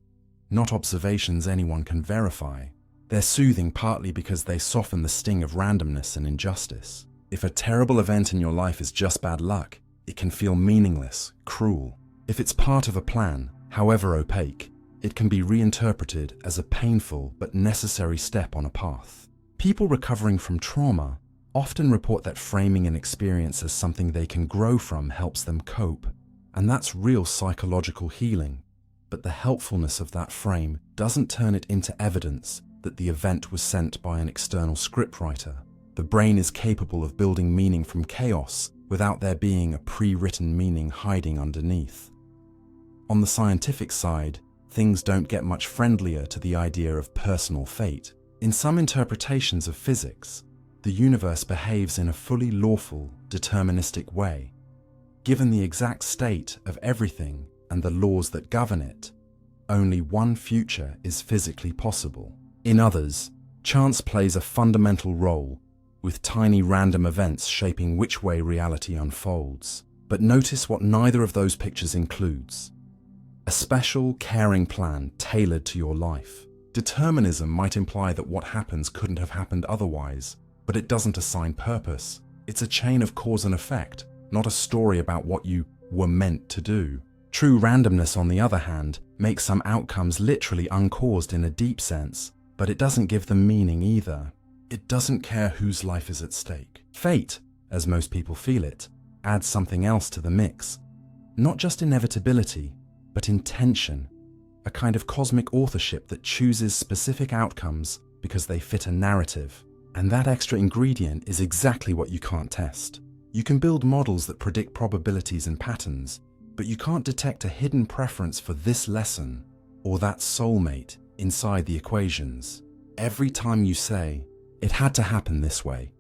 Not observations anyone can verify. They're soothing partly because they soften the sting of randomness and injustice. If a terrible event in your life is just bad luck, it can feel meaningless, cruel. If it's part of a plan, however opaque, it can be reinterpreted as a painful but necessary step on a path. People recovering from trauma often report that framing an experience as something they can grow from helps them cope, and that's real psychological healing. But the helpfulness of that frame doesn't turn it into evidence that the event was sent by an external scriptwriter. The brain is capable of building meaning from chaos without there being a pre-written meaning hiding underneath. On the scientific side, things don't get much friendlier to the idea of personal fate. In some interpretations of physics, the universe behaves in a fully lawful, deterministic way. Given the exact state of everything and the laws that govern it, only one future is physically possible. In others, chance plays a fundamental role, with tiny random events shaping which way reality unfolds. But notice what neither of those pictures includes: a special, caring plan tailored to your life. Determinism might imply that what happens couldn't have happened otherwise, but it doesn't assign purpose. It's a chain of cause and effect, not a story about what you were meant to do. True randomness, on the other hand, makes some outcomes literally uncaused in a deep sense, but it doesn't give them meaning either. It doesn't care whose life is at stake. Fate, as most people feel it, adds something else to the mix. Not just inevitability, but intention, a kind of cosmic authorship that chooses specific outcomes because they fit a narrative. And that extra ingredient is exactly what you can't test. You can build models that predict probabilities and patterns, but you can't detect a hidden preference for this lesson or that soulmate inside the equations. Every time you say, "it had to happen this way,"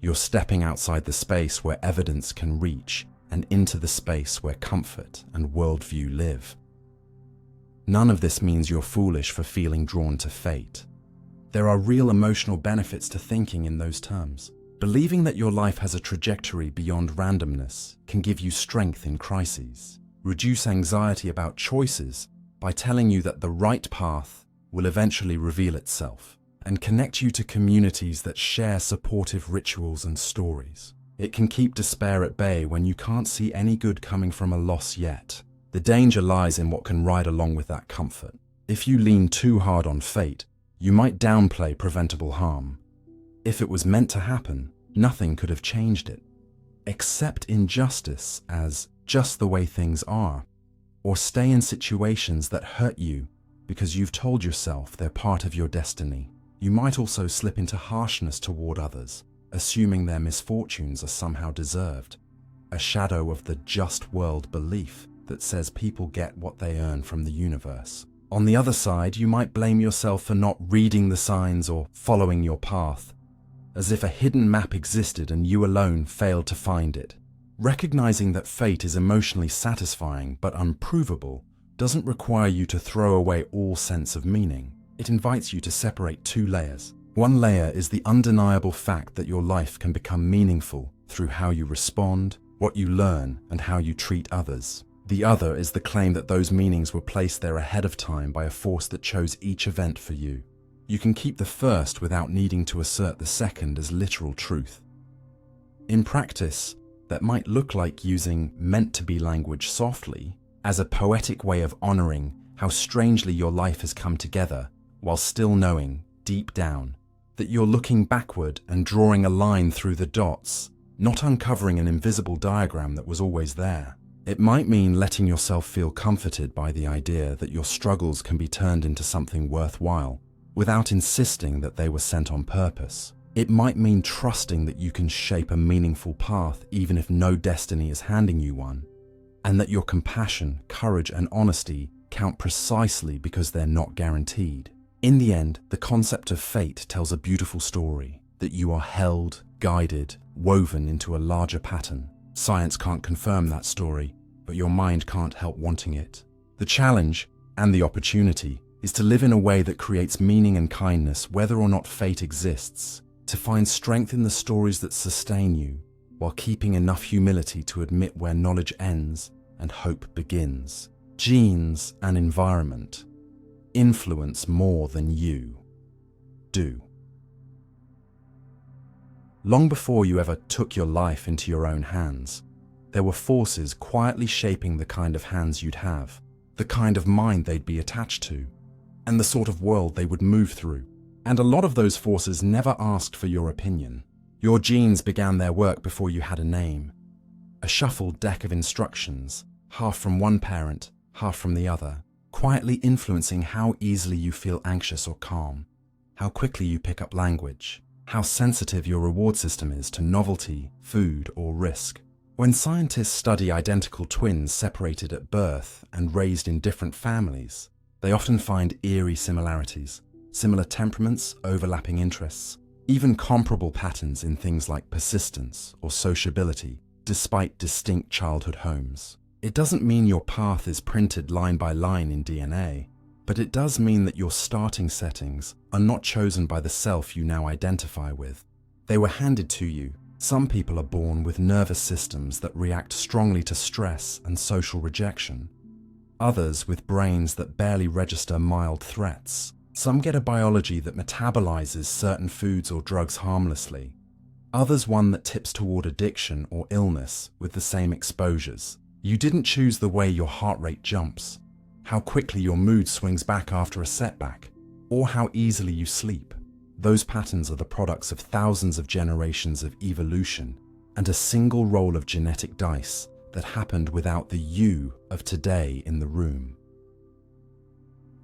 you're stepping outside the space where evidence can reach and into the space where comfort and worldview live. None of this means you're foolish for feeling drawn to fate. There are real emotional benefits to thinking in those terms. Believing that your life has a trajectory beyond randomness can give you strength in crises, reduce anxiety about choices by telling you that the right path will eventually reveal itself, and connect you to communities that share supportive rituals and stories. It can keep despair at bay when you can't see any good coming from a loss yet. The danger lies in what can ride along with that comfort. If you lean too hard on fate, you might downplay preventable harm. If it was meant to happen, nothing could have changed it. Accept injustice as just the way things are, or stay in situations that hurt you because you've told yourself they're part of your destiny. You might also slip into harshness toward others, assuming their misfortunes are somehow deserved, a shadow of the just world belief that says people get what they earn from the universe. On the other side, you might blame yourself for not reading the signs or following your path, as if a hidden map existed and you alone failed to find it. Recognizing that fate is emotionally satisfying but unprovable doesn't require you to throw away all sense of meaning. It invites you to separate two layers. One layer is the undeniable fact that your life can become meaningful through how you respond, what you learn, and how you treat others. The other is the claim that those meanings were placed there ahead of time by a force that chose each event for you. You can keep the first without needing to assert the second as literal truth. In practice, that might look like using meant-to-be language softly as a poetic way of honoring how strangely your life has come together, while still knowing, deep down, that you're looking backward and drawing a line through the dots, not uncovering an invisible diagram that was always there. It might mean letting yourself feel comforted by the idea that your struggles can be turned into something worthwhile, without insisting that they were sent on purpose. It might mean trusting that you can shape a meaningful path even if no destiny is handing you one, and that your compassion, courage, and honesty count precisely because they're not guaranteed. In the end, the concept of fate tells a beautiful story, that you are held, guided, woven into a larger pattern. Science can't confirm that story, but your mind can't help wanting it. The challenge, and the opportunity, is to live in a way that creates meaning and kindness whether or not fate exists, to find strength in the stories that sustain you, while keeping enough humility to admit where knowledge ends and hope begins. Genes and environment influence more than you do. Long before you ever took your life into your own hands, there were forces quietly shaping the kind of hands you'd have, the kind of mind they'd be attached to, and the sort of world they would move through. And a lot of those forces never asked for your opinion. Your genes began their work before you had a name. A shuffled deck of instructions, half from one parent, half from the other, quietly influencing how easily you feel anxious or calm, how quickly you pick up language, how sensitive your reward system is to novelty, food, or risk. When scientists study identical twins separated at birth and raised in different families, they often find eerie similarities, similar temperaments, overlapping interests, even comparable patterns in things like persistence or sociability, despite distinct childhood homes. It doesn't mean your path is printed line by line in DNA, but it does mean that your starting settings are not chosen by the self you now identify with. They were handed to you. Some people are born with nervous systems that react strongly to stress and social rejection. Others with brains that barely register mild threats. Some get a biology that metabolizes certain foods or drugs harmlessly. Others one that tips toward addiction or illness with the same exposures. You didn't choose the way your heart rate jumps, how quickly your mood swings back after a setback, or how easily you sleep. Those patterns are the products of thousands of generations of evolution and a single roll of genetic dice that happened without the you of today in the room.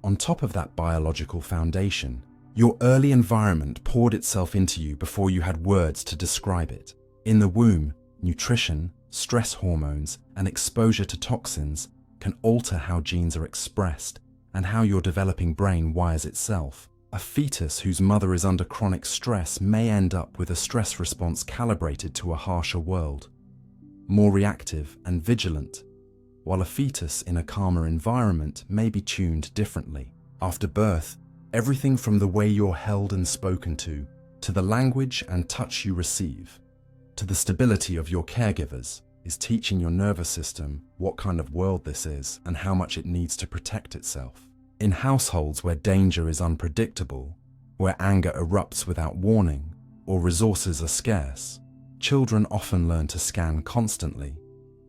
On top of that biological foundation, your early environment poured itself into you before you had words to describe it. In the womb, nutrition, stress hormones, and exposure to toxins can alter how genes are expressed and how your developing brain wires itself. A fetus whose mother is under chronic stress may end up with a stress response calibrated to a harsher world, more reactive and vigilant, while a fetus in a calmer environment may be tuned differently. After birth, everything from the way you're held and spoken to the language and touch you receive, to the stability of your caregivers, is teaching your nervous system what kind of world this is and how much it needs to protect itself. In households where danger is unpredictable, where anger erupts without warning, or resources are scarce, children often learn to scan constantly,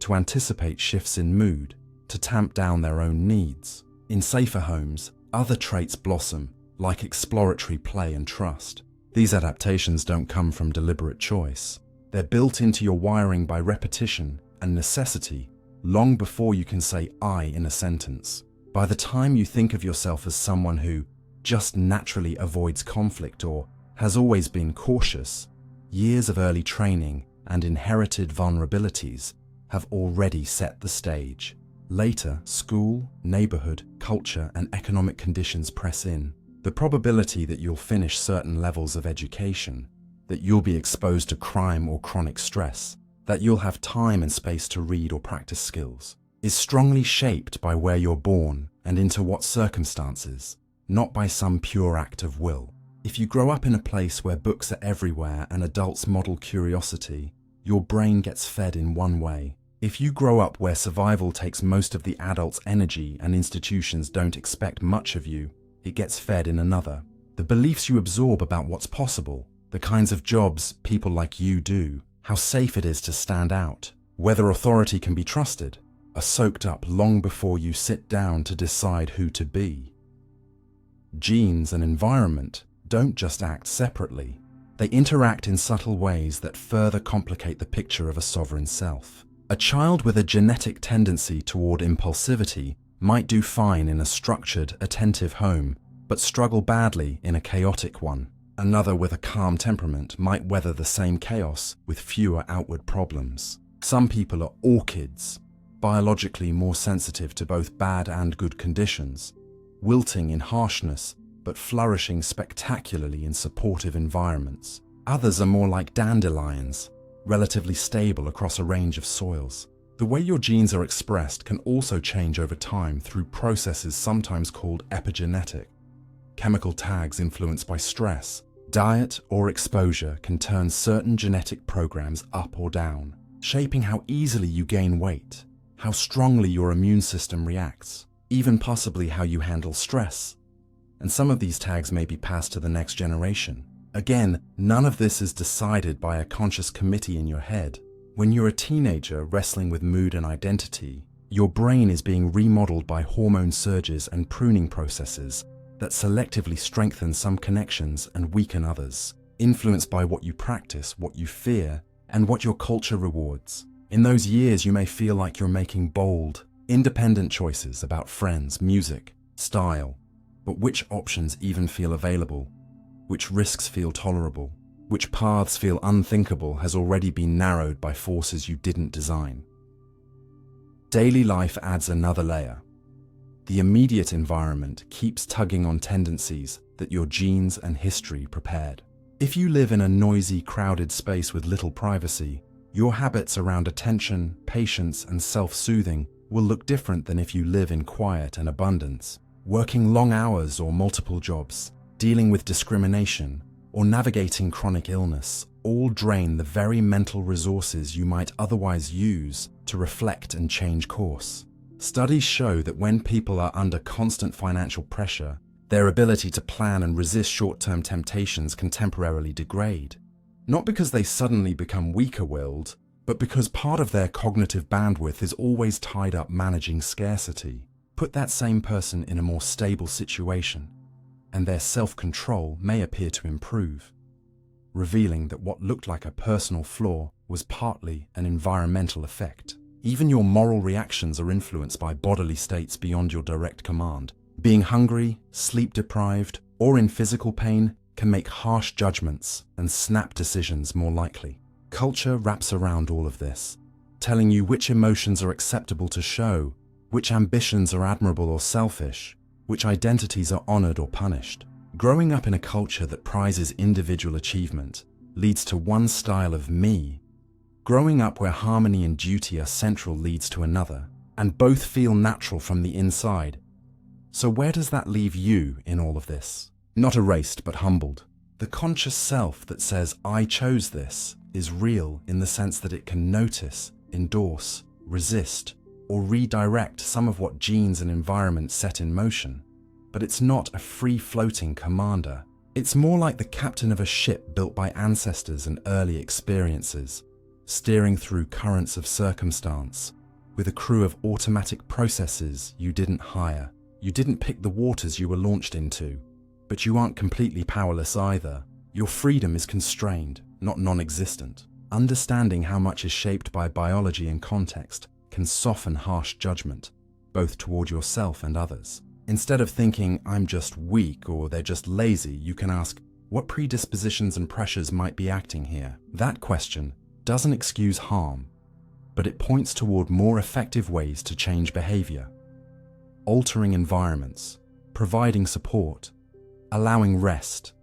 to anticipate shifts in mood, to tamp down their own needs. In safer homes, other traits blossom, like exploratory play and trust. These adaptations don't come from deliberate choice. They're built into your wiring by repetition and necessity, long before you can say I in a sentence. By the time you think of yourself as someone who just naturally avoids conflict or has always been cautious, years of early training and inherited vulnerabilities have already set the stage. Later, school, neighborhood, culture, and economic conditions press in. The probability that you'll finish certain levels of education, that you'll be exposed to crime or chronic stress, that you'll have time and space to read or practice skills, is strongly shaped by where you're born and into what circumstances, not by some pure act of will. If you grow up in a place where books are everywhere and adults model curiosity, your brain gets fed in one way. If you grow up where survival takes most of the adult's energy and institutions don't expect much of you, it gets fed in another. The beliefs you absorb about what's possible, the kinds of jobs people like you do, how safe it is to stand out, whether authority can be trusted, are soaked up long before you sit down to decide who to be. Genes and environment don't just act separately. They interact in subtle ways that further complicate the picture of a sovereign self. A child with a genetic tendency toward impulsivity might do fine in a structured, attentive home, but struggle badly in a chaotic one. Another with a calm temperament might weather the same chaos with fewer outward problems. Some people are orchids, biologically more sensitive to both bad and good conditions, wilting in harshness but flourishing spectacularly in supportive environments. Others are more like dandelions, relatively stable across a range of soils. The way your genes are expressed can also change over time through processes sometimes called epigenetic. Chemical tags influenced by stress, diet, or exposure can turn certain genetic programs up or down, shaping how easily you gain weight, how strongly your immune system reacts, even possibly how you handle stress. And some of these tags may be passed to the next generation. Again, none of this is decided by a conscious committee in your head. When you're a teenager wrestling with mood and identity, your brain is being remodeled by hormone surges and pruning processes that selectively strengthen some connections and weaken others, influenced by what you practice, what you fear, and what your culture rewards. In those years, you may feel like you're making bold, independent choices about friends, music, style, but which options even feel available? Which risks feel tolerable? Which paths feel unthinkable has already been narrowed by forces you didn't design. Daily life adds another layer. The immediate environment keeps tugging on tendencies that your genes and history prepared. If you live in a noisy, crowded space with little privacy, your habits around attention, patience, and self-soothing will look different than if you live in quiet and abundance. Working long hours or multiple jobs, dealing with discrimination, or navigating chronic illness all drain the very mental resources you might otherwise use to reflect and change course. Studies show that when people are under constant financial pressure, their ability to plan and resist short-term temptations can temporarily degrade. Not because they suddenly become weaker-willed, but because part of their cognitive bandwidth is always tied up managing scarcity. Put that same person in a more stable situation, and their self-control may appear to improve, revealing that what looked like a personal flaw was partly an environmental effect. Even your moral reactions are influenced by bodily states beyond your direct command. Being hungry, sleep-deprived, or in physical pain can make harsh judgments and snap decisions more likely. Culture wraps around all of this, telling you which emotions are acceptable to show, which ambitions are admirable or selfish, which identities are honored or punished. Growing up in a culture that prizes individual achievement leads to one style of me. Growing up where harmony and duty are central leads to another, and both feel natural from the inside. So where does that leave you in all of this? Not erased, but humbled. The conscious self that says, I chose this, is real in the sense that it can notice, endorse, resist, or redirect some of what genes and environment set in motion. But it's not a free-floating commander. It's more like the captain of a ship built by ancestors and early experiences, steering through currents of circumstance, with a crew of automatic processes you didn't hire. You didn't pick the waters you were launched into, but you aren't completely powerless either. Your freedom is constrained, not non-existent. Understanding how much is shaped by biology and context can soften harsh judgment, both toward yourself and others. Instead of thinking, I'm just weak or they're just lazy, you can ask, what predispositions and pressures might be acting here? That question doesn't excuse harm, but it points toward more effective ways to change behavior. Altering environments, providing support, allowing rest,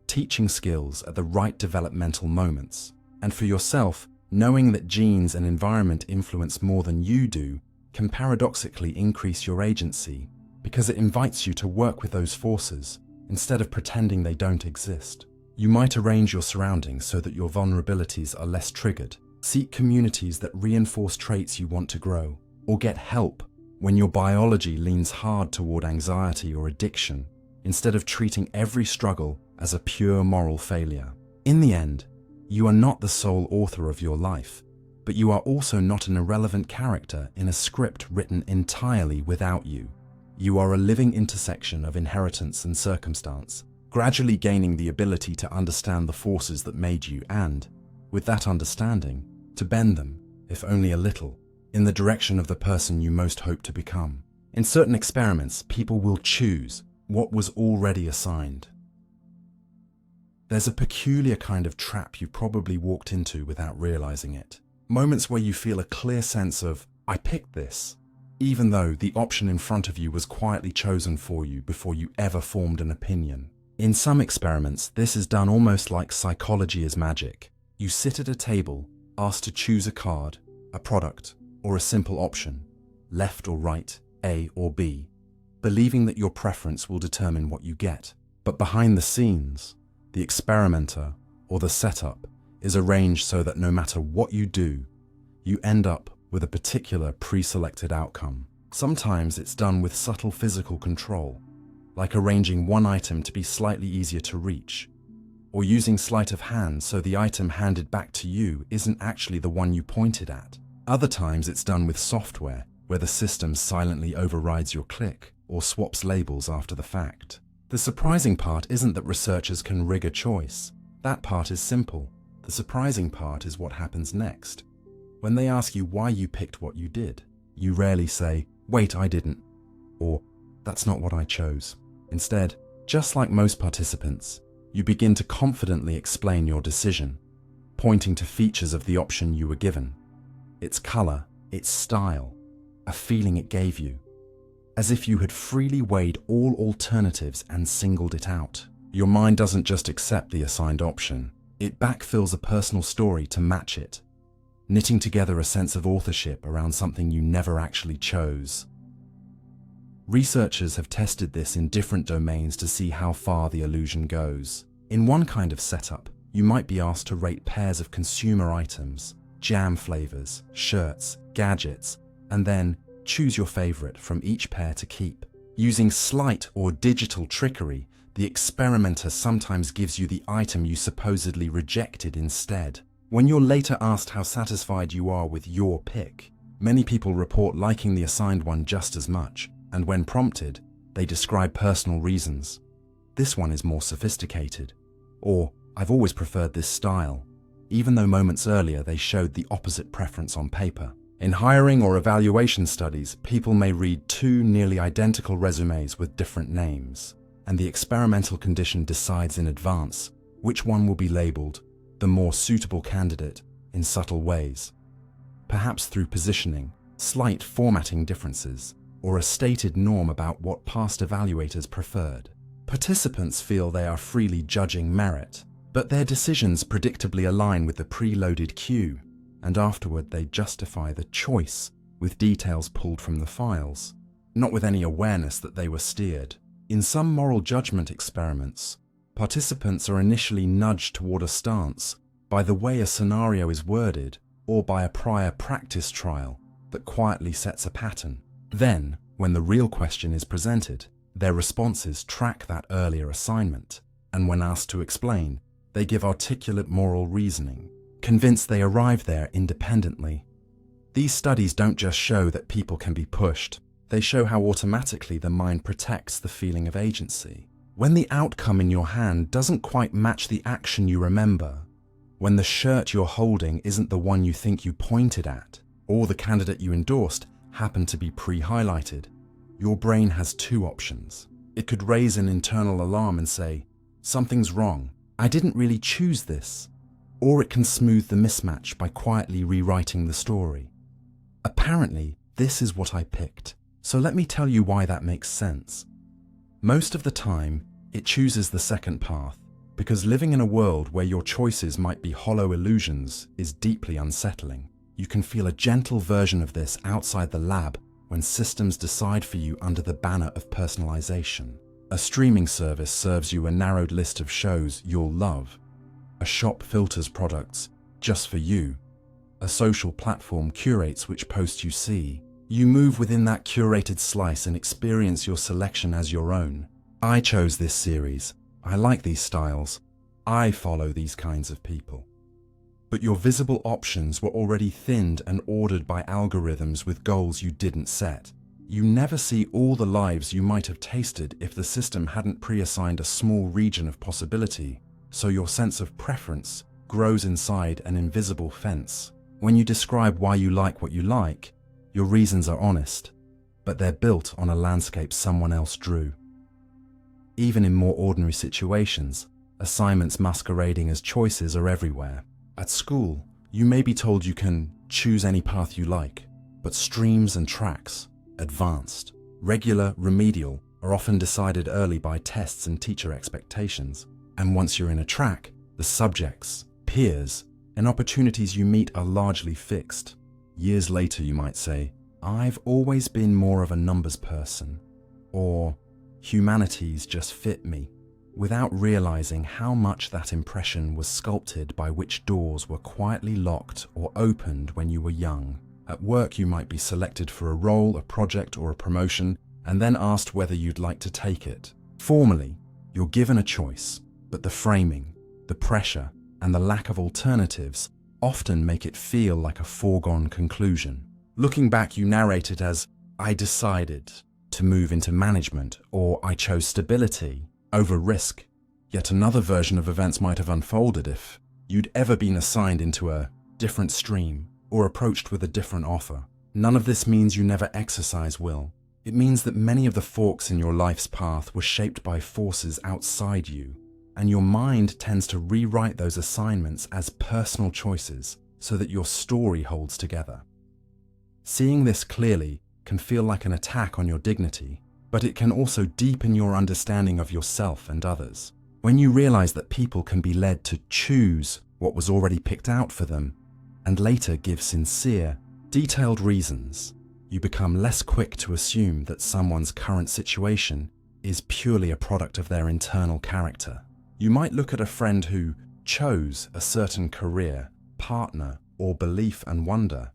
teaching skills at the right developmental moments. And for yourself, knowing that genes and environment influence more than you do can paradoxically increase your agency because it invites you to work with those forces instead of pretending they don't exist. You might arrange your surroundings so that your vulnerabilities are less triggered. Seek communities that reinforce traits you want to grow, or get help when your biology leans hard toward anxiety or addiction, instead of treating every struggle as a pure moral failure. In the end, You are not the sole author of your life, but you are also not an irrelevant character in a script written entirely without you. You are a living intersection of inheritance and circumstance, gradually gaining the ability to understand the forces that made you and, with that understanding, to bend them, if only a little, in the direction of the person you most hope to become. In certain experiments, people will choose what was already assigned. There's a peculiar kind of trap you've probably walked into without realizing it. Moments where you feel a clear sense of, I picked this, even though the option in front of you was quietly chosen for you before you ever formed an opinion. In some experiments, this is done almost like psychology is magic. You sit at a table, asked to choose a card, a product, or a simple option, left or right, A or B, believing that your preference will determine what you get. But behind the scenes, the experimenter, or the setup, is arranged so that no matter what you do, you end up with a particular pre-selected outcome. Sometimes it's done with subtle physical control, like arranging one item to be slightly easier to reach, or using sleight of hand so the item handed back to you isn't actually the one you pointed at. Other times it's done with software, where the system silently overrides your click or swaps labels after the fact. The surprising part isn't that researchers can rig a choice. That part is simple. The surprising part is what happens next. When they ask you why you picked what you did, you rarely say, wait, I didn't, or that's not what I chose. Instead, just like most participants, you begin to confidently explain your decision, pointing to features of the option you were given, its color, its style, a feeling it gave you, as if you had freely weighed all alternatives and singled it out. Your mind doesn't just accept the assigned option, it backfills a personal story to match it, knitting together a sense of authorship around something you never actually chose. Researchers have tested this in different domains to see how far the illusion goes. In one kind of setup, you might be asked to rate pairs of consumer items, jam flavors, shirts, gadgets, and then choose your favorite from each pair to keep. Using sleight or digital trickery, the experimenter sometimes gives you the item you supposedly rejected instead. When you're later asked how satisfied you are with your pick, many people report liking the assigned one just as much, and when prompted, they describe personal reasons. This one is more sophisticated, or I've always preferred this style, even though moments earlier they showed the opposite preference on paper. In hiring or evaluation studies, people may read two nearly identical resumes with different names, and the experimental condition decides in advance which one will be labeled the more suitable candidate in subtle ways, perhaps through positioning, slight formatting differences, or a stated norm about what past evaluators preferred. Participants feel they are freely judging merit, but their decisions predictably align with the preloaded cue, and afterward they justify the choice with details pulled from the files, not with any awareness that they were steered. In some moral judgment experiments, participants are initially nudged toward a stance by the way a scenario is worded or by a prior practice trial that quietly sets a pattern. Then, when the real question is presented, their responses track that earlier assignment, and when asked to explain, they give articulate moral reasoning, convinced they arrived there independently. These studies don't just show that people can be pushed, they show how automatically the mind protects the feeling of agency. When the outcome in your hand doesn't quite match the action you remember, when the shirt you're holding isn't the one you think you pointed at, or the candidate you endorsed happened to be pre-highlighted, your brain has two options. It could raise an internal alarm and say, something's wrong, I didn't really choose this. Or it can smooth the mismatch by quietly rewriting the story. Apparently, this is what I picked, so let me tell you why that makes sense. Most of the time, it chooses the second path, because living in a world where your choices might be hollow illusions is deeply unsettling. You can feel a gentle version of this outside the lab when systems decide for you under the banner of personalization. A streaming service serves you a narrowed list of shows you'll love. A shop filters products just for you. A social platform curates which posts you see. You move within that curated slice and experience your selection as your own. I chose this series. I like these styles. I follow these kinds of people. but your visible options were already thinned and ordered by algorithms with goals you didn't set. You never see all the lives you might have tasted if the system hadn't pre-assigned a small region of possibility, so your sense of preference grows inside an invisible fence. When you describe why you like what you like, your reasons are honest, but they're built on a landscape someone else drew. Even in more ordinary situations, assignments masquerading as choices are everywhere. At school, you may be told you can choose any path you like, but streams and tracks, advanced, regular, remedial, are often decided early by tests and teacher expectations. And once you're in a track, the subjects, peers, and opportunities you meet are largely fixed. Years later, you might say, "I've always been more of a numbers person," or "humanities just fit me," without realizing how much that impression was sculpted by which doors were quietly locked or opened when you were young. At work, you might be selected for a role, a project, or a promotion, and then asked whether you'd like to take it. Formally, you're given a choice, but the framing, the pressure, and the lack of alternatives often make it feel like a foregone conclusion. Looking back, you narrate it as, "I decided to move into management," or "I chose stability over risk." Yet another version of events might have unfolded if you'd ever been assigned into a different stream or approached with a different offer. None of this means you never exercise will. It means that many of the forks in your life's path were shaped by forces outside you, and your mind tends to rewrite those assignments as personal choices so that your story holds together. Seeing this clearly can feel like an attack on your dignity, but it can also deepen your understanding of yourself and others. When you realize that people can be led to choose what was already picked out for them, and later give sincere, detailed reasons, you become less quick to assume that someone's current situation is purely a product of their internal character. You might look at a friend who chose a certain career, partner, or belief and wonder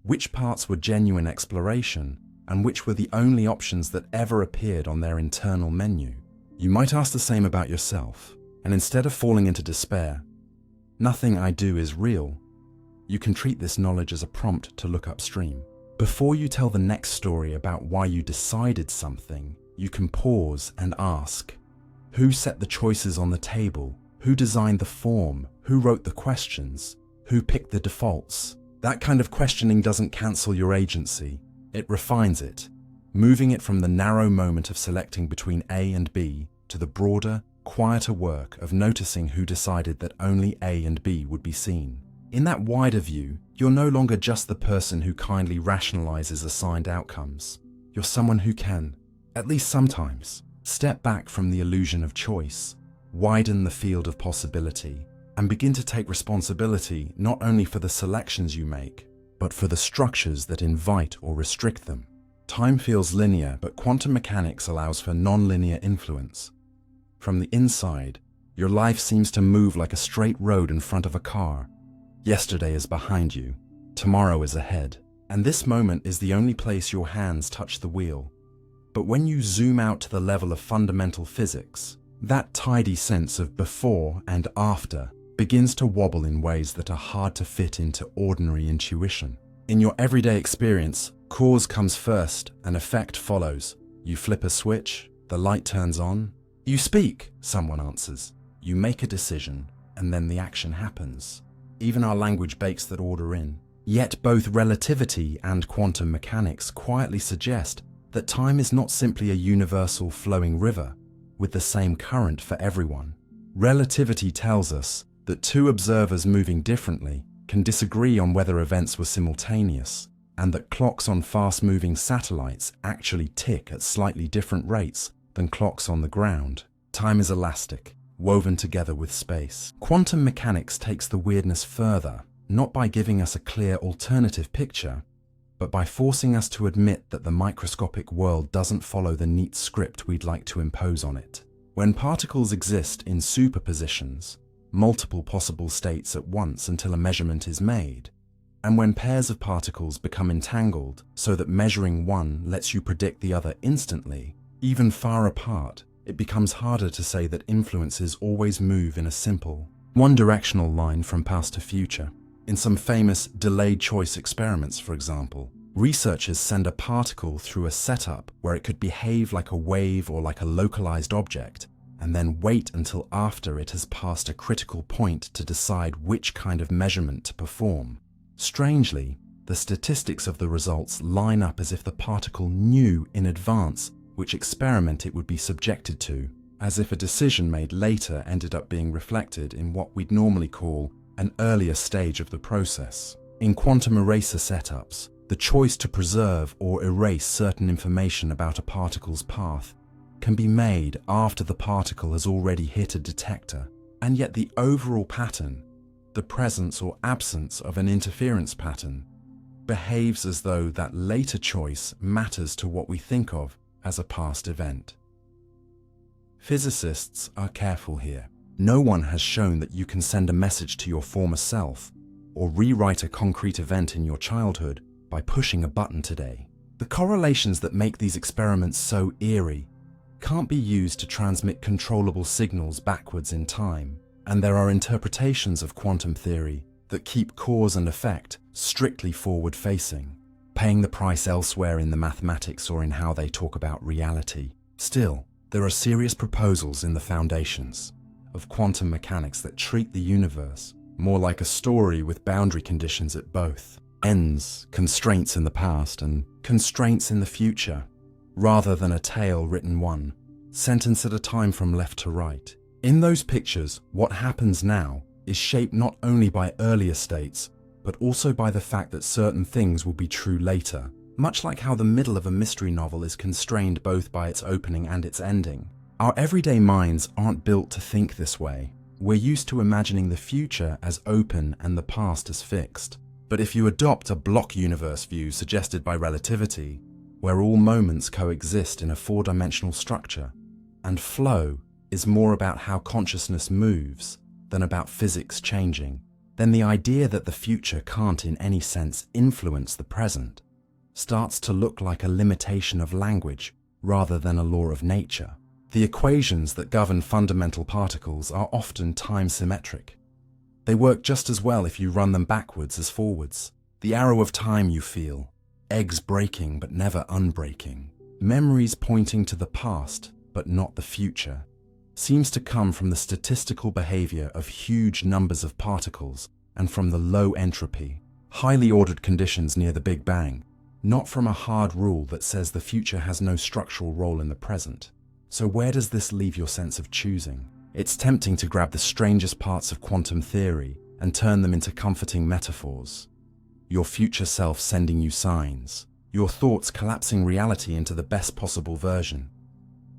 which parts were genuine exploration and which were the only options that ever appeared on their internal menu. You might ask the same about yourself, and instead of falling into despair, "Nothing I do is real," you can treat this knowledge as a prompt to look upstream. Before you tell the next story about why you decided something, you can pause and ask, who set the choices on the table? Who designed the form? Who wrote the questions? Who picked the defaults? That kind of questioning doesn't cancel your agency. It refines it, moving it from the narrow moment of selecting between A and B to the broader, quieter work of noticing who decided that only A and B would be seen. In that wider view, you're no longer just the person who kindly rationalizes assigned outcomes. You're someone who can, at least sometimes, step back from the illusion of choice, widen the field of possibility, and begin to take responsibility not only for the selections you make, but for the structures that invite or restrict them. Time feels linear, but quantum mechanics allows for non-linear influence. From the inside, your life seems to move like a straight road in front of a car. Yesterday is behind you, tomorrow is ahead, and this moment is the only place your hands touch the wheel. But when you zoom out to the level of fundamental physics, that tidy sense of before and after begins to wobble in ways that are hard to fit into ordinary intuition. In your everyday experience, cause comes first and effect follows. You flip a switch, the light turns on. You speak, someone answers. You make a decision, and then the action happens. Even our language bakes that order in. Yet both relativity and quantum mechanics quietly suggest that time is not simply a universal flowing river with the same current for everyone. Relativity tells us that two observers moving differently can disagree on whether events were simultaneous, and that clocks on fast-moving satellites actually tick at slightly different rates than clocks on the ground. Time is elastic, woven together with space. Quantum mechanics takes the weirdness further, not by giving us a clear alternative picture, but by forcing us to admit that the microscopic world doesn't follow the neat script we'd like to impose on it. When particles exist in superpositions, multiple possible states at once until a measurement is made, and when pairs of particles become entangled so that measuring one lets you predict the other instantly, even far apart, it becomes harder to say that influences always move in a simple, one-directional line from past to future. In some famous delayed choice experiments, for example, researchers send a particle through a setup where it could behave like a wave or like a localized object, and then wait until after it has passed a critical point to decide which kind of measurement to perform. Strangely, the statistics of the results line up as if the particle knew in advance which experiment it would be subjected to, as if a decision made later ended up being reflected in what we'd normally call an earlier stage of the process. In quantum eraser setups, the choice to preserve or erase certain information about a particle's path can be made after the particle has already hit a detector, and yet the overall pattern, the presence or absence of an interference pattern, behaves as though that later choice matters to what we think of as a past event. Physicists are careful here. No one has shown that you can send a message to your former self or rewrite a concrete event in your childhood by pushing a button today. The correlations that make these experiments so eerie can't be used to transmit controllable signals backwards in time, and there are interpretations of quantum theory that keep cause and effect strictly forward-facing, paying the price elsewhere in the mathematics or in how they talk about reality. Still, there are serious proposals in the foundations of quantum mechanics that treat the universe more like a story with boundary conditions at both ends, constraints in the past and constraints in the future, rather than a tale written one sentence at a time from left to right. In those pictures, what happens now is shaped not only by earlier states, but also by the fact that certain things will be true later, much like how the middle of a mystery novel is constrained both by its opening and its ending. Our everyday minds aren't built to think this way. We're used to imagining the future as open and the past as fixed. But if you adopt a block universe view suggested by relativity, where all moments coexist in a four-dimensional structure, and flow is more about how consciousness moves than about physics changing, then the idea that the future can't in any sense influence the present starts to look like a limitation of language rather than a law of nature. The equations that govern fundamental particles are often time-symmetric. They work just as well if you run them backwards as forwards. The arrow of time you feel, eggs breaking but never unbreaking, memories pointing to the past but not the future, seems to come from the statistical behavior of huge numbers of particles and from the low entropy, highly ordered conditions near the Big Bang, not from a hard rule that says the future has no structural role in the present. So where does this leave your sense of choosing? It's tempting to grab the strangest parts of quantum theory and turn them into comforting metaphors. Your future self sending you signs, your thoughts collapsing reality into the best possible version,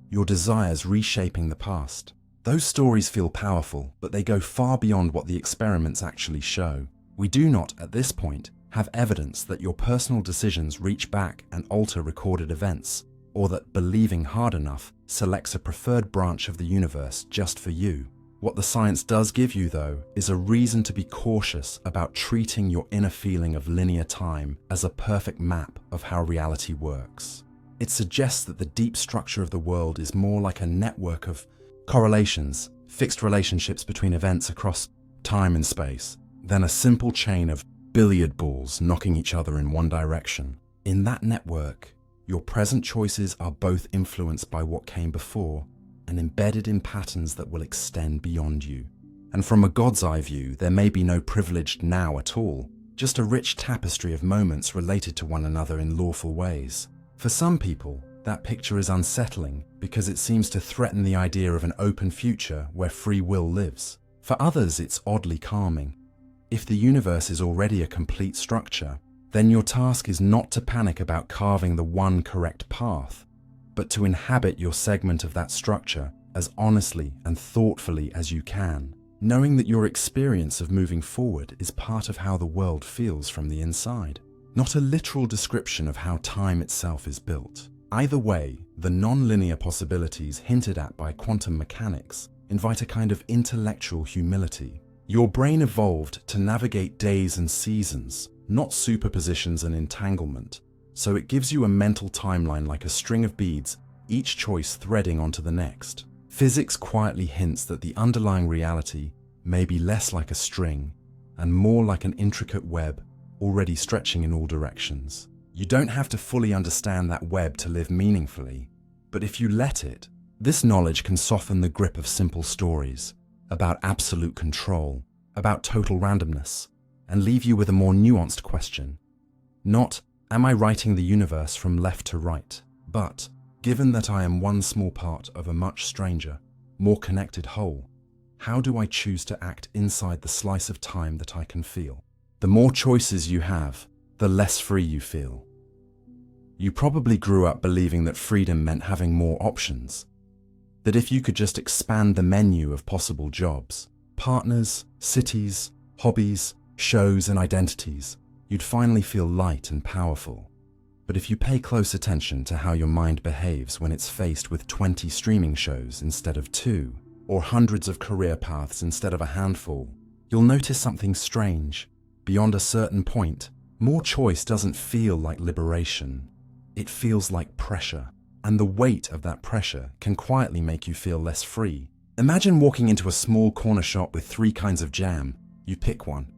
your desires reshaping the past. Those stories feel powerful, but they go far beyond what the experiments actually show. We do not, at this point, have evidence that your personal decisions reach back and alter recorded events, or that believing hard enough selects a preferred branch of the universe just for you. What the science does give you, though, is a reason to be cautious about treating your inner feeling of linear time as a perfect map of how reality works. It suggests that the deep structure of the world is more like a network of correlations, fixed relationships between events across time and space, than a simple chain of billiard balls knocking each other in one direction. In that network, your present choices are both influenced by what came before and embedded in patterns that will extend beyond you. And from a God's eye view, there may be no privileged now at all, just a rich tapestry of moments related to one another in lawful ways. For some people, that picture is unsettling because it seems to threaten the idea of an open future where free will lives. For others, it's oddly calming. If the universe is already a complete structure, then your task is not to panic about carving the one correct path, but to inhabit your segment of that structure as honestly and thoughtfully as you can, knowing that your experience of moving forward is part of how the world feels from the inside, not a literal description of how time itself is built. Either way, the non-linear possibilities hinted at by quantum mechanics invite a kind of intellectual humility. Your brain evolved to navigate days and seasons, not superpositions and entanglement, so it gives you a mental timeline like a string of beads, each choice threading onto the next. Physics quietly hints that the underlying reality maybe less like a string, and more like an intricate web already stretching in all directions. You don't have to fully understand that web to live meaningfully, but if you let it, this knowledge can soften the grip of simple stories about absolute control, about total randomness, and leave you with a more nuanced question. Not, am I writing the universe from left to right? But, given that I am one small part of a much stranger, more connected whole, how do I choose to act inside the slice of time that I can feel? The more choices you have, the less free you feel. You probably grew up believing that freedom meant having more options, that if you could just expand the menu of possible jobs, partners, cities, hobbies, shows, and identities, you'd finally feel light and powerful. But if you pay close attention to how your mind behaves when it's faced with 20 streaming shows instead of 2, or hundreds of career paths instead of a handful, you'll notice something strange. Beyond a certain point, more choice doesn't feel like liberation. It feels like pressure, and the weight of that pressure can quietly make you feel less free. Imagine walking into a small corner shop with 3 kinds of jam. You pick one,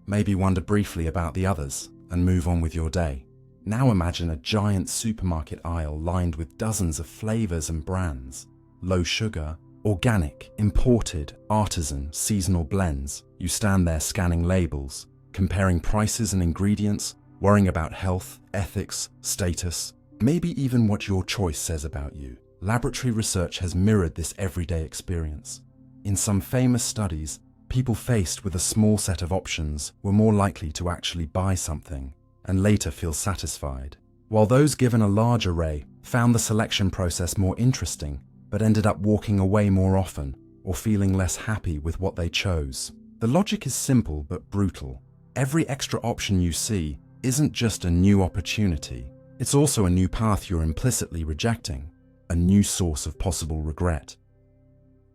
maybe wonder briefly about the others, and move on with your day. Now imagine a giant supermarket aisle lined with dozens of flavors and brands. Low sugar, organic, imported, artisan, seasonal blends. You stand there scanning labels, comparing prices and ingredients, worrying about health, ethics, status, maybe even what your choice says about you. Laboratory research has mirrored this everyday experience. In some famous studies, people faced with a small set of options were more likely to actually buy something and later feel satisfied, while those given a large array found the selection process more interesting but ended up walking away more often or feeling less happy with what they chose. The logic is simple but brutal. Every extra option you see isn't just a new opportunity, it's also a new path you're implicitly rejecting, a new source of possible regret.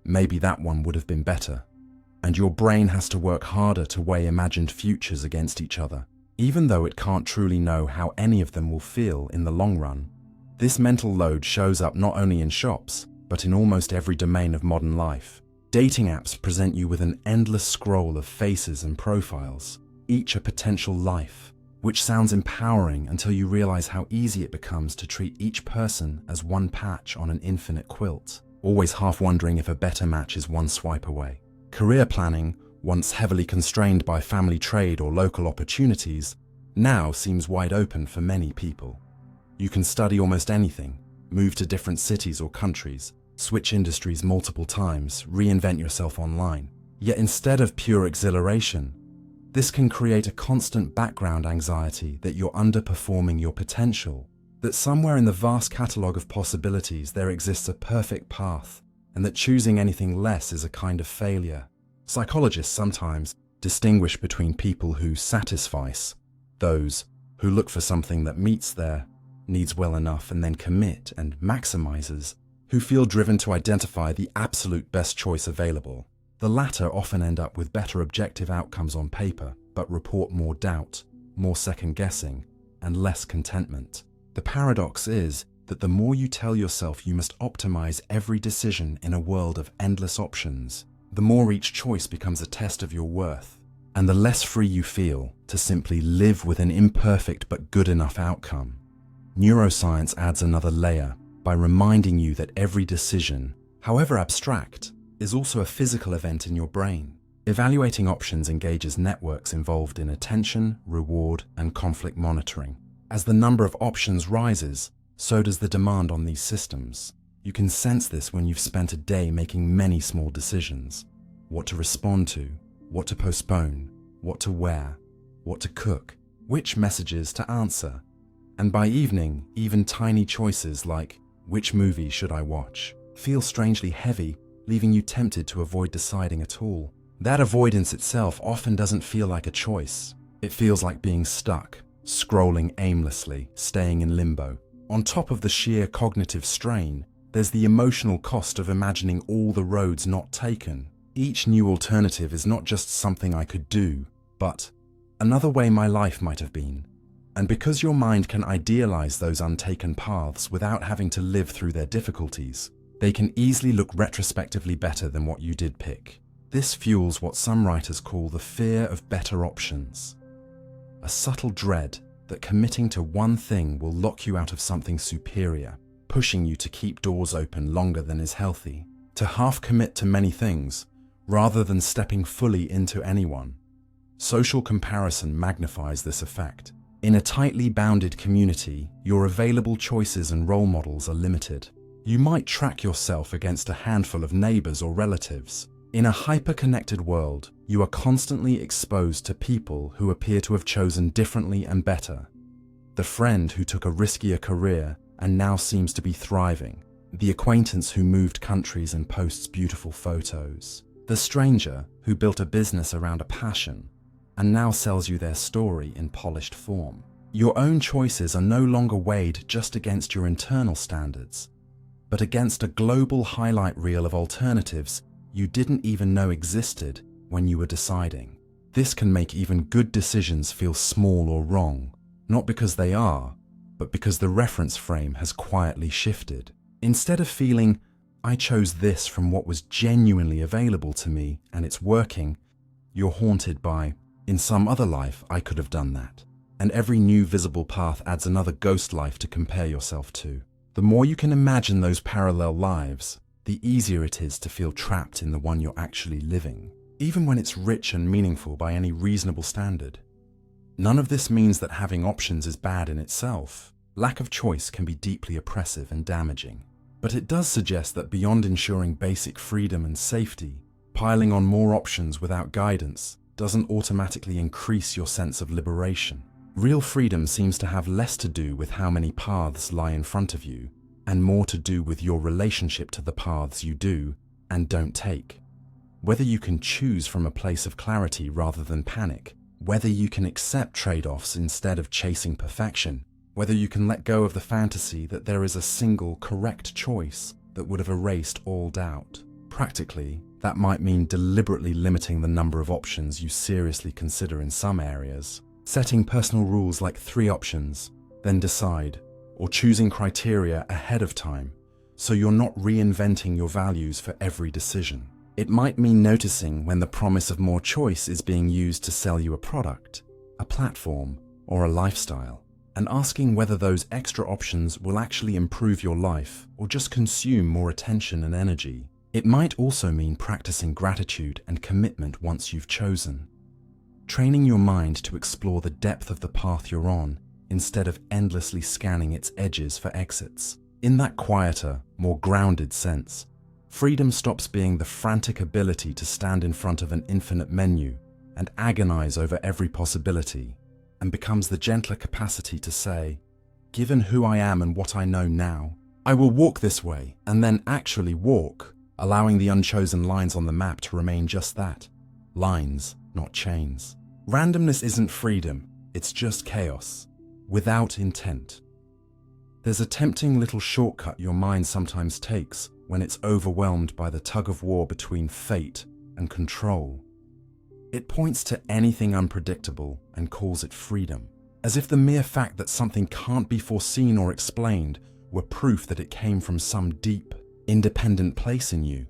Maybe that one would have been better, and your brain has to work harder to weigh imagined futures against each other, even though it can't truly know how any of them will feel in the long run. This mental load shows up not only in shops, but in almost every domain of modern life. Dating apps present you with an endless scroll of faces and profiles, each a potential life, which sounds empowering until you realize how easy it becomes to treat each person as one patch on an infinite quilt, always half wondering if a better match is one swipe away. Career planning, once heavily constrained by family trade or local opportunities, now seems wide open for many people. You can study almost anything, move to different cities or countries, switch industries multiple times, reinvent yourself online. Yet instead of pure exhilaration, this can create a constant background anxiety that you're underperforming your potential, that somewhere in the vast catalogue of possibilities there exists a perfect path, and that choosing anything less is a kind of failure. Psychologists sometimes distinguish between people who satisfice, those who look for something that meets their needs well enough and then commit, and maximizers, who feel driven to identify the absolute best choice available. The latter often end up with better objective outcomes on paper, but report more doubt, more second-guessing, and less contentment. The paradox is that the more you tell yourself you must optimize every decision in a world of endless options, the more each choice becomes a test of your worth, and the less free you feel to simply live with an imperfect but good enough outcome. Neuroscience adds another layer by reminding you that every decision, however abstract, is also a physical event in your brain. Evaluating options engages networks involved in attention, reward, and conflict monitoring. As the number of options rises, so does the demand on these systems. You can sense this when you've spent a day making many small decisions: what to respond to, what to postpone, what to wear, what to cook, which messages to answer. And by evening, even tiny choices like which movie should I watch feel strangely heavy, leaving you tempted to avoid deciding at all. That avoidance itself often doesn't feel like a choice. It feels like being stuck, scrolling aimlessly, staying in limbo. On top of the sheer cognitive strain, there's the emotional cost of imagining all the roads not taken. Each new alternative is not just something I could do, but another way my life might have been. And because your mind can idealize those untaken paths without having to live through their difficulties, they can easily look retrospectively better than what you did pick. This fuels what some writers call the fear of better options, a subtle dread that committing to one thing will lock you out of something superior, pushing you to keep doors open longer than is healthy, to half commit to many things rather than stepping fully into anyone. Social comparison magnifies this effect. In a tightly bounded community, your available choices and role models are limited. You might track yourself against a handful of neighbors or relatives. In a hyper-connected world, you are constantly exposed to people who appear to have chosen differently and better. The friend who took a riskier career and now seems to be thriving. The acquaintance who moved countries and posts beautiful photos. The stranger who built a business around a passion and now sells you their story in polished form. Your own choices are no longer weighed just against your internal standards, but against a global highlight reel of alternatives you didn't even know existed when you were deciding. This can make even good decisions feel small or wrong, not because they are, but because the reference frame has quietly shifted. Instead of feeling, I chose this from what was genuinely available to me and it's working, you're haunted by, in some other life I could have done that. And every new visible path adds another ghost life to compare yourself to. The more you can imagine those parallel lives, the easier it is to feel trapped in the one you're actually living, even when it's rich and meaningful by any reasonable standard. None of this means that having options is bad in itself. Lack of choice can be deeply oppressive and damaging. But it does suggest that beyond ensuring basic freedom and safety, piling on more options without guidance doesn't automatically increase your sense of liberation. Real freedom seems to have less to do with how many paths lie in front of you, and more to do with your relationship to the paths you do and don't take. Whether you can choose from a place of clarity rather than panic, whether you can accept trade-offs instead of chasing perfection, whether you can let go of the fantasy that there is a single correct choice that would have erased all doubt. Practically, that might mean deliberately limiting the number of options you seriously consider in some areas, setting personal rules like 3 options, then decide, or choosing criteria ahead of time, so you're not reinventing your values for every decision. It might mean noticing when the promise of more choice is being used to sell you a product, a platform, or a lifestyle, and asking whether those extra options will actually improve your life or just consume more attention and energy. It might also mean practicing gratitude and commitment once you've chosen, training your mind to explore the depth of the path you're on instead of endlessly scanning its edges for exits. In that quieter, more grounded sense, freedom stops being the frantic ability to stand in front of an infinite menu and agonize over every possibility, and becomes the gentler capacity to say, given who I am and what I know now, I will walk this way and then actually walk, allowing the unchosen lines on the map to remain just that, lines, not chains. Randomness isn't freedom, it's just chaos, without intent. There's a tempting little shortcut your mind sometimes takes when it's overwhelmed by the tug-of-war between fate and control. It points to anything unpredictable and calls it freedom, as if the mere fact that something can't be foreseen or explained were proof that it came from some deep, independent place in you.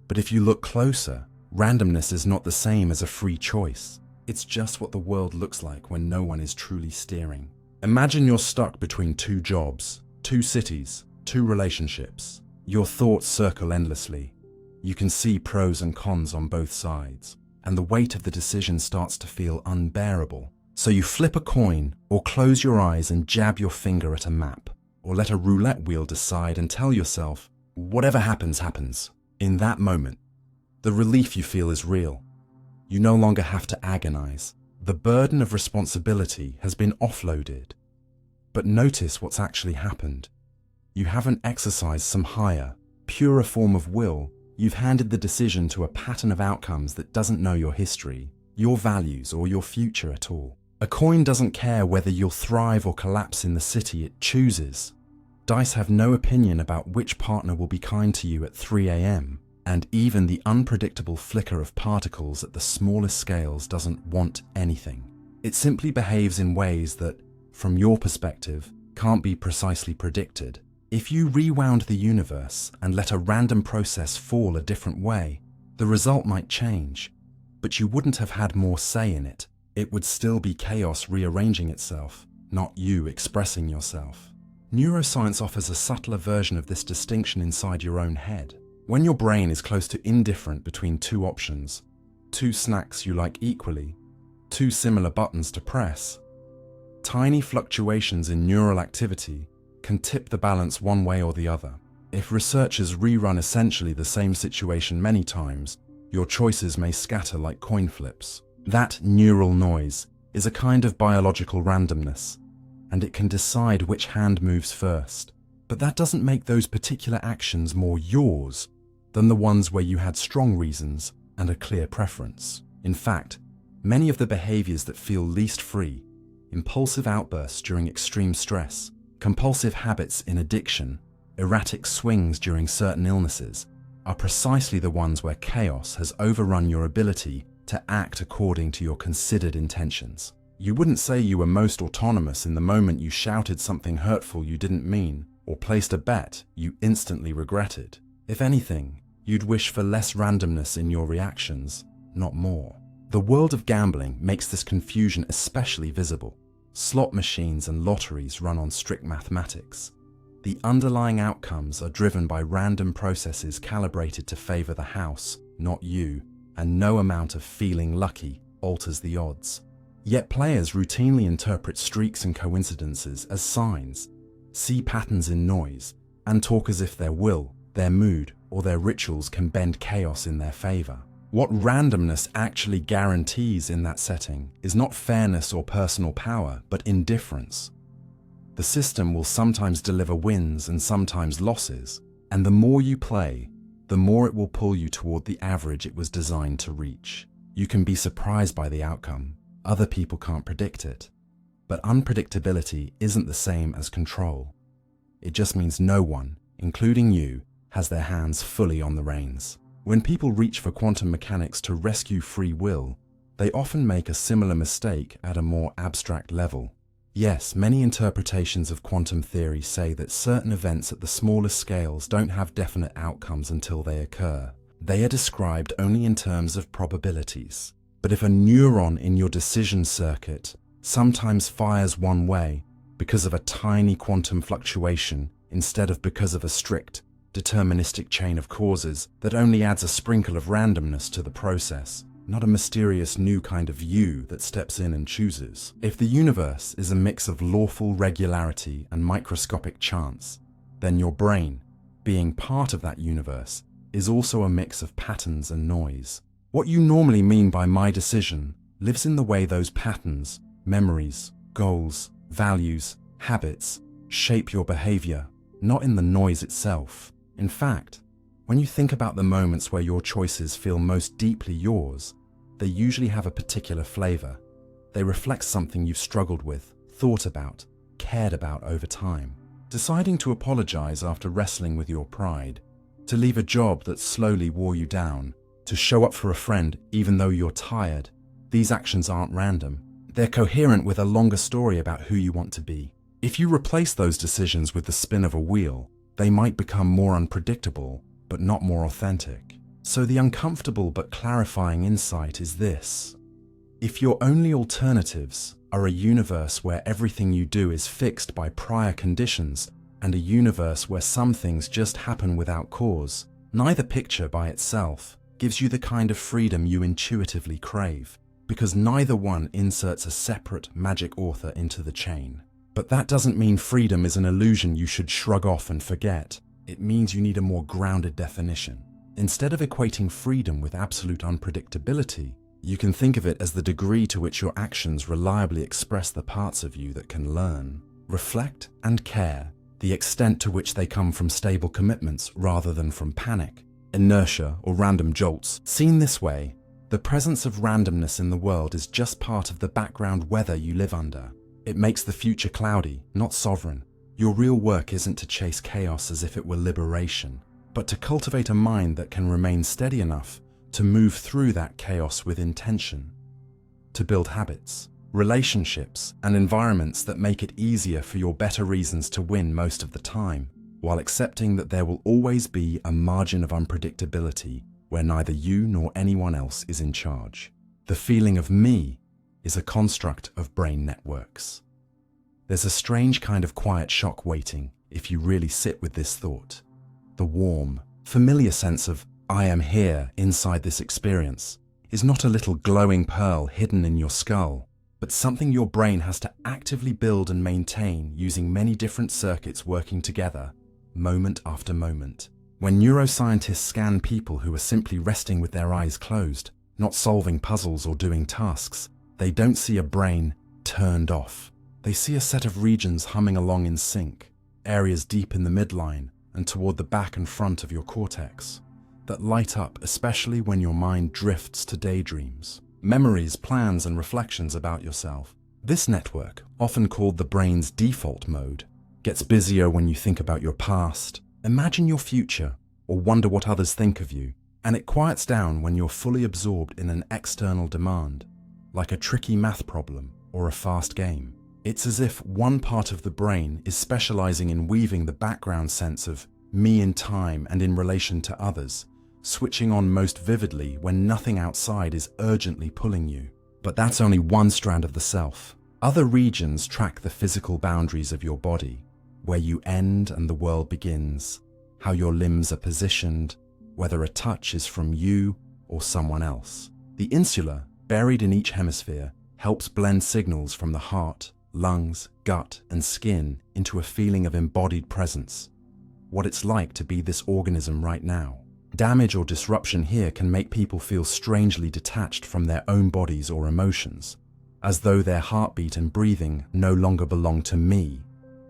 But if you look closer, randomness is not the same as a free choice. It's just what the world looks like when no one is truly steering. Imagine you're stuck between 2 jobs, 2 cities, 2 relationships. Your thoughts circle endlessly. You can see pros and cons on both sides, and the weight of the decision starts to feel unbearable. So you flip a coin, or close your eyes and jab your finger at a map, or let a roulette wheel decide and tell yourself, whatever happens, happens. In that moment, the relief you feel is real. You no longer have to agonize. The burden of responsibility has been offloaded. But notice what's actually happened. You haven't exercised some higher, purer form of will. You've handed the decision to a pattern of outcomes that doesn't know your history, your values, or your future at all. A coin doesn't care whether you'll thrive or collapse in the city it chooses. Dice have no opinion about which partner will be kind to you at 3 a.m. And even the unpredictable flicker of particles at the smallest scales doesn't want anything. It simply behaves in ways that, from your perspective, can't be precisely predicted. If you rewound the universe and let a random process fall a different way, The result might change, but you wouldn't have had more say in it. It would still be chaos rearranging itself, not you expressing yourself. Neuroscience offers a subtler version of this distinction inside your own head. When your brain is close to indifferent between two options, two snacks you like equally, two similar buttons to press, tiny fluctuations in neural activity can tip the balance one way or the other. If researchers rerun essentially the same situation many times, your choices may scatter like coin flips. That neural noise is a kind of biological randomness, and it can decide which hand moves first. But that doesn't make those particular actions more yours than the ones where you had strong reasons and a clear preference. In fact, many of the behaviors that feel least free, impulsive outbursts during extreme stress, compulsive habits in addiction, erratic swings during certain illnesses, are precisely the ones where chaos has overrun your ability to act according to your considered intentions. You wouldn't say you were most autonomous in the moment you shouted something hurtful you didn't mean, or placed a bet you instantly regretted. If anything, you'd wish for less randomness in your reactions, not more. The world of gambling makes this confusion especially visible. Slot machines and lotteries run on strict mathematics. The underlying outcomes are driven by random processes calibrated to favor the house, not you, and no amount of feeling lucky alters the odds. Yet players routinely interpret streaks and coincidences as signs, see patterns in noise, and talk as if their will, their mood, or their rituals can bend chaos in their favor. What randomness actually guarantees in that setting is not fairness or personal power, but indifference. The system will sometimes deliver wins and sometimes losses, and the more you play, the more it will pull you toward the average it was designed to reach. You can be surprised by the outcome. Other people can't predict it. But unpredictability isn't the same as control. It just means no one, including you, has their hands fully on the reins. When people reach for quantum mechanics to rescue free will, they often make a similar mistake at a more abstract level. Yes, many interpretations of quantum theory say that certain events at the smallest scales don't have definite outcomes until they occur. They are described only in terms of probabilities. But if a neuron in your decision circuit sometimes fires one way because of a tiny quantum fluctuation instead of because of a strict, deterministic chain of causes that only adds a sprinkle of randomness to the process, not a mysterious new kind of you that steps in and chooses. If the universe is a mix of lawful regularity and microscopic chance, then your brain, being part of that universe, is also a mix of patterns and noise. What you normally mean by my decision lives in the way those patterns, memories, goals, values, habits shape your behavior, not in the noise itself. In fact, when you think about the moments where your choices feel most deeply yours, they usually have a particular flavor. They reflect something you've struggled with, thought about, cared about over time. Deciding to apologize after wrestling with your pride, to leave a job that slowly wore you down, to show up for a friend even though you're tired, these actions aren't random. They're coherent with a longer story about who you want to be. If you replace those decisions with the spin of a wheel, they might become more unpredictable, but not more authentic. So the uncomfortable but clarifying insight is this: if your only alternatives are a universe where everything you do is fixed by prior conditions and a universe where some things just happen without cause, neither picture by itself gives you the kind of freedom you intuitively crave, because neither one inserts a separate magic author into the chain. But that doesn't mean freedom is an illusion you should shrug off and forget. It means you need a more grounded definition. Instead of equating freedom with absolute unpredictability, you can think of it as the degree to which your actions reliably express the parts of you that can learn, reflect, and care, the extent to which they come from stable commitments rather than from panic, inertia, or random jolts. Seen this way, the presence of randomness in the world is just part of the background weather you live under. It makes the future cloudy, not sovereign. Your real work isn't to chase chaos as if it were liberation, but to cultivate a mind that can remain steady enough to move through that chaos with intention, to build habits, relationships, and environments that make it easier for your better reasons to win most of the time, while accepting that there will always be a margin of unpredictability where neither you nor anyone else is in charge. The feeling of me is a construct of brain networks. There's a strange kind of quiet shock waiting if you really sit with this thought. The warm, familiar sense of I am here inside this experience is not a little glowing pearl hidden in your skull, but something your brain has to actively build and maintain using many different circuits working together, moment after moment. When neuroscientists scan people who are simply resting with their eyes closed, not solving puzzles or doing tasks, they don't see a brain turned off. They see a set of regions humming along in sync, areas deep in the midline and toward the back and front of your cortex, that light up especially when your mind drifts to daydreams, memories, plans, and reflections about yourself. This network, often called the brain's default mode, gets busier when you think about your past, imagine your future, or wonder what others think of you, and it quiets down when you're fully absorbed in an external demand, like a tricky math problem or a fast game. It's as if one part of the brain is specializing in weaving the background sense of me in time and in relation to others, switching on most vividly when nothing outside is urgently pulling you. But that's only one strand of the self. Other regions track the physical boundaries of your body, where you end and the world begins, how your limbs are positioned, whether a touch is from you or someone else. The insula, buried in each hemisphere, helps blend signals from the heart, lungs, gut, and skin into a feeling of embodied presence, what it's like to be this organism right now. Damage or disruption here can make people feel strangely detached from their own bodies or emotions, as though their heartbeat and breathing no longer belong to me,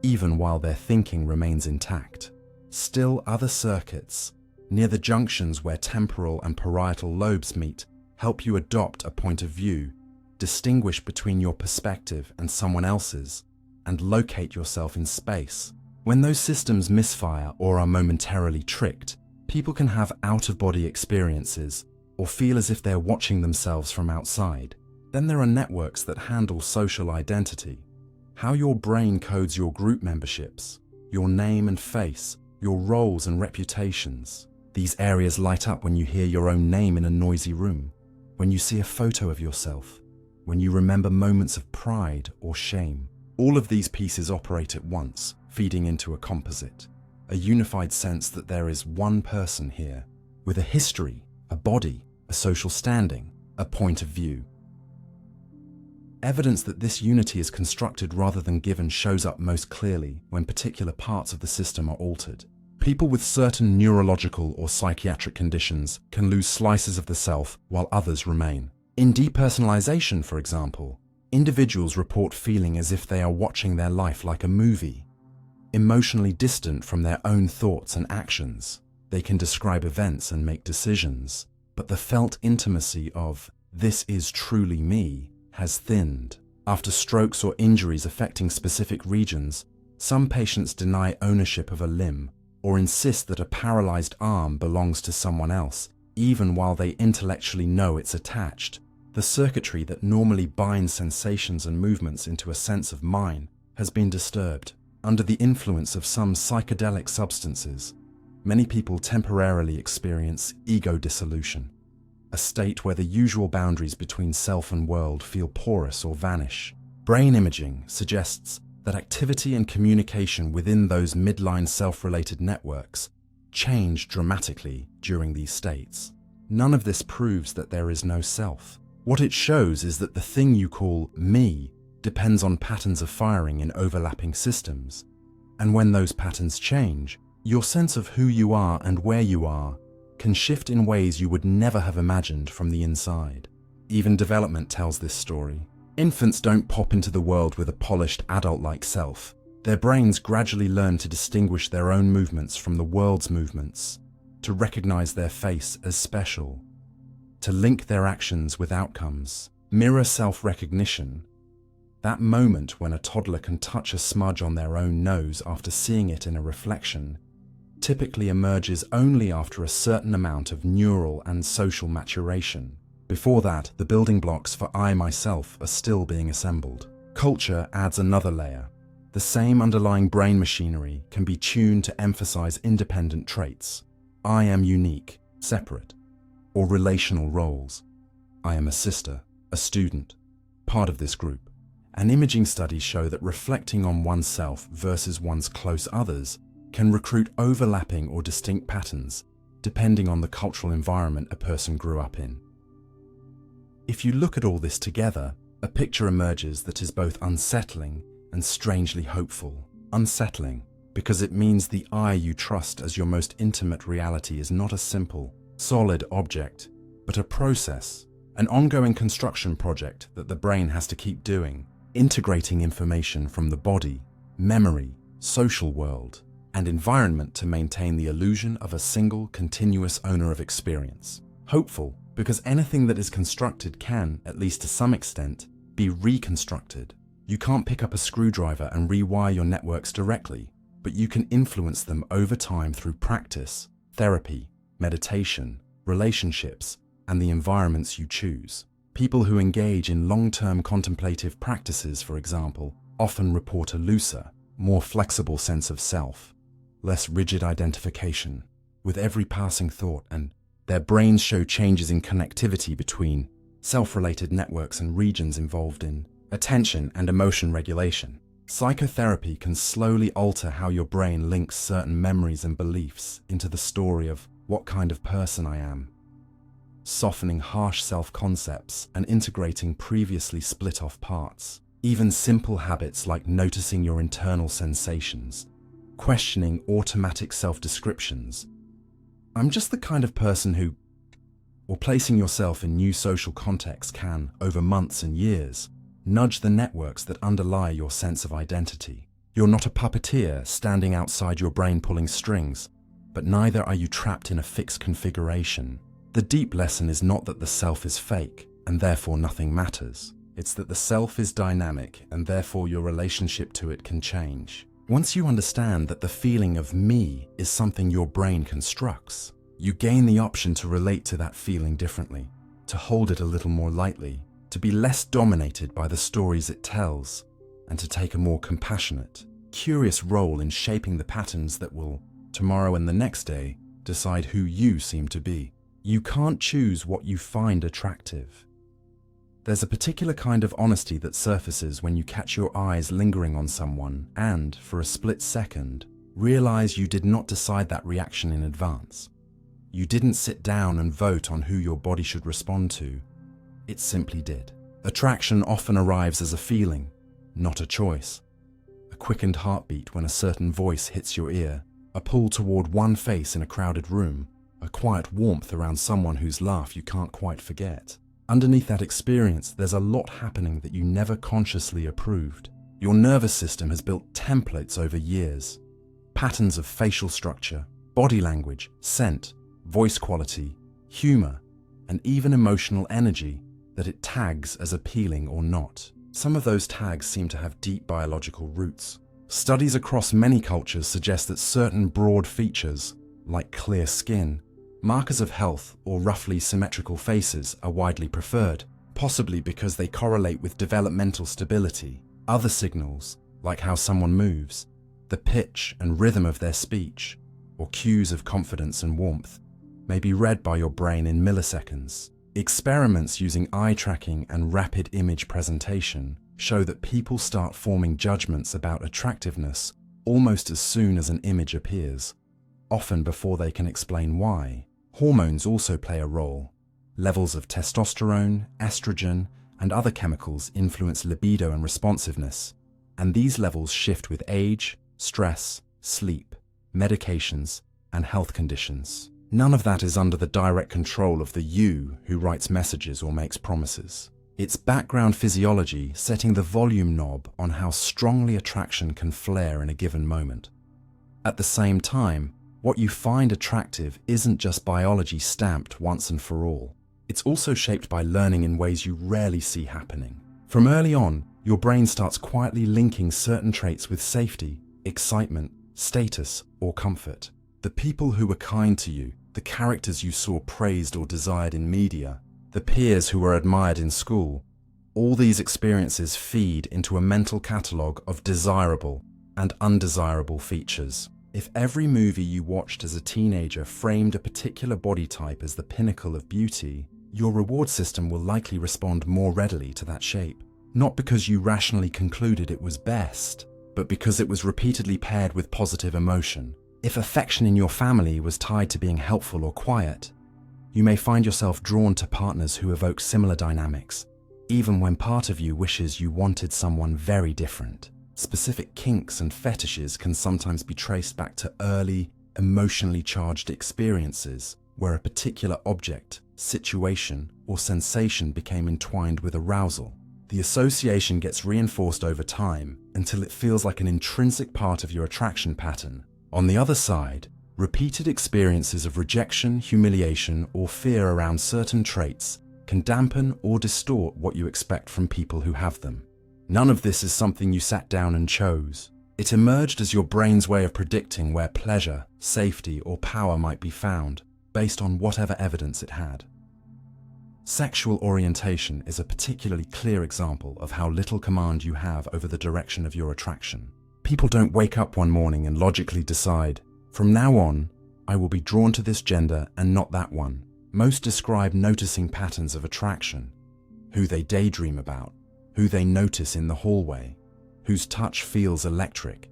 even while their thinking remains intact. Still, other circuits, near the junctions where temporal and parietal lobes meet, help you adopt a point of view, distinguish between your perspective and someone else's, and locate yourself in space. When those systems misfire or are momentarily tricked, people can have out-of-body experiences or feel as if they're watching themselves from outside. Then there are networks that handle social identity, how your brain codes your group memberships, your name and face, your roles and reputations. These areas light up when you hear your own name in a noisy room, when you see a photo of yourself, when you remember moments of pride or shame. All of these pieces operate at once, feeding into a composite, a unified sense that there is one person here, with a history, a body, a social standing, a point of view. Evidence that this unity is constructed rather than given shows up most clearly when particular parts of the system are altered. People with certain neurological or psychiatric conditions can lose slices of the self while others remain. In depersonalization, for example, individuals report feeling as if they are watching their life like a movie, emotionally distant from their own thoughts and actions. They can describe events and make decisions, but the felt intimacy of "this is truly me" has thinned. After strokes or injuries affecting specific regions, some patients deny ownership of a limb or insist that a paralyzed arm belongs to someone else, even while they intellectually know it's attached. The circuitry that normally binds sensations and movements into a sense of mine has been disturbed. Under the influence of some psychedelic substances, many people temporarily experience ego dissolution, a state where the usual boundaries between self and world feel porous or vanish. Brain imaging suggests that activity and communication within those midline self-related networks change dramatically during these states. None of this proves that there is no self. What it shows is that the thing you call me depends on patterns of firing in overlapping systems. And when those patterns change, your sense of who you are and where you are can shift in ways you would never have imagined from the inside. Even development tells this story. Infants don't pop into the world with a polished adult-like self. Their brains gradually learn to distinguish their own movements from the world's movements, to recognize their face as special, to link their actions with outcomes. Mirror self-recognition, that moment when a toddler can touch a smudge on their own nose after seeing it in a reflection, typically emerges only after a certain amount of neural and social maturation. Before that, the building blocks for I myself are still being assembled. Culture adds another layer. The same underlying brain machinery can be tuned to emphasize independent traits. I am unique, separate. or relational roles. I am a sister, a student, part of this group. And imaging studies show that reflecting on oneself versus one's close others can recruit overlapping or distinct patterns, depending on the cultural environment a person grew up in. If you look at all this together, a picture emerges that is both unsettling and strangely hopeful. Unsettling, because it means the I you trust as your most intimate reality is not a simple, solid object, but a process, an ongoing construction project that the brain has to keep doing, integrating information from the body, memory, social world, and environment to maintain the illusion of a single, continuous owner of experience. Hopeful, because anything that is constructed can, at least to some extent, be reconstructed. You can't pick up a screwdriver and rewire your networks directly, but you can influence them over time through practice, therapy, meditation, relationships, and the environments you choose. People who engage in long-term contemplative practices, for example, often report a looser, more flexible sense of self, less rigid identification with every passing thought, and their brains show changes in connectivity between self-related networks and regions involved in attention and emotion regulation. Psychotherapy can slowly alter how your brain links certain memories and beliefs into the story of what kind of person I am, softening harsh self-concepts and integrating previously split-off parts. Even simple habits like noticing your internal sensations, questioning automatic self-descriptions. I'm just the kind of person who, or placing yourself in new social contexts can, over months and years, nudge the networks that underlie your sense of identity. You're not a puppeteer standing outside your brain pulling strings, but neither are you trapped in a fixed configuration. The deep lesson is not that the self is fake, and therefore nothing matters. It's that the self is dynamic, and therefore your relationship to it can change. Once you understand that the feeling of me is something your brain constructs, you gain the option to relate to that feeling differently, to hold it a little more lightly, to be less dominated by the stories it tells, and to take a more compassionate, curious role in shaping the patterns that will, tomorrow and the next day, decide who you seem to be. You can't choose what you find attractive. There's a particular kind of honesty that surfaces when you catch your eyes lingering on someone and, for a split second, realize you did not decide that reaction in advance. You didn't sit down and vote on who your body should respond to. It simply did. Attraction often arrives as a feeling, not a choice. A quickened heartbeat when a certain voice hits your ear, a pull toward one face in a crowded room, a quiet warmth around someone whose laugh you can't quite forget. Underneath that experience, there's a lot happening that you never consciously approved. Your nervous system has built templates over years, patterns of facial structure, body language, scent, voice quality, humor, and even emotional energy that it tags as appealing or not. Some of those tags seem to have deep biological roots. Studies across many cultures suggest that certain broad features, like clear skin, markers of health, or roughly symmetrical faces are widely preferred, possibly because they correlate with developmental stability. Other signals, like how someone moves, the pitch and rhythm of their speech, or cues of confidence and warmth, may be read by your brain in milliseconds. Experiments using eye tracking and rapid image presentation show that people start forming judgments about attractiveness almost as soon as an image appears, often before they can explain why. Hormones also play a role. Levels of testosterone, estrogen, and other chemicals influence libido and responsiveness, and these levels shift with age, stress, sleep, medications, and health conditions. None of that is under the direct control of the you who writes messages or makes promises. It's background physiology setting the volume knob on how strongly attraction can flare in a given moment. At the same time, what you find attractive isn't just biology stamped once and for all. It's also shaped by learning in ways you rarely see happening. From early on, your brain starts quietly linking certain traits with safety, excitement, status, or comfort. The people who were kind to you, the characters you saw praised or desired in media, the peers who were admired in school, all these experiences feed into a mental catalogue of desirable and undesirable features. If every movie you watched as a teenager framed a particular body type as the pinnacle of beauty, your reward system will likely respond more readily to that shape. Not because you rationally concluded it was best, but because it was repeatedly paired with positive emotion. If affection in your family was tied to being helpful or quiet, you may find yourself drawn to partners who evoke similar dynamics, even when part of you wishes you wanted someone very different. Specific kinks and fetishes can sometimes be traced back to early, emotionally charged experiences where a particular object, situation, or sensation became entwined with arousal. The association gets reinforced over time until it feels like an intrinsic part of your attraction pattern. On the other side, repeated experiences of rejection, humiliation, or fear around certain traits can dampen or distort what you expect from people who have them. None of this is something you sat down and chose. It emerged as your brain's way of predicting where pleasure, safety, or power might be found, based on whatever evidence it had. Sexual orientation is a particularly clear example of how little command you have over the direction of your attraction. People don't wake up one morning and logically decide, from now on, I will be drawn to this gender and not that one. Most describe noticing patterns of attraction, who they daydream about, who they notice in the hallway, whose touch feels electric,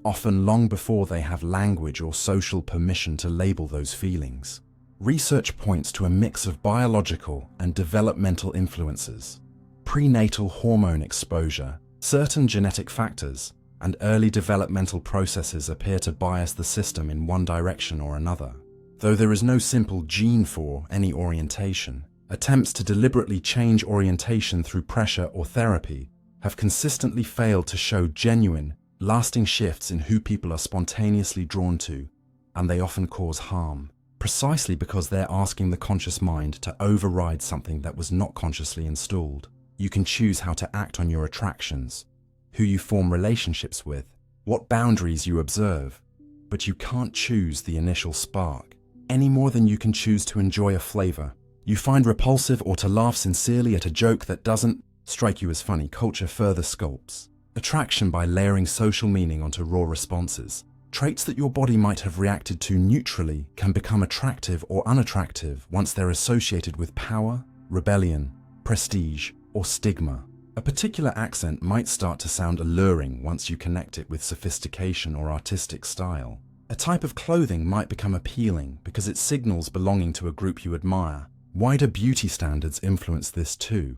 often long before they have language or social permission to label those feelings. Research points to a mix of biological and developmental influences, prenatal hormone exposure, certain genetic factors, and early developmental processes appear to bias the system in one direction or another. Though there is no simple gene for any orientation, attempts to deliberately change orientation through pressure or therapy have consistently failed to show genuine, lasting shifts in who people are spontaneously drawn to, and they often cause harm, precisely because they're asking the conscious mind to override something that was not consciously installed. You can choose how to act on your attractions, who you form relationships with, what boundaries you observe, but you can't choose the initial spark, any more than you can choose to enjoy a flavor you find repulsive or to laugh sincerely at a joke that doesn't strike you as funny. Culture further sculpts attraction by layering social meaning onto raw responses. Traits that your body might have reacted to neutrally can become attractive or unattractive once they're associated with power, rebellion, prestige, or stigma. A particular accent might start to sound alluring once you connect it with sophistication or artistic style. A type of clothing might become appealing because it signals belonging to a group you admire. Wider beauty standards influence this too.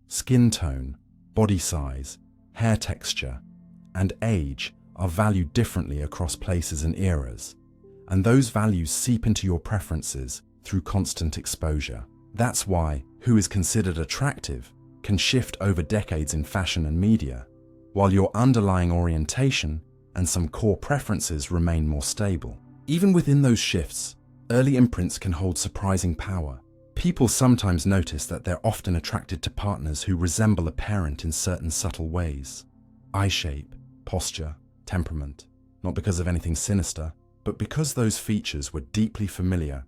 Skin tone, body size, hair texture, and age are valued differently across places and eras, and those values seep into your preferences through constant exposure. That's why who is considered attractive can shift over decades in fashion and media, while your underlying orientation and some core preferences remain more stable. Even within those shifts, early imprints can hold surprising power. People sometimes notice that they're often attracted to partners who resemble a parent in certain subtle ways. Eye shape, posture, temperament, not because of anything sinister, but because those features were deeply familiar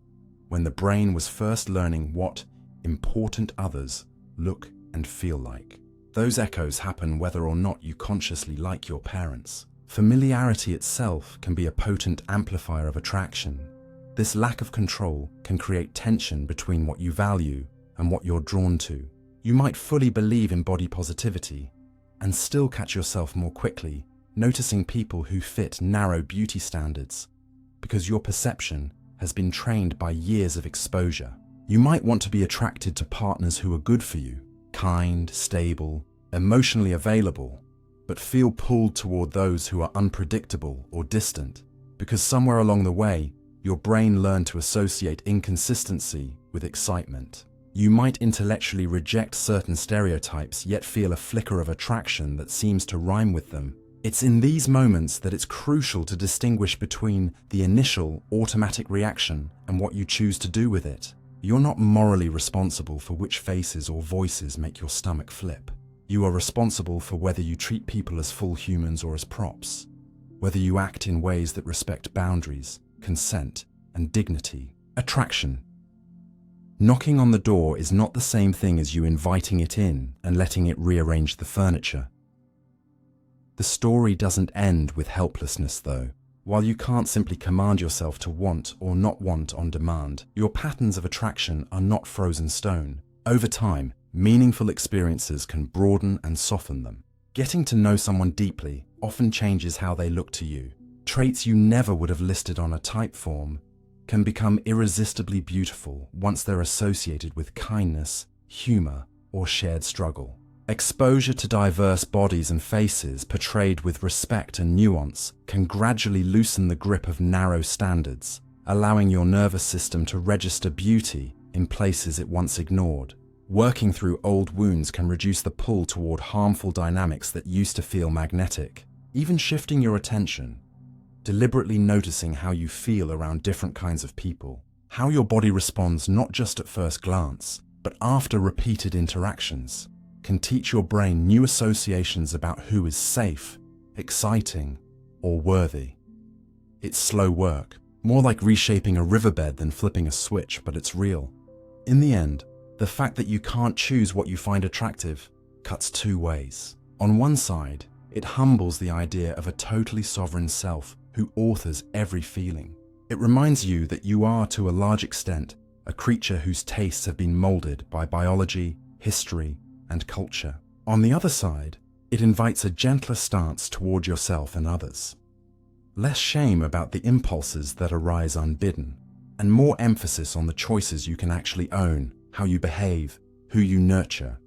when the brain was first learning what important others look and feel like. Those echoes happen whether or not you consciously like your parents. Familiarity itself can be a potent amplifier of attraction. This lack of control can create tension between what you value and what you're drawn to. You might fully believe in body positivity and still catch yourself more quickly noticing people who fit narrow beauty standards because your perception has been trained by years of exposure. You might want to be attracted to partners who are good for you, kind, stable, emotionally available, but feel pulled toward those who are unpredictable or distant because somewhere along the way, your brain learned to associate inconsistency with excitement. You might intellectually reject certain stereotypes yet feel a flicker of attraction that seems to rhyme with them. It's in these moments that it's crucial to distinguish between the initial automatic reaction and what you choose to do with it. You're not morally responsible for which faces or voices make your stomach flip. You are responsible for whether you treat people as full humans or as props, whether you act in ways that respect boundaries, consent, and dignity. Attraction. Knocking on the door is not the same thing as you inviting it in and letting it rearrange the furniture. The story doesn't end with helplessness though. While you can't simply command yourself to want or not want on demand, your patterns of attraction are not frozen stone. Over time, meaningful experiences can broaden and soften them. Getting to know someone deeply often changes how they look to you. Traits you never would have listed on a type form can become irresistibly beautiful once they're associated with kindness, humor, or shared struggle. Exposure to diverse bodies and faces portrayed with respect and nuance can gradually loosen the grip of narrow standards, allowing your nervous system to register beauty in places it once ignored. Working through old wounds can reduce the pull toward harmful dynamics that used to feel magnetic. Even shifting your attention, deliberately noticing how you feel around different kinds of people, how your body responds not just at first glance, but after repeated interactions, can teach your brain new associations about who is safe, exciting, or worthy. It's slow work, more like reshaping a riverbed than flipping a switch, but it's real. In the end, the fact that you can't choose what you find attractive cuts two ways. On one side, it humbles the idea of a totally sovereign self who authors every feeling. It reminds you that you are, to a large extent, a creature whose tastes have been molded by biology, history, and culture. On the other side, it invites a gentler stance toward yourself and others. Less shame about the impulses that arise unbidden, and more emphasis on the choices you can actually own, how you behave, who you nurture,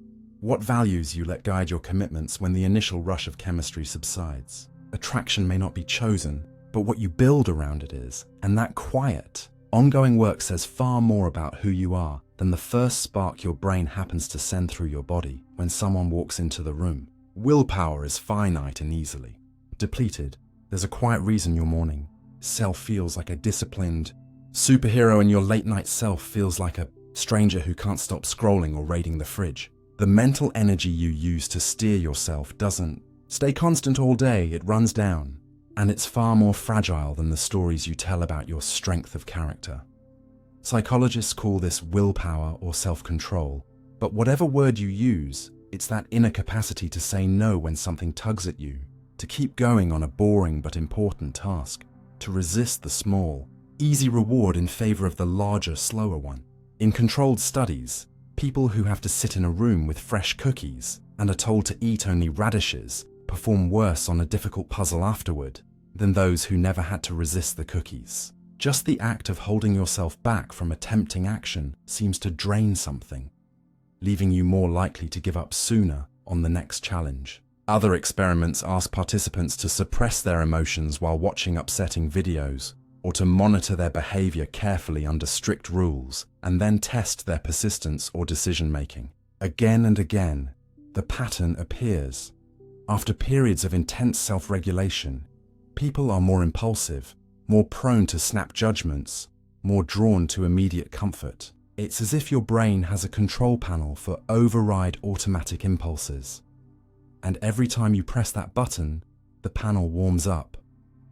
what values you let guide your commitments when the initial rush of chemistry subsides. Attraction may not be chosen, but what you build around it is, and that quiet, ongoing work says far more about who you are than the first spark your brain happens to send through your body when someone walks into the room. Willpower is finite and easily depleted. There's a quiet reason you're mourning. Self feels like a disciplined superhero, and your late night self feels like a stranger who can't stop scrolling or raiding the fridge. The mental energy you use to steer yourself doesn't stay constant all day, it runs down, and it's far more fragile than the stories you tell about your strength of character. Psychologists call this willpower or self-control, but whatever word you use, it's that inner capacity to say no when something tugs at you, to keep going on a boring but important task, to resist the small, easy reward in favor of the larger, slower one. In controlled studies, people who have to sit in a room with fresh cookies and are told to eat only radishes perform worse on a difficult puzzle afterward than those who never had to resist the cookies. Just the act of holding yourself back from a tempting action seems to drain something, leaving you more likely to give up sooner on the next challenge. Other experiments ask participants to suppress their emotions while watching upsetting videos, or to monitor their behavior carefully under strict rules, and then test their persistence or decision-making. Again and again, the pattern appears. After periods of intense self-regulation, people are more impulsive, more prone to snap judgments, more drawn to immediate comfort. It's as if your brain has a control panel for override automatic impulses. And every time you press that button, the panel warms up,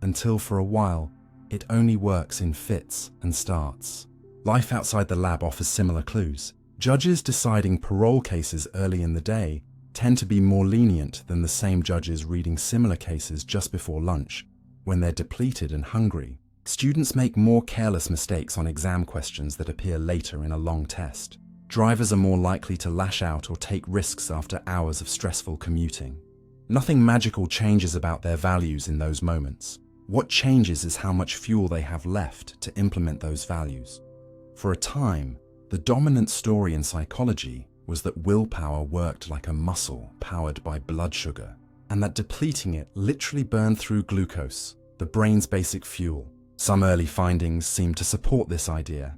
until for a while, it only works in fits and starts. Life outside the lab offers similar clues. Judges deciding parole cases early in the day tend to be more lenient than the same judges reading similar cases just before lunch. When they're depleted and hungry, students make more careless mistakes on exam questions that appear later in a long test. Drivers are more likely to lash out or take risks after hours of stressful commuting. Nothing magical changes about their values in those moments. What changes is how much fuel they have left to implement those values. For a time, the dominant story in psychology was that willpower worked like a muscle powered by blood sugar, and that depleting it literally burned through glucose, the brain's basic fuel. Some early findings seemed to support this idea,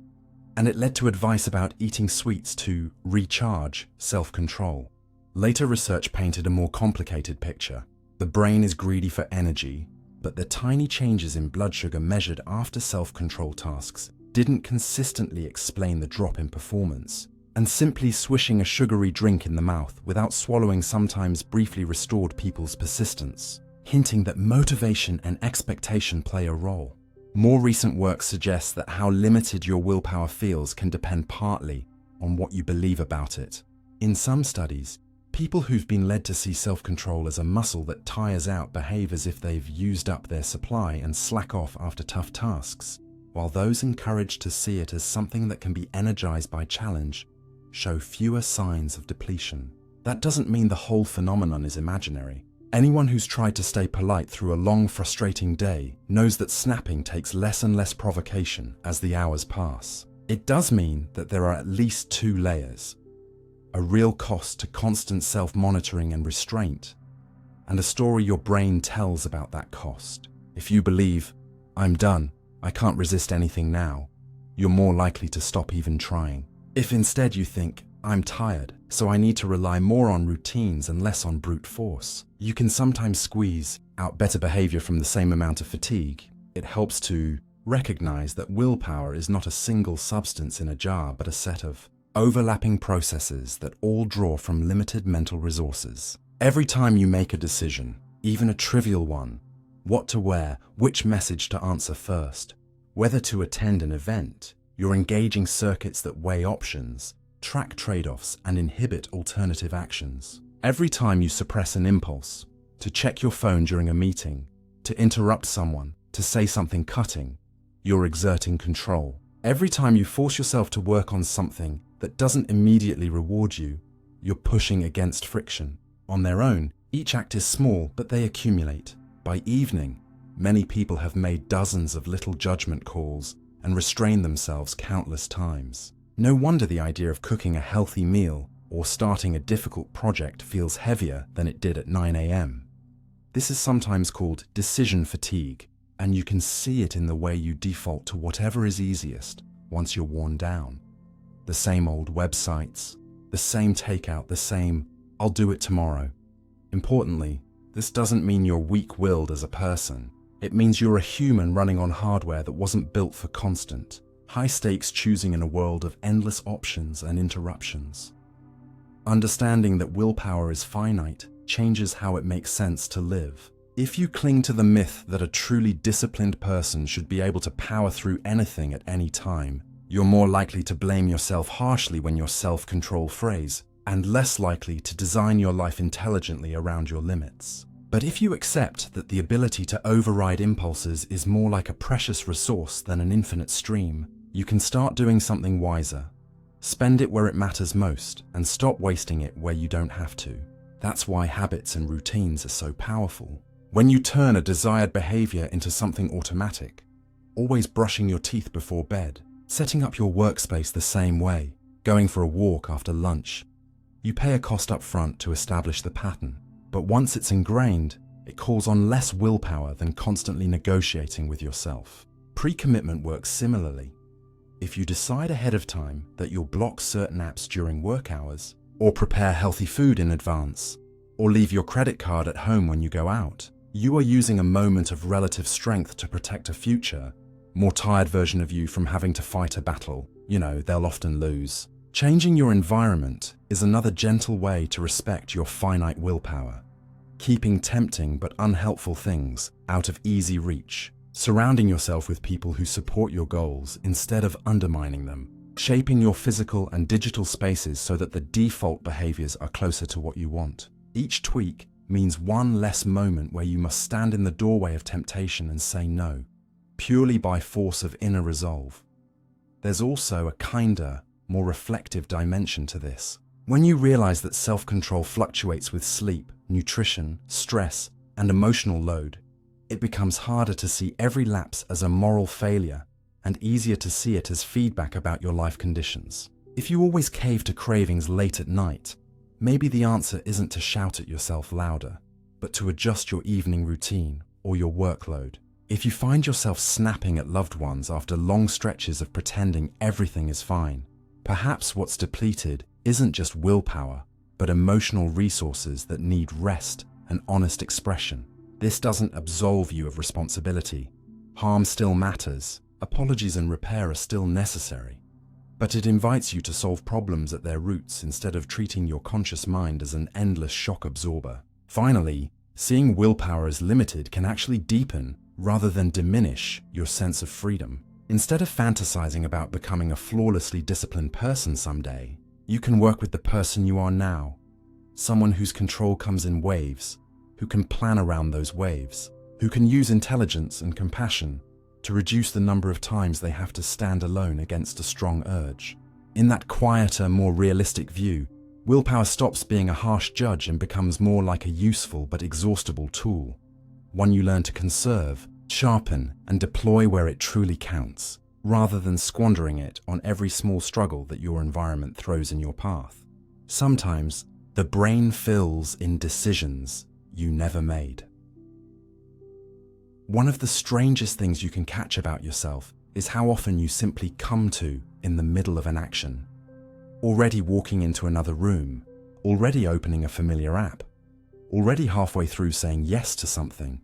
and it led to advice about eating sweets to recharge self-control. Later research painted a more complicated picture. The brain is greedy for energy, but the tiny changes in blood sugar measured after self-control tasks didn't consistently explain the drop in performance, and simply swishing a sugary drink in the mouth without swallowing sometimes briefly restored people's persistence, hinting that motivation and expectation play a role. More recent work suggests that how limited your willpower feels can depend partly on what you believe about it. In some studies, People who've been led to see self-control as a muscle that tires out behave as if they've used up their supply and slack off after tough tasks, while those encouraged to see it as something that can be energized by challenge show fewer signs of depletion. That doesn't mean the whole phenomenon is imaginary. Anyone who's tried to stay polite through a long, frustrating day knows that snapping takes less and less provocation as the hours pass. It does mean that there are at least two layers: a real cost to constant self-monitoring and restraint, and a story your brain tells about that cost. If you believe, "I'm done, I can't resist anything now," you're more likely to stop even trying. If instead you think, "I'm tired, so I need to rely more on routines and less on brute force," you can sometimes squeeze out better behavior from the same amount of fatigue. It helps to recognize that willpower is not a single substance in a jar, but a set of overlapping processes that all draw from limited mental resources. Every time you make a decision, even a trivial one, what to wear, which message to answer first, whether to attend an event, you're engaging circuits that weigh options, track trade-offs, and inhibit alternative actions. Every time you suppress an impulse, to check your phone during a meeting, to interrupt someone, to say something cutting, you're exerting control. Every time you force yourself to work on something that doesn't immediately reward you, you're pushing against friction. On their own, each act is small, but they accumulate. By evening, many people have made dozens of little judgment calls and restrained themselves countless times. No wonder the idea of cooking a healthy meal or starting a difficult project feels heavier than it did at 9 a.m. This is sometimes called decision fatigue, and you can see it in the way you default to whatever is easiest once you're worn down. The same old websites, the same takeout, the same "I'll do it tomorrow." Importantly, this doesn't mean you're weak-willed as a person. It means you're a human running on hardware that wasn't built for constant, high-stakes choosing in a world of endless options and interruptions. Understanding that willpower is finite changes how it makes sense to live. If you cling to the myth that a truly disciplined person should be able to power through anything at any time, you're more likely to blame yourself harshly when your self-control frays, and less likely to design your life intelligently around your limits. But if you accept that the ability to override impulses is more like a precious resource than an infinite stream, you can start doing something wiser. Spend it where it matters most, and stop wasting it where you don't have to. That's why habits and routines are so powerful. When you turn a desired behavior into something automatic, always brushing your teeth before bed, setting up your workspace the same way, going for a walk after lunch, you pay a cost up front to establish the pattern. But once it's ingrained, it calls on less willpower than constantly negotiating with yourself. Pre-commitment works similarly. If you decide ahead of time that you'll block certain apps during work hours, or prepare healthy food in advance, or leave your credit card at home when you go out, you are using a moment of relative strength to protect a future, more tired version of you from having to fight a battle. They'll often lose. Changing your environment is another gentle way to respect your finite willpower. Keeping tempting but unhelpful things out of easy reach. Surrounding yourself with people who support your goals instead of undermining them. Shaping your physical and digital spaces so that the default behaviors are closer to what you want. Each tweak means one less moment where you must stand in the doorway of temptation and say no, purely by force of inner resolve. There's also a kinder, more reflective dimension to this. When you realize that self-control fluctuates with sleep, nutrition, stress, and emotional load, it becomes harder to see every lapse as a moral failure and easier to see it as feedback about your life conditions. If you always cave to cravings late at night, maybe the answer isn't to shout at yourself louder, but to adjust your evening routine or your workload. If you find yourself snapping at loved ones after long stretches of pretending everything is fine, perhaps what's depleted isn't just willpower, but emotional resources that need rest and honest expression. This doesn't absolve you of responsibility. Harm still matters, apologies and repair are still necessary. But it invites you to solve problems at their roots instead of treating your conscious mind as an endless shock absorber. Finally, seeing willpower as limited can actually deepen rather than diminish your sense of freedom. Instead of fantasizing about becoming a flawlessly disciplined person someday, you can work with the person you are now. someone whose control comes in waves, who can plan around those waves, who can use intelligence and compassion to reduce the number of times they have to stand alone against a strong urge. In that quieter, more realistic view, willpower stops being a harsh judge and becomes more like a useful but exhaustible tool, one you learn to conserve, sharpen, and deploy where it truly counts, rather than squandering it on every small struggle that your environment throws in your path. Sometimes, the brain fills in decisions you never made. One of the strangest things you can catch about yourself is how often you simply come to in the middle of an action. Already walking into another room, already opening a familiar app, already halfway through saying yes to something,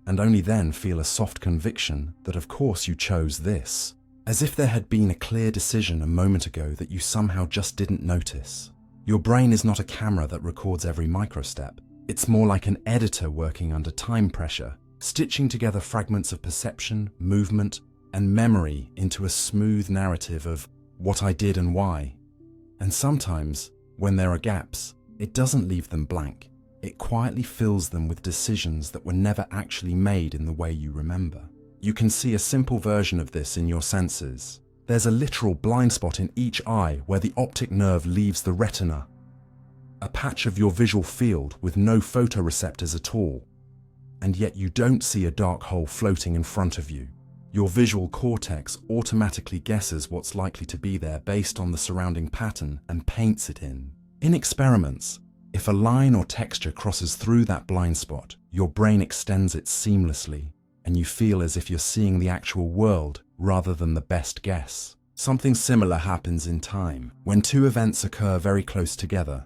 and only then feel a soft conviction that of course you chose this, as if there had been a clear decision a moment ago that you somehow just didn't notice. Your brain is not a camera that records every microstep. It's more like an editor working under time pressure, stitching together fragments of perception, movement, and memory into a smooth narrative of what I did and why. And sometimes, when there are gaps, it doesn't leave them blank. It quietly fills them with decisions that were never actually made in the way you remember. You can see a simple version of this in your senses. There's a literal blind spot in each eye where the optic nerve leaves the retina, a patch of your visual field with no photoreceptors at all. And yet you don't see a dark hole floating in front of you. Your visual cortex automatically guesses what's likely to be there based on the surrounding pattern and paints it in. In experiments, if a line or texture crosses through that blind spot, your brain extends it seamlessly, and you feel as if you're seeing the actual world rather than the best guess. Something similar happens in time. When two events occur very close together,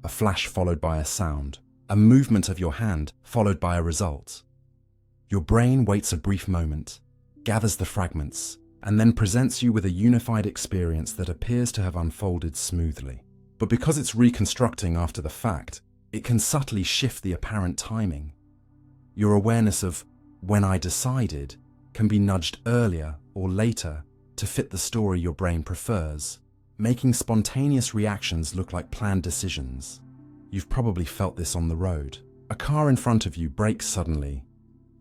a flash followed by a sound, a movement of your hand followed by a result. Your brain waits a brief moment, gathers the fragments, and then presents you with a unified experience that appears to have unfolded smoothly. But because it's reconstructing after the fact, it can subtly shift the apparent timing. Your awareness of when I decided can be nudged earlier or later to fit the story your brain prefers, making spontaneous reactions look like planned decisions. You've probably felt this on the road. A car in front of you brakes suddenly,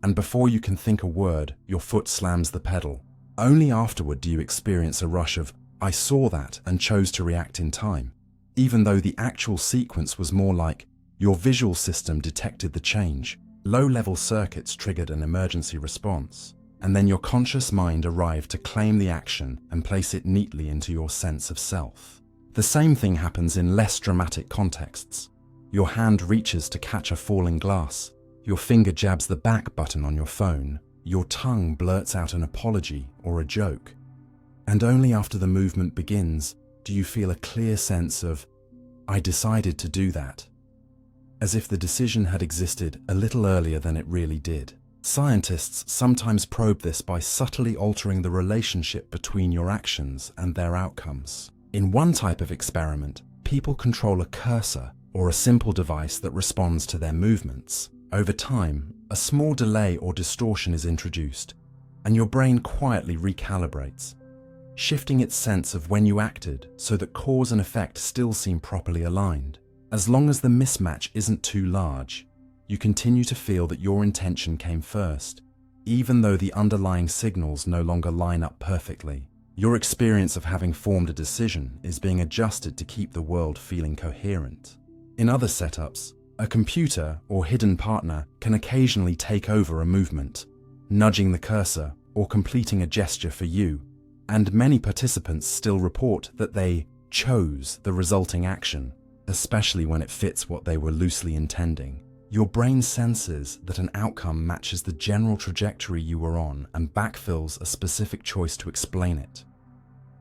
and before you can think a word, your foot slams the pedal. Only afterward do you experience a rush of, I saw that and chose to react in time, even though the actual sequence was more like, your visual system detected the change, low-level circuits triggered an emergency response, and then your conscious mind arrived to claim the action and place it neatly into your sense of self. The same thing happens in less dramatic contexts. Your hand reaches to catch a falling glass, your finger jabs the back button on your phone, your tongue blurts out an apology or a joke, and only after the movement begins do you feel a clear sense of, I decided to do that, as if the decision had existed a little earlier than it really did. Scientists sometimes probe this by subtly altering the relationship between your actions and their outcomes. In one type of experiment, people control a cursor or a simple device that responds to their movements. Over time, a small delay or distortion is introduced, and your brain quietly recalibrates, shifting its sense of when you acted so that cause and effect still seem properly aligned. As long as the mismatch isn't too large, you continue to feel that your intention came first, even though the underlying signals no longer line up perfectly. Your experience of having formed a decision is being adjusted to keep the world feeling coherent. In other setups, a computer or hidden partner can occasionally take over a movement, nudging the cursor or completing a gesture for you, and many participants still report that they chose the resulting action, especially when it fits what they were loosely intending. Your brain senses that an outcome matches the general trajectory you were on and backfills a specific choice to explain it.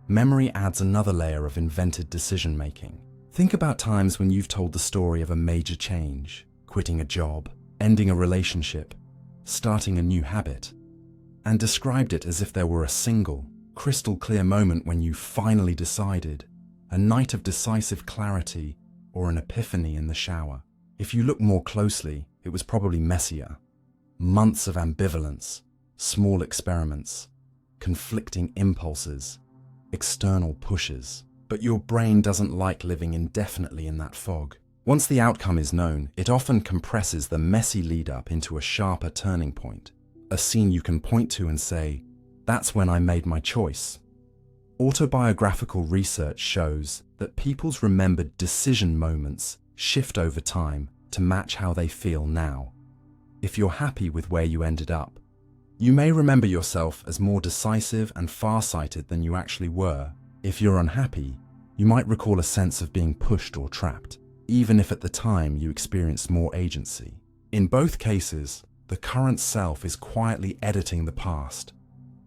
Memory adds another layer of invented decision-making. Think about times when you've told the story of a major change, quitting a job, ending a relationship, starting a new habit, and described it as if there were a single, crystal clear moment when you finally decided, a night of decisive clarity or an epiphany in the shower. If you look more closely, it was probably messier. Months of ambivalence, small experiments, conflicting impulses, external pushes. But your brain doesn't like living indefinitely in that fog. Once the outcome is known, it often compresses the messy lead-up into a sharper turning point, a scene you can point to and say, "That's when I made my choice." Autobiographical research shows that people's remembered decision moments shift over time to match how they feel now. If you're happy with where you ended up, you may remember yourself as more decisive and far-sighted than you actually were. If you're unhappy, you might recall a sense of being pushed or trapped, even if at the time you experienced more agency. In both cases, the current self is quietly editing the past,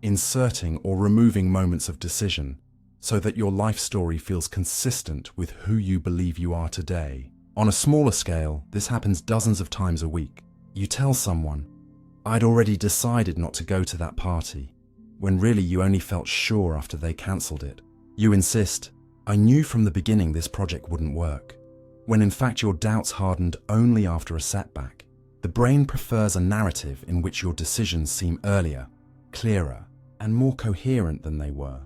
inserting or removing moments of decision so that your life story feels consistent with who you believe you are today. On a smaller scale, this happens dozens of times a week. You tell someone, "I'd already decided not to go to that party," when really you only felt sure after they cancelled it. You insist, "I knew from the beginning this project wouldn't work," when in fact your doubts hardened only after a setback. The brain prefers a narrative in which your decisions seem earlier, clearer, and more coherent than they were.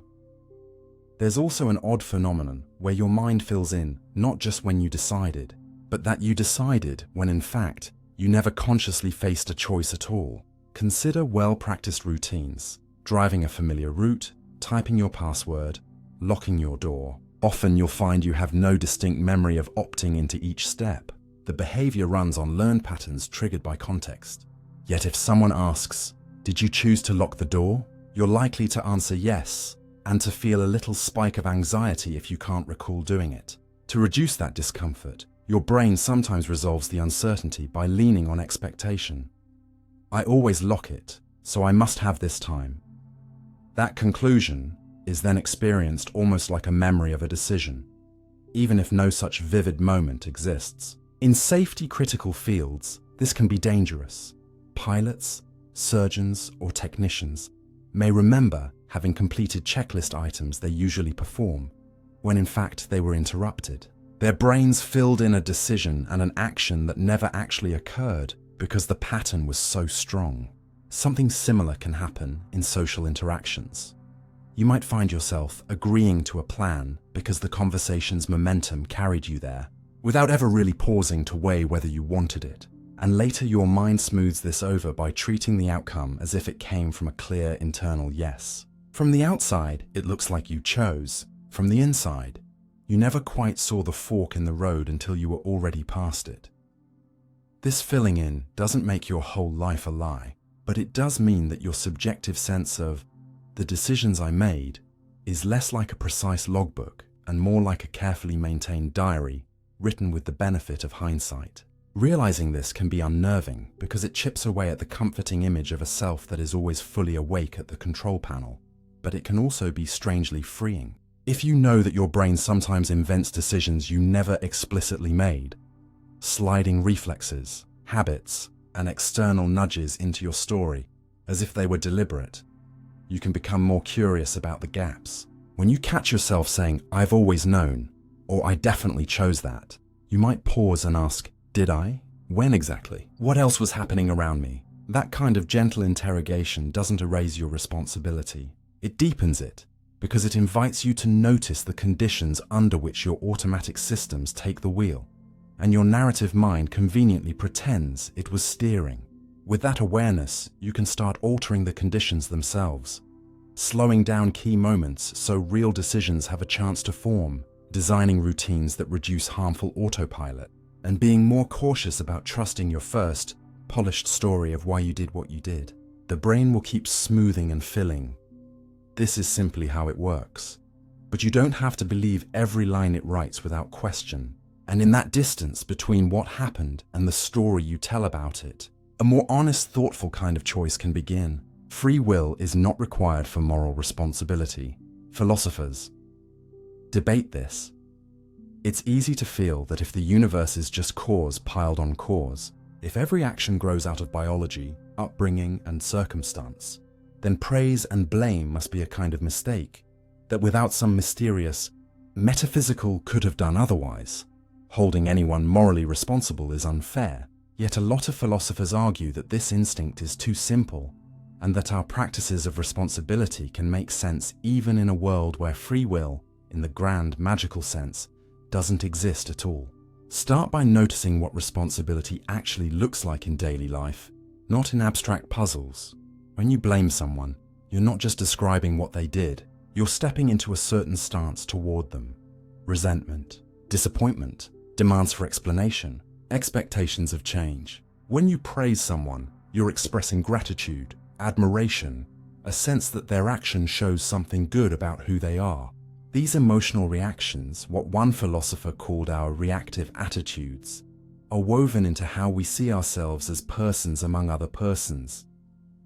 There's also an odd phenomenon where your mind fills in not just when you decided, but that you decided when in fact you never consciously faced a choice at all. Consider well-practiced routines, driving a familiar route, typing your password, locking your door. Often you'll find you have no distinct memory of opting into each step. The behavior runs on learned patterns triggered by context. Yet if someone asks, "Did you choose to lock the door?" you're likely to answer yes, and to feel a little spike of anxiety if you can't recall doing it. To reduce that discomfort, your brain sometimes resolves the uncertainty by leaning on expectation. "I always lock it, so I must have this time." That conclusion is then experienced almost like a memory of a decision, even if no such vivid moment exists. In safety-critical fields, this can be dangerous. Pilots, surgeons, or technicians may remember having completed checklist items they usually perform, when in fact they were interrupted. Their brains filled in a decision and an action that never actually occurred because the pattern was so strong. Something similar can happen in social interactions. You might find yourself agreeing to a plan because the conversation's momentum carried you there, without ever really pausing to weigh whether you wanted it. And later your mind smooths this over by treating the outcome as if it came from a clear internal yes. From the outside, it looks like you chose. From the inside, you never quite saw the fork in the road until you were already past it. This filling in doesn't make your whole life a lie, but it does mean that your subjective sense of "the decisions I made" is less like a precise logbook and more like a carefully maintained diary written with the benefit of hindsight. Realizing this can be unnerving because it chips away at the comforting image of a self that is always fully awake at the control panel, but it can also be strangely freeing. If you know that your brain sometimes invents decisions you never explicitly made, sliding reflexes, habits, and external nudges into your story as if they were deliberate, you can become more curious about the gaps. When you catch yourself saying, "I've always known," or "I definitely chose that," you might pause and ask, "Did I? When exactly? What else was happening around me?" That kind of gentle interrogation doesn't erase your responsibility. It deepens it, because it invites you to notice the conditions under which your automatic systems take the wheel, and your narrative mind conveniently pretends it was steering. With that awareness, you can start altering the conditions themselves, slowing down key moments so real decisions have a chance to form, designing routines that reduce harmful autopilot, and being more cautious about trusting your first, polished story of why you did what you did. The brain will keep smoothing and filling. This is simply how it works. But you don't have to believe every line it writes without question. And in that distance between what happened and the story you tell about it, a more honest, thoughtful kind of choice can begin. Free will is not required for moral responsibility. Philosophers debate this. It's easy to feel that if the universe is just cause piled on cause, if every action grows out of biology, upbringing, and circumstance, then praise and blame must be a kind of mistake, that without some mysterious, metaphysical could have done otherwise, holding anyone morally responsible is unfair. Yet a lot of philosophers argue that this instinct is too simple, and that our practices of responsibility can make sense even in a world where free will, in the grand magical sense, doesn't exist at all. Start by noticing what responsibility actually looks like in daily life, not in abstract puzzles. When you blame someone, you're not just describing what they did, you're stepping into a certain stance toward them. Resentment, disappointment, demands for explanation, expectations of change. When you praise someone, you're expressing gratitude, admiration, a sense that their action shows something good about who they are. These emotional reactions, what one philosopher called our reactive attitudes, are woven into how we see ourselves as persons among other persons.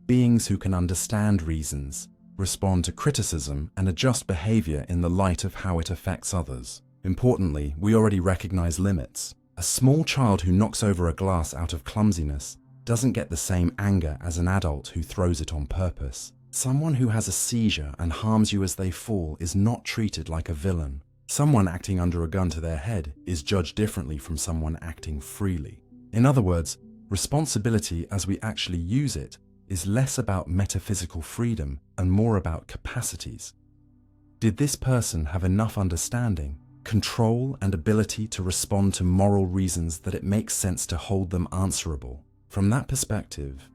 Beings who can understand reasons, respond to criticism, and adjust behavior in the light of how it affects others. Importantly, we already recognize limits. A small child who knocks over a glass out of clumsiness doesn't get the same anger as an adult who throws it on purpose. Someone who has a seizure and harms you as they fall is not treated like a villain. Someone acting under a gun to their head is judged differently from someone acting freely. In other words, responsibility as we actually use it is less about metaphysical freedom and more about capacities. Did this person have enough understanding, control, and ability to respond to moral reasons that it makes sense to hold them answerable? From that perspective,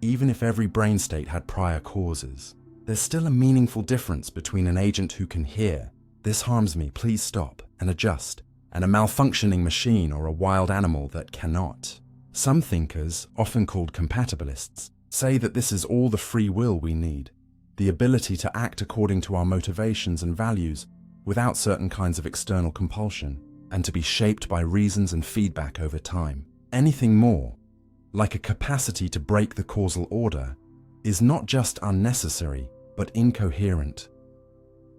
even if every brain state had prior causes, there's still a meaningful difference between an agent who can hear, "This harms me, please stop," and adjust, and a malfunctioning machine or a wild animal that cannot. Some thinkers, often called compatibilists, say that this is all the free will we need, the ability to act according to our motivations and values without certain kinds of external compulsion, and to be shaped by reasons and feedback over time. Anything more, like a capacity to break the causal order, is not just unnecessary, but incoherent.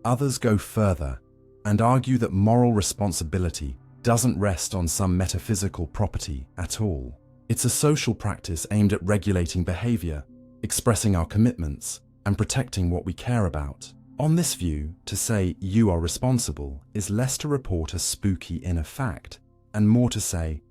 Others go further and argue that moral responsibility doesn't rest on some metaphysical property at all. It's a social practice aimed at regulating behavior, expressing our commitments, and protecting what we care about. On this view, to say "you are responsible" is less to report a spooky inner fact, and more to say,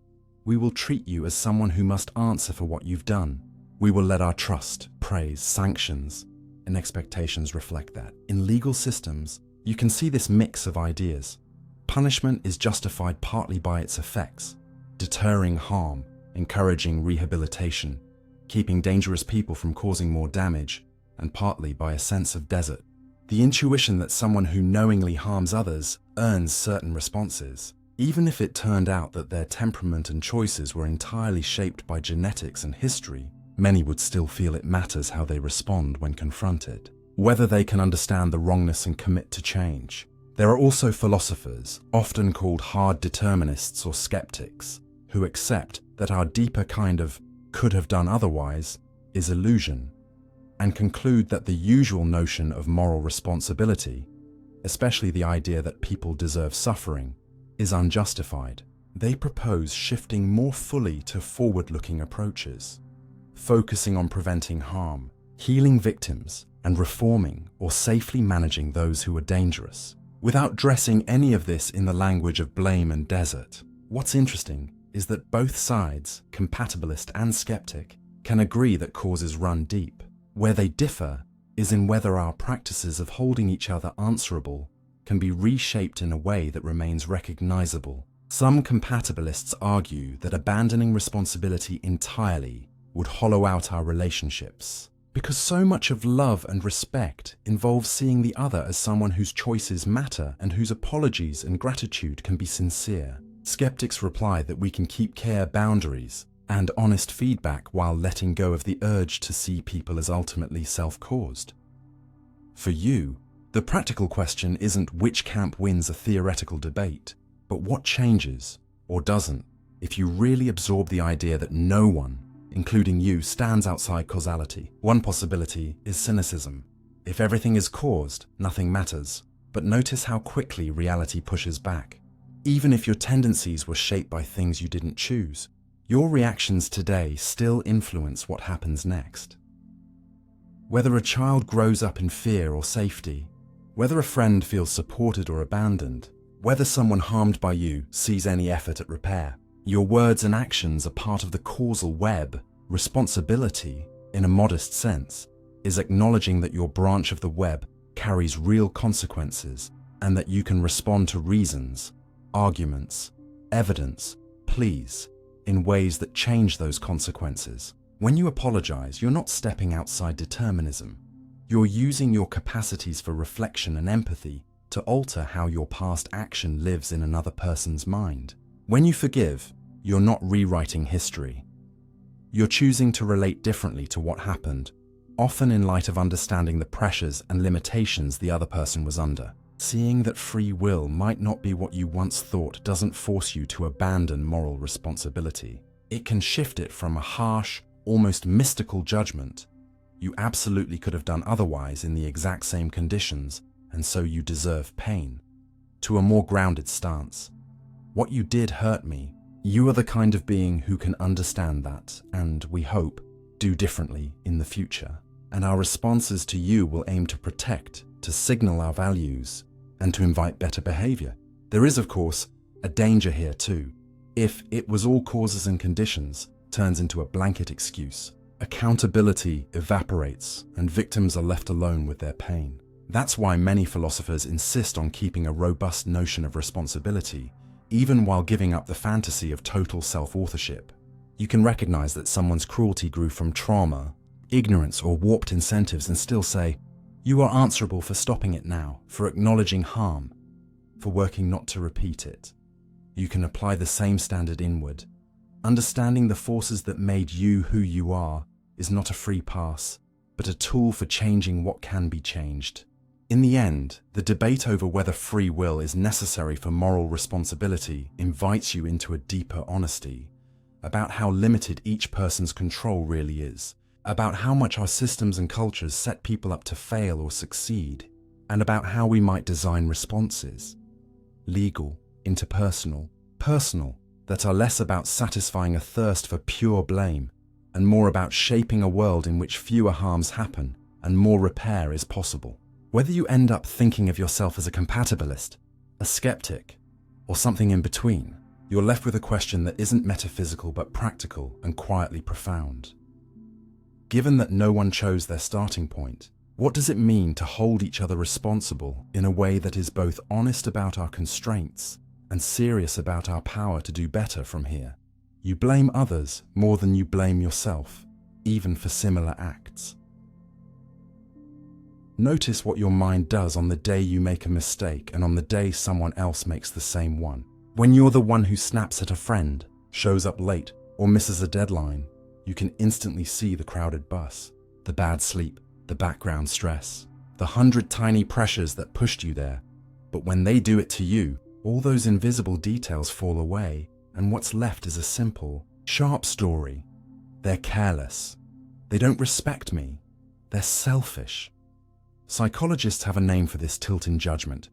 "We will treat you as someone who must answer for what you've done. We will let our trust, praise, sanctions, and expectations reflect that." In legal systems, you can see this mix of ideas. Punishment is justified partly by its effects, deterring harm, encouraging rehabilitation, keeping dangerous people from causing more damage, and partly by a sense of desert. The intuition that someone who knowingly harms others earns certain responses. Even if it turned out that their temperament and choices were entirely shaped by genetics and history, many would still feel it matters how they respond when confronted, whether they can understand the wrongness and commit to change. There are also philosophers, often called hard determinists or skeptics, who accept that our deeper kind of "could have done otherwise" is illusion, and conclude that the usual notion of moral responsibility, especially the idea that people deserve suffering, is unjustified. They propose shifting more fully to forward-looking approaches, focusing on preventing harm, healing victims, and reforming or safely managing those who are dangerous, without dressing any of this in the language of blame and desert. What's interesting is that both sides, compatibilist and skeptic, can agree that causes run deep. Where they differ is in whether our practices of holding each other answerable can be reshaped in a way that remains recognizable. Some compatibilists argue that abandoning responsibility entirely would hollow out our relationships, because so much of love and respect involves seeing the other as someone whose choices matter and whose apologies and gratitude can be sincere. Skeptics reply that we can keep care boundaries and honest feedback while letting go of the urge to see people as ultimately self-caused. For you, the practical question isn't which camp wins a theoretical debate, but what changes, or doesn't, if you really absorb the idea that no one, including you, stands outside causality. One possibility is cynicism. If everything is caused, nothing matters. But notice how quickly reality pushes back. Even if your tendencies were shaped by things you didn't choose, your reactions today still influence what happens next. Whether a child grows up in fear or safety, whether a friend feels supported or abandoned, whether someone harmed by you sees any effort at repair, your words and actions are part of the causal web. Responsibility, in a modest sense, is acknowledging that your branch of the web carries real consequences and that you can respond to reasons, arguments, evidence, pleas, in ways that change those consequences. When you apologize, you're not stepping outside determinism. You're using your capacities for reflection and empathy to alter how your past action lives in another person's mind. When you forgive, you're not rewriting history. You're choosing to relate differently to what happened, often in light of understanding the pressures and limitations the other person was under. Seeing that free will might not be what you once thought doesn't force you to abandon moral responsibility. It can shift it from a harsh, almost mystical judgment, "You absolutely could have done otherwise in the exact same conditions, and so you deserve pain," to a more grounded stance. "What you did hurt me. You are the kind of being who can understand that, and, we hope, do differently in the future. And our responses to you will aim to protect, to signal our values, and to invite better behavior." There is, of course, a danger here too. If "it was all causes and conditions" turns into a blanket excuse, accountability evaporates and victims are left alone with their pain. That's why many philosophers insist on keeping a robust notion of responsibility, even while giving up the fantasy of total self-authorship. You can recognize that someone's cruelty grew from trauma, ignorance, or warped incentives and still say, "You are answerable for stopping it now, for acknowledging harm, for working not to repeat it." You can apply the same standard inward. Understanding the forces that made you who you are is not a free pass, but a tool for changing what can be changed. In the end, the debate over whether free will is necessary for moral responsibility invites you into a deeper honesty about how limited each person's control really is, about how much our systems and cultures set people up to fail or succeed, and about how we might design responses, legal, interpersonal, personal, that are less about satisfying a thirst for pure blame and more about shaping a world in which fewer harms happen and more repair is possible. Whether you end up thinking of yourself as a compatibilist, a skeptic, or something in between, you're left with a question that isn't metaphysical but practical and quietly profound. Given that no one chose their starting point, what does it mean to hold each other responsible in a way that is both honest about our constraints and serious about our power to do better from here? You blame others more than you blame yourself, even for similar acts. Notice what your mind does on the day you make a mistake and on the day someone else makes the same one. When you're the one who snaps at a friend, shows up late, or misses a deadline, you can instantly see the crowded bus, the bad sleep, the background stress, the 100 tiny pressures that pushed you there. But when they do it to you, all those invisible details fall away, and what's left is a simple, sharp story. They're careless. They don't respect me. They're selfish. Psychologists have a name for this tilt in judgment.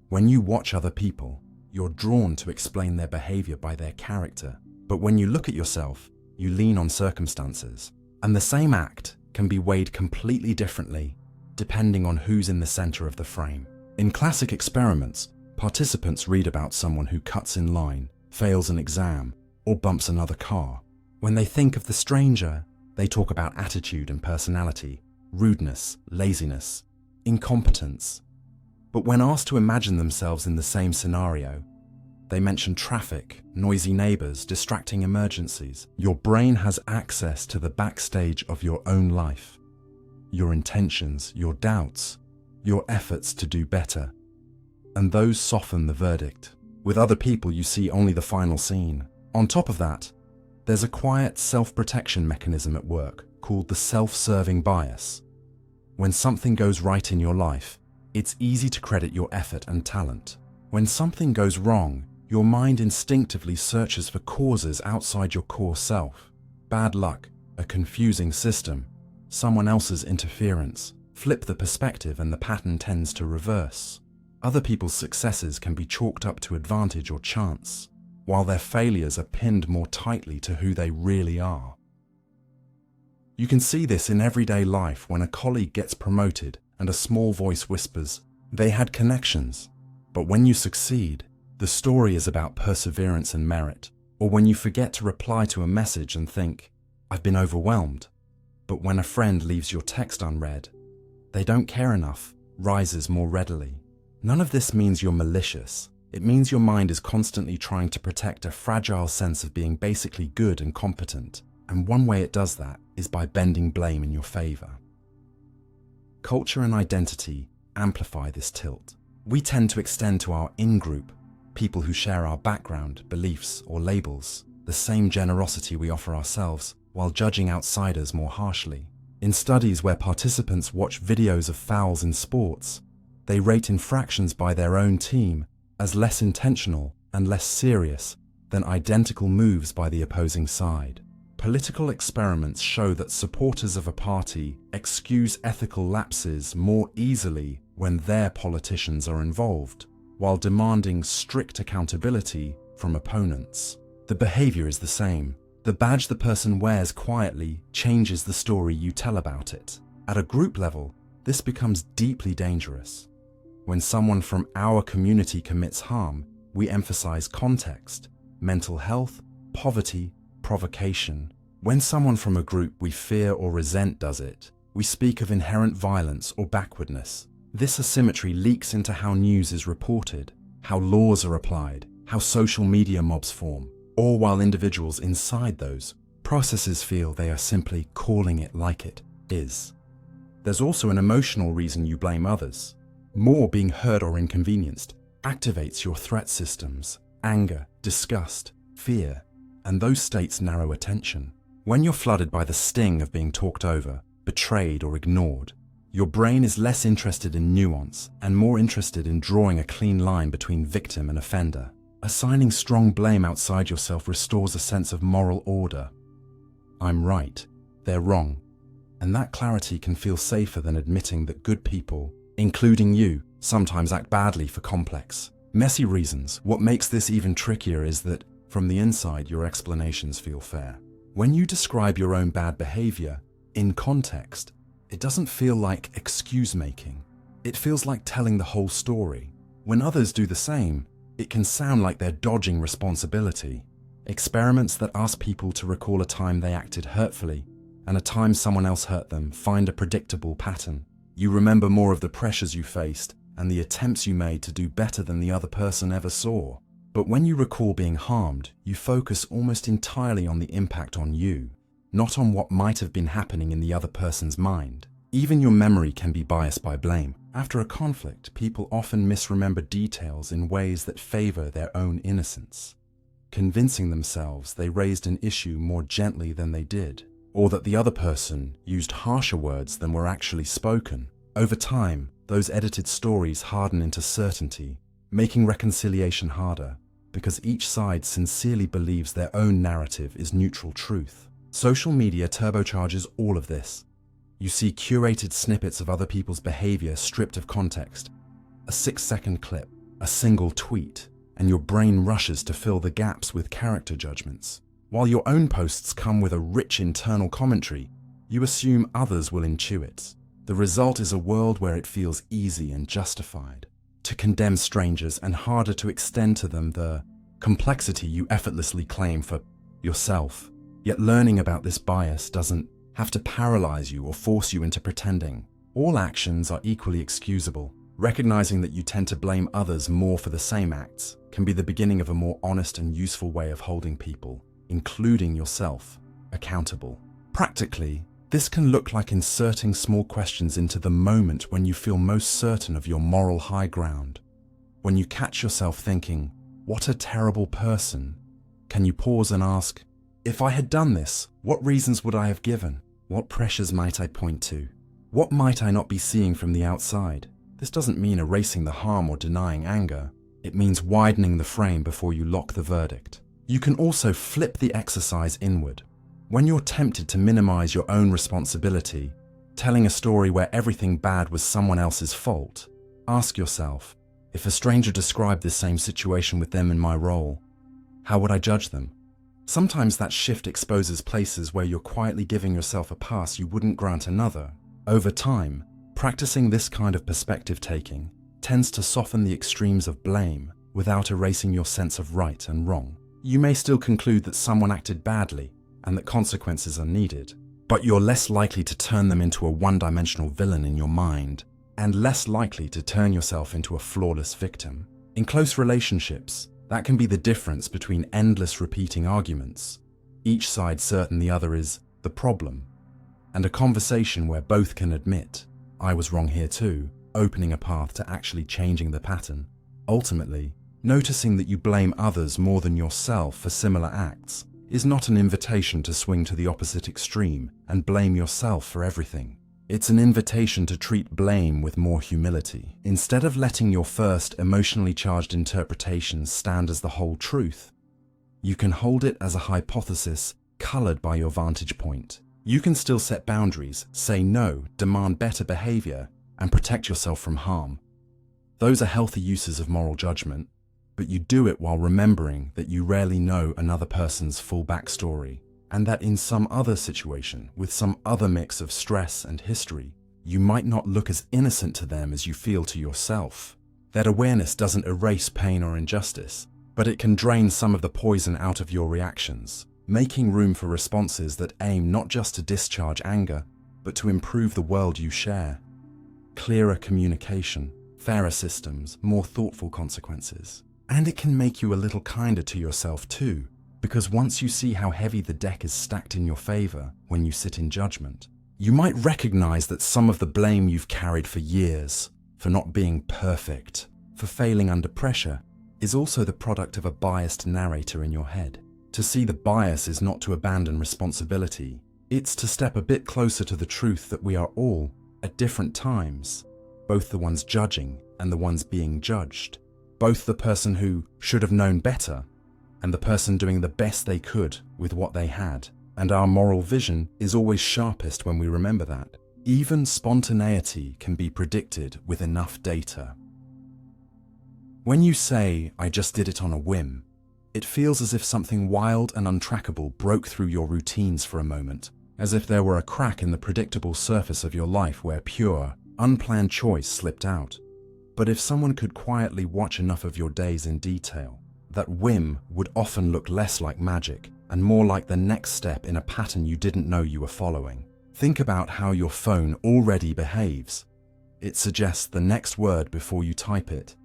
When you watch other people, you're drawn to explain their behavior by their character. But when you look at yourself, you lean on circumstances. And the same act can be weighed completely differently, depending on who's in the center of the frame. In classic experiments, participants read about someone who cuts in line, fails an exam, or bumps another car. When they think of the stranger, they talk about attitude and personality, rudeness, laziness, incompetence. But when asked to imagine themselves in the same scenario, they mention traffic, noisy neighbors, distracting emergencies. Your brain has access to the backstage of your own life, your intentions, your doubts, your efforts to do better. And those soften the verdict. With other people, you see only the final scene. On top of that, there's a quiet self-protection mechanism at work called the self-serving bias. When something goes right in your life, it's easy to credit your effort and talent. When something goes wrong, your mind instinctively searches for causes outside your core self. Bad luck, a confusing system, someone else's interference. Flip the perspective and the pattern tends to reverse. Other people's successes can be chalked up to advantage or chance, while their failures are pinned more tightly to who they really are. You can see this in everyday life when a colleague gets promoted and a small voice whispers, "They had connections." But when you succeed, the story is about perseverance and merit. Or when you forget to reply to a message and think, "I've been overwhelmed." But when a friend leaves your text unread, "They don't care enough," rises more readily. None of this means you're malicious. It means your mind is constantly trying to protect a fragile sense of being basically good and competent, and one way it does that is by bending blame in your favor. Culture and identity amplify this tilt. We tend to extend to our in-group, people who share our background, beliefs, or labels, the same generosity we offer ourselves, while judging outsiders more harshly. In studies where participants watch videos of fouls in sports, they rate infractions by their own team as less intentional and less serious than identical moves by the opposing side. Political experiments show that supporters of a party excuse ethical lapses more easily when their politicians are involved, while demanding strict accountability from opponents. The behavior is the same. The badge the person wears quietly changes the story you tell about it. At a group level, this becomes deeply dangerous. When someone from our community commits harm, we emphasize context, mental health, poverty, provocation. When someone from a group we fear or resent does it, we speak of inherent violence or backwardness. This asymmetry leaks into how news is reported, how laws are applied, how social media mobs form, all while individuals inside those processes feel they are simply calling it like it is. There's also an emotional reason you blame others. More being hurt or inconvenienced activates your threat systems, anger, disgust, fear, and those states narrow attention. When you're flooded by the sting of being talked over, betrayed, or ignored, your brain is less interested in nuance and more interested in drawing a clean line between victim and offender. Assigning strong blame outside yourself restores a sense of moral order. I'm right, they're wrong. And that clarity can feel safer than admitting that good people, including you, sometimes act badly for complex, messy reasons. What makes this even trickier is that, from the inside, your explanations feel fair. When you describe your own bad behavior, in context, it doesn't feel like excuse-making. It feels like telling the whole story. When others do the same, it can sound like they're dodging responsibility. Experiments that ask people to recall a time they acted hurtfully and a time someone else hurt them find a predictable pattern. You remember more of the pressures you faced and the attempts you made to do better than the other person ever saw. But when you recall being harmed, you focus almost entirely on the impact on you, not on what might have been happening in the other person's mind. Even your memory can be biased by blame. After a conflict, people often misremember details in ways that favor their own innocence, convincing themselves they raised an issue more gently than they did, or that the other person used harsher words than were actually spoken. Over time, those edited stories harden into certainty, making reconciliation harder, because each side sincerely believes their own narrative is neutral truth. Social media turbocharges all of this. You see curated snippets of other people's behavior stripped of context, a 6-second clip, a single tweet, and your brain rushes to fill the gaps with character judgments. While your own posts come with a rich internal commentary, you assume others will intuit. The result is a world where it feels easy and justified to condemn strangers and harder to extend to them the complexity you effortlessly claim for yourself. Yet learning about this bias doesn't have to paralyze you or force you into pretending. All actions are equally excusable. Recognizing that you tend to blame others more for the same acts can be the beginning of a more honest and useful way of holding people, including yourself, accountable. Practically, this can look like inserting small questions into the moment when you feel most certain of your moral high ground. When you catch yourself thinking, "What a terrible person," can you pause and ask, "If I had done this, what reasons would I have given? What pressures might I point to? What might I not be seeing from the outside?" This doesn't mean erasing the harm or denying anger. It means widening the frame before you lock the verdict. You can also flip the exercise inward. When you're tempted to minimize your own responsibility, telling a story where everything bad was someone else's fault, ask yourself, if a stranger described this same situation with them in my role, how would I judge them? Sometimes that shift exposes places where you're quietly giving yourself a pass you wouldn't grant another. Over time, practicing this kind of perspective taking tends to soften the extremes of blame without erasing your sense of right and wrong. You may still conclude that someone acted badly and that consequences are needed, but you're less likely to turn them into a one-dimensional villain in your mind and less likely to turn yourself into a flawless victim. In close relationships, that can be the difference between endless repeating arguments, each side certain the other is the problem, and a conversation where both can admit, I was wrong here too, opening a path to actually changing the pattern. Ultimately, noticing that you blame others more than yourself for similar acts is not an invitation to swing to the opposite extreme and blame yourself for everything. It's an invitation to treat blame with more humility. Instead of letting your first emotionally charged interpretations stand as the whole truth, you can hold it as a hypothesis colored by your vantage point. You can still set boundaries, say no, demand better behavior, and protect yourself from harm. Those are healthy uses of moral judgment, but you do it while remembering that you rarely know another person's full backstory, and that in some other situation, with some other mix of stress and history, you might not look as innocent to them as you feel to yourself. That awareness doesn't erase pain or injustice, but it can drain some of the poison out of your reactions, making room for responses that aim not just to discharge anger, but to improve the world you share. Clearer communication, fairer systems, more thoughtful consequences. And it can make you a little kinder to yourself too, because once you see how heavy the deck is stacked in your favor when you sit in judgment, you might recognize that some of the blame you've carried for years, for not being perfect, for failing under pressure, is also the product of a biased narrator in your head. To see the bias is not to abandon responsibility, it's to step a bit closer to the truth that we are all, at different times, both the ones judging and the ones being judged, both the person who should have known better and the person doing the best they could with what they had. And our moral vision is always sharpest when we remember that. Even spontaneity can be predicted with enough data. When you say, I just did it on a whim, it feels as if something wild and untrackable broke through your routines for a moment, as if there were a crack in the predictable surface of your life where pure, unplanned choice slipped out. But if someone could quietly watch enough of your days in detail, that whim would often look less like magic and more like the next step in a pattern you didn't know you were following. Think about how your phone already behaves. It suggests the next word before you type it,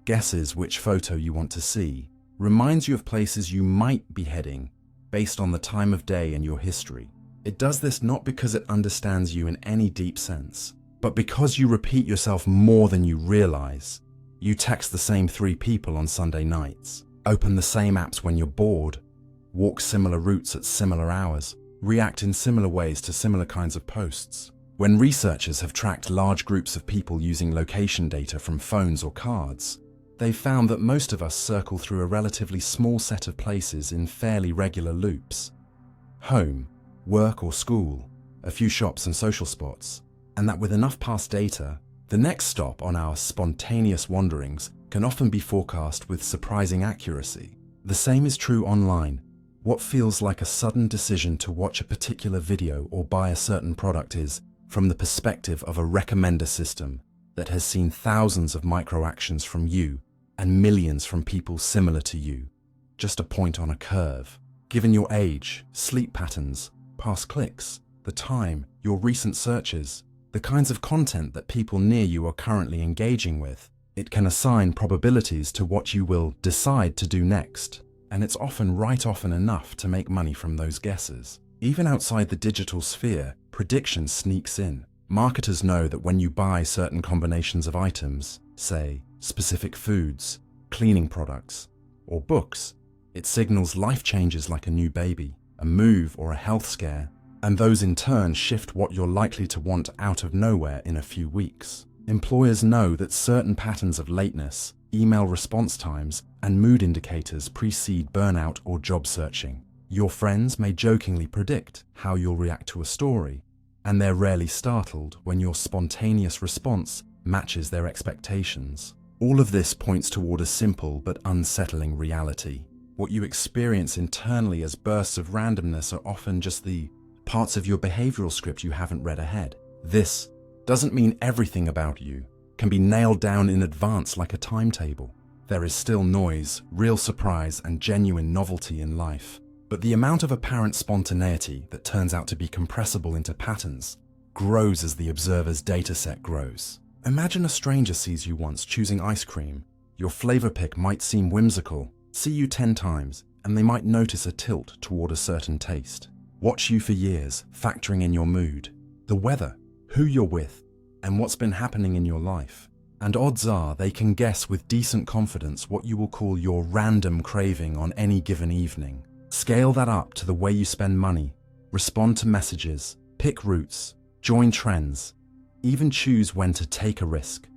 guesses which photo you want to see, reminds you of places you might be heading based on the time of day and your history. It does this not because it understands you in any deep sense, but because you repeat yourself more than you realize. You text the same 3 people on Sunday nights, open the same apps when you're bored, walk similar routes at similar hours, react in similar ways to similar kinds of posts. When researchers have tracked large groups of people using location data from phones or cards, they've found that most of us circle through a relatively small set of places in fairly regular loops. Home, work or school, a few shops and social spots, and that with enough past data, the next stop on our spontaneous wanderings can often be forecast with surprising accuracy. The same is true online. What feels like a sudden decision to watch a particular video or buy a certain product is, from the perspective of a recommender system that has seen thousands of micro-actions from you and millions from people similar to you, just a point on a curve. Given your age, sleep patterns, past clicks, the time, your recent searches, the kinds of content that people near you are currently engaging with, it can assign probabilities to what you will decide to do next, and it's often enough to make money from those guesses. Even outside the digital sphere, prediction sneaks in. Marketers know that when you buy certain combinations of items, say, specific foods, cleaning products, or books, it signals life changes like a new baby, a move or a health scare, and those in turn shift what you're likely to want out of nowhere in a few weeks. Employers know that certain patterns of lateness, email response times, and mood indicators precede burnout or job searching. Your friends may jokingly predict how you'll react to a story, and they're rarely startled when your spontaneous response matches their expectations. All of this points toward a simple but unsettling reality. What you experience internally as bursts of randomness are often just the parts of your behavioral script you haven't read ahead. This doesn't mean everything about you can be nailed down in advance like a timetable. There is still noise, real surprise, and genuine novelty in life. But the amount of apparent spontaneity that turns out to be compressible into patterns grows as the observer's dataset grows. Imagine a stranger sees you once choosing ice cream, Your flavor pick might seem whimsical. See you 10 times, and they might notice a tilt toward a certain taste. Watch you for years, factoring in your mood, the weather, who you're with, and what's been happening in your life. And odds are they can guess with decent confidence what you will call your random craving on any given evening. Scale that up to the way you spend money, respond to messages, pick routes, join trends, even choose when to take a risk.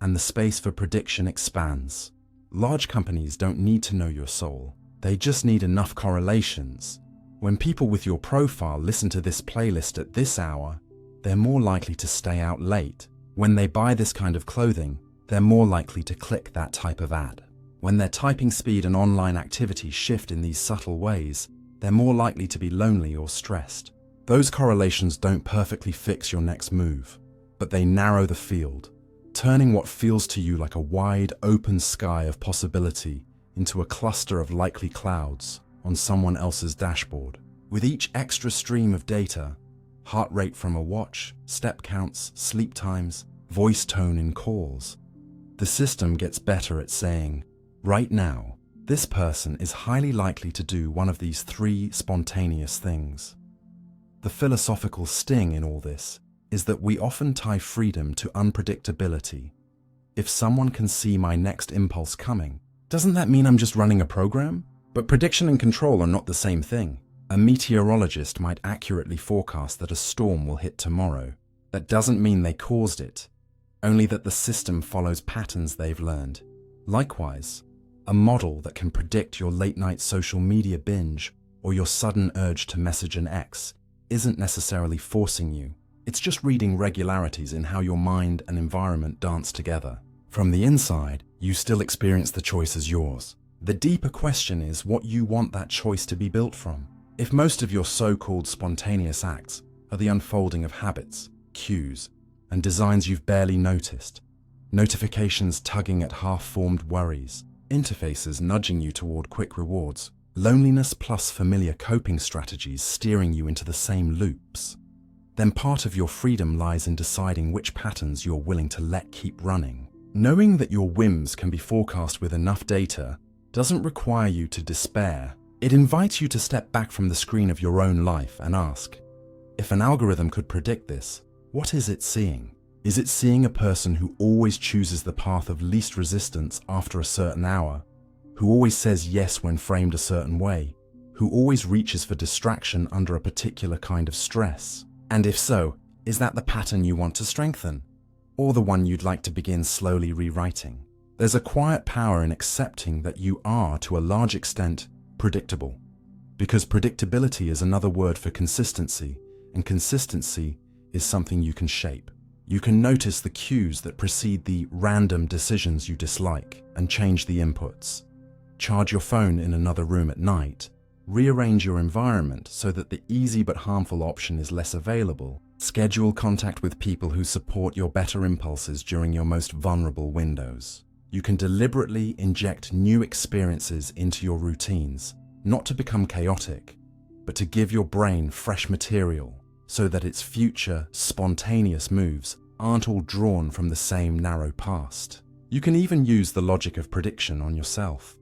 And the space for prediction expands. Large companies don't need to know your soul. They just need enough correlations. When people with your profile listen to this playlist at this hour, they're more likely to stay out late. When they buy this kind of clothing, they're more likely to click that type of ad. When their typing speed and online activity shift in these subtle ways, they're more likely to be lonely or stressed. Those correlations don't perfectly fix your next move, but they narrow the field, turning what feels to you like a wide, open sky of possibility into a cluster of likely clouds on someone else's dashboard. With each extra stream of data, heart rate from a watch, step counts, sleep times, voice tone in calls, the system gets better at saying, right now, this person is highly likely to do one of these 3 spontaneous things. The philosophical sting in all this is that we often tie freedom to unpredictability. If someone can see my next impulse coming, doesn't that mean I'm just running a program? But prediction and control are not the same thing. A meteorologist might accurately forecast that a storm will hit tomorrow. That doesn't mean they caused it, only that the system follows patterns they've learned. Likewise, a model that can predict your late-night social media binge or your sudden urge to message an ex isn't necessarily forcing you. It's just reading regularities in how your mind and environment dance together. From the inside, you still experience the choice as yours. The deeper question is what you want that choice to be built from. If most of your so-called spontaneous acts are the unfolding of habits, cues, and designs you've barely noticed, notifications tugging at half-formed worries, interfaces nudging you toward quick rewards, loneliness plus familiar coping strategies steering you into the same loops, then part of your freedom lies in deciding which patterns you're willing to let keep running. Knowing that your whims can be forecast with enough data doesn't require you to despair. It invites you to step back from the screen of your own life and ask, if an algorithm could predict this, what is it seeing? Is it seeing a person who always chooses the path of least resistance after a certain hour, who always says yes when framed a certain way, who always reaches for distraction under a particular kind of stress? And if so, is that the pattern you want to strengthen, or the one you'd like to begin slowly rewriting? There's a quiet power in accepting that you are, to a large extent, predictable, because predictability is another word for consistency, and consistency is something you can shape. You can notice the cues that precede the random decisions you dislike and change the inputs. Charge your phone in another room at night. Rearrange your environment so that the easy but harmful option is less available. Schedule contact with people who support your better impulses during your most vulnerable windows. You can deliberately inject new experiences into your routines, not to become chaotic, but to give your brain fresh material so that its future, spontaneous moves aren't all drawn from the same narrow past. You can even use the logic of prediction on yourself.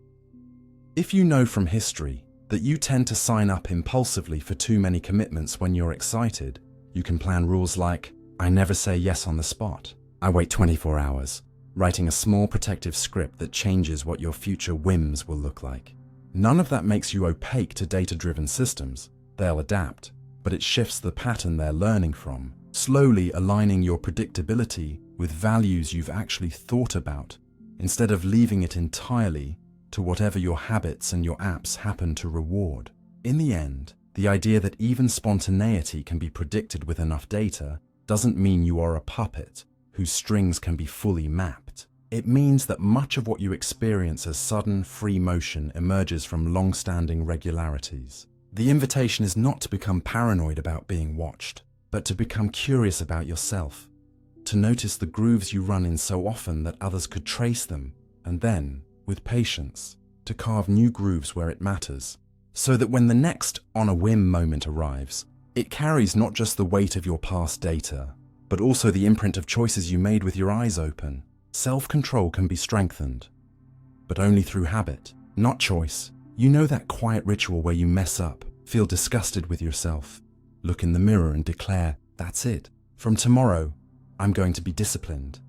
If you know from history that you tend to sign up impulsively for too many commitments when you're excited, you can plan rules like, I never say yes on the spot. I wait 24 hours, writing a small protective script that changes what your future whims will look like. None of that makes you opaque to data-driven systems. They'll adapt, but it shifts the pattern they're learning from, slowly aligning your predictability with values you've actually thought about, instead of leaving it entirely to whatever your habits and your apps happen to reward. In the end, the idea that even spontaneity can be predicted with enough data doesn't mean you are a puppet whose strings can be fully mapped. It means that much of what you experience as sudden, free motion emerges from long-standing regularities. The invitation is not to become paranoid about being watched, but to become curious about yourself, to notice the grooves you run in so often that others could trace them, and then, with patience, to carve new grooves where it matters, so that when the next on-a-whim moment arrives, it carries not just the weight of your past data, but also the imprint of choices you made with your eyes open. Self-control can be strengthened, but only through habit, not choice. You know that quiet ritual where you mess up, feel disgusted with yourself, look in the mirror and declare, "That's it. From tomorrow, I'm going to be disciplined."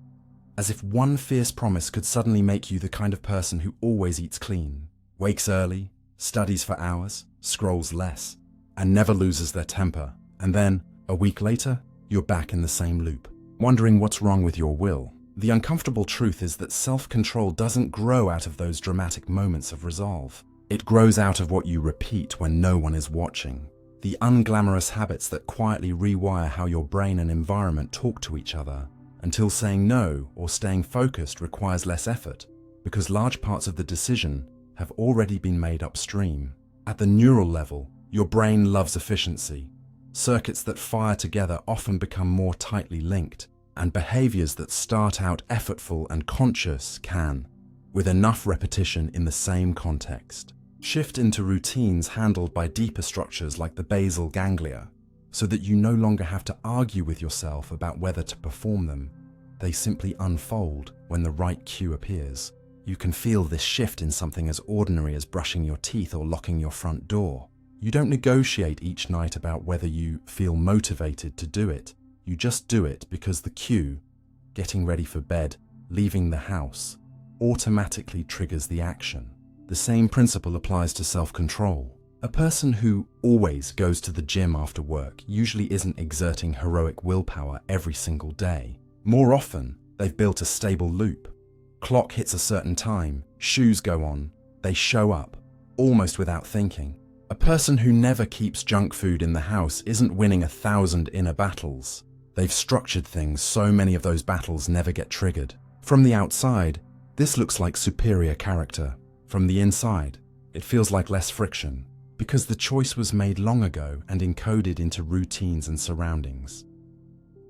As if one fierce promise could suddenly make you the kind of person who always eats clean, wakes early, studies for hours, scrolls less, and never loses their temper. And then, a week later, you're back in the same loop, wondering what's wrong with your will. The uncomfortable truth is that self-control doesn't grow out of those dramatic moments of resolve. It grows out of what you repeat when no one is watching. The unglamorous habits that quietly rewire how your brain and environment talk to each other, until saying no or staying focused requires less effort, because large parts of the decision have already been made upstream. At the neural level, your brain loves efficiency. Circuits that fire together often become more tightly linked, and behaviors that start out effortful and conscious can, with enough repetition in the same context, shift into routines handled by deeper structures like the basal ganglia, so that you no longer have to argue with yourself about whether to perform them. They simply unfold when the right cue appears. You can feel this shift in something as ordinary as brushing your teeth or locking your front door. You don't negotiate each night about whether you feel motivated to do it. You just do it because the cue, getting ready for bed, leaving the house, automatically triggers the action. The same principle applies to self-control. A person who always goes to the gym after work usually isn't exerting heroic willpower every single day. More often, they've built a stable loop. Clock hits a certain time, shoes go on, they show up, almost without thinking. A person who never keeps junk food in the house isn't winning 1,000 inner battles. They've structured things so many of those battles never get triggered. From the outside, this looks like superior character. From the inside, it feels like less friction, because the choice was made long ago and encoded into routines and surroundings.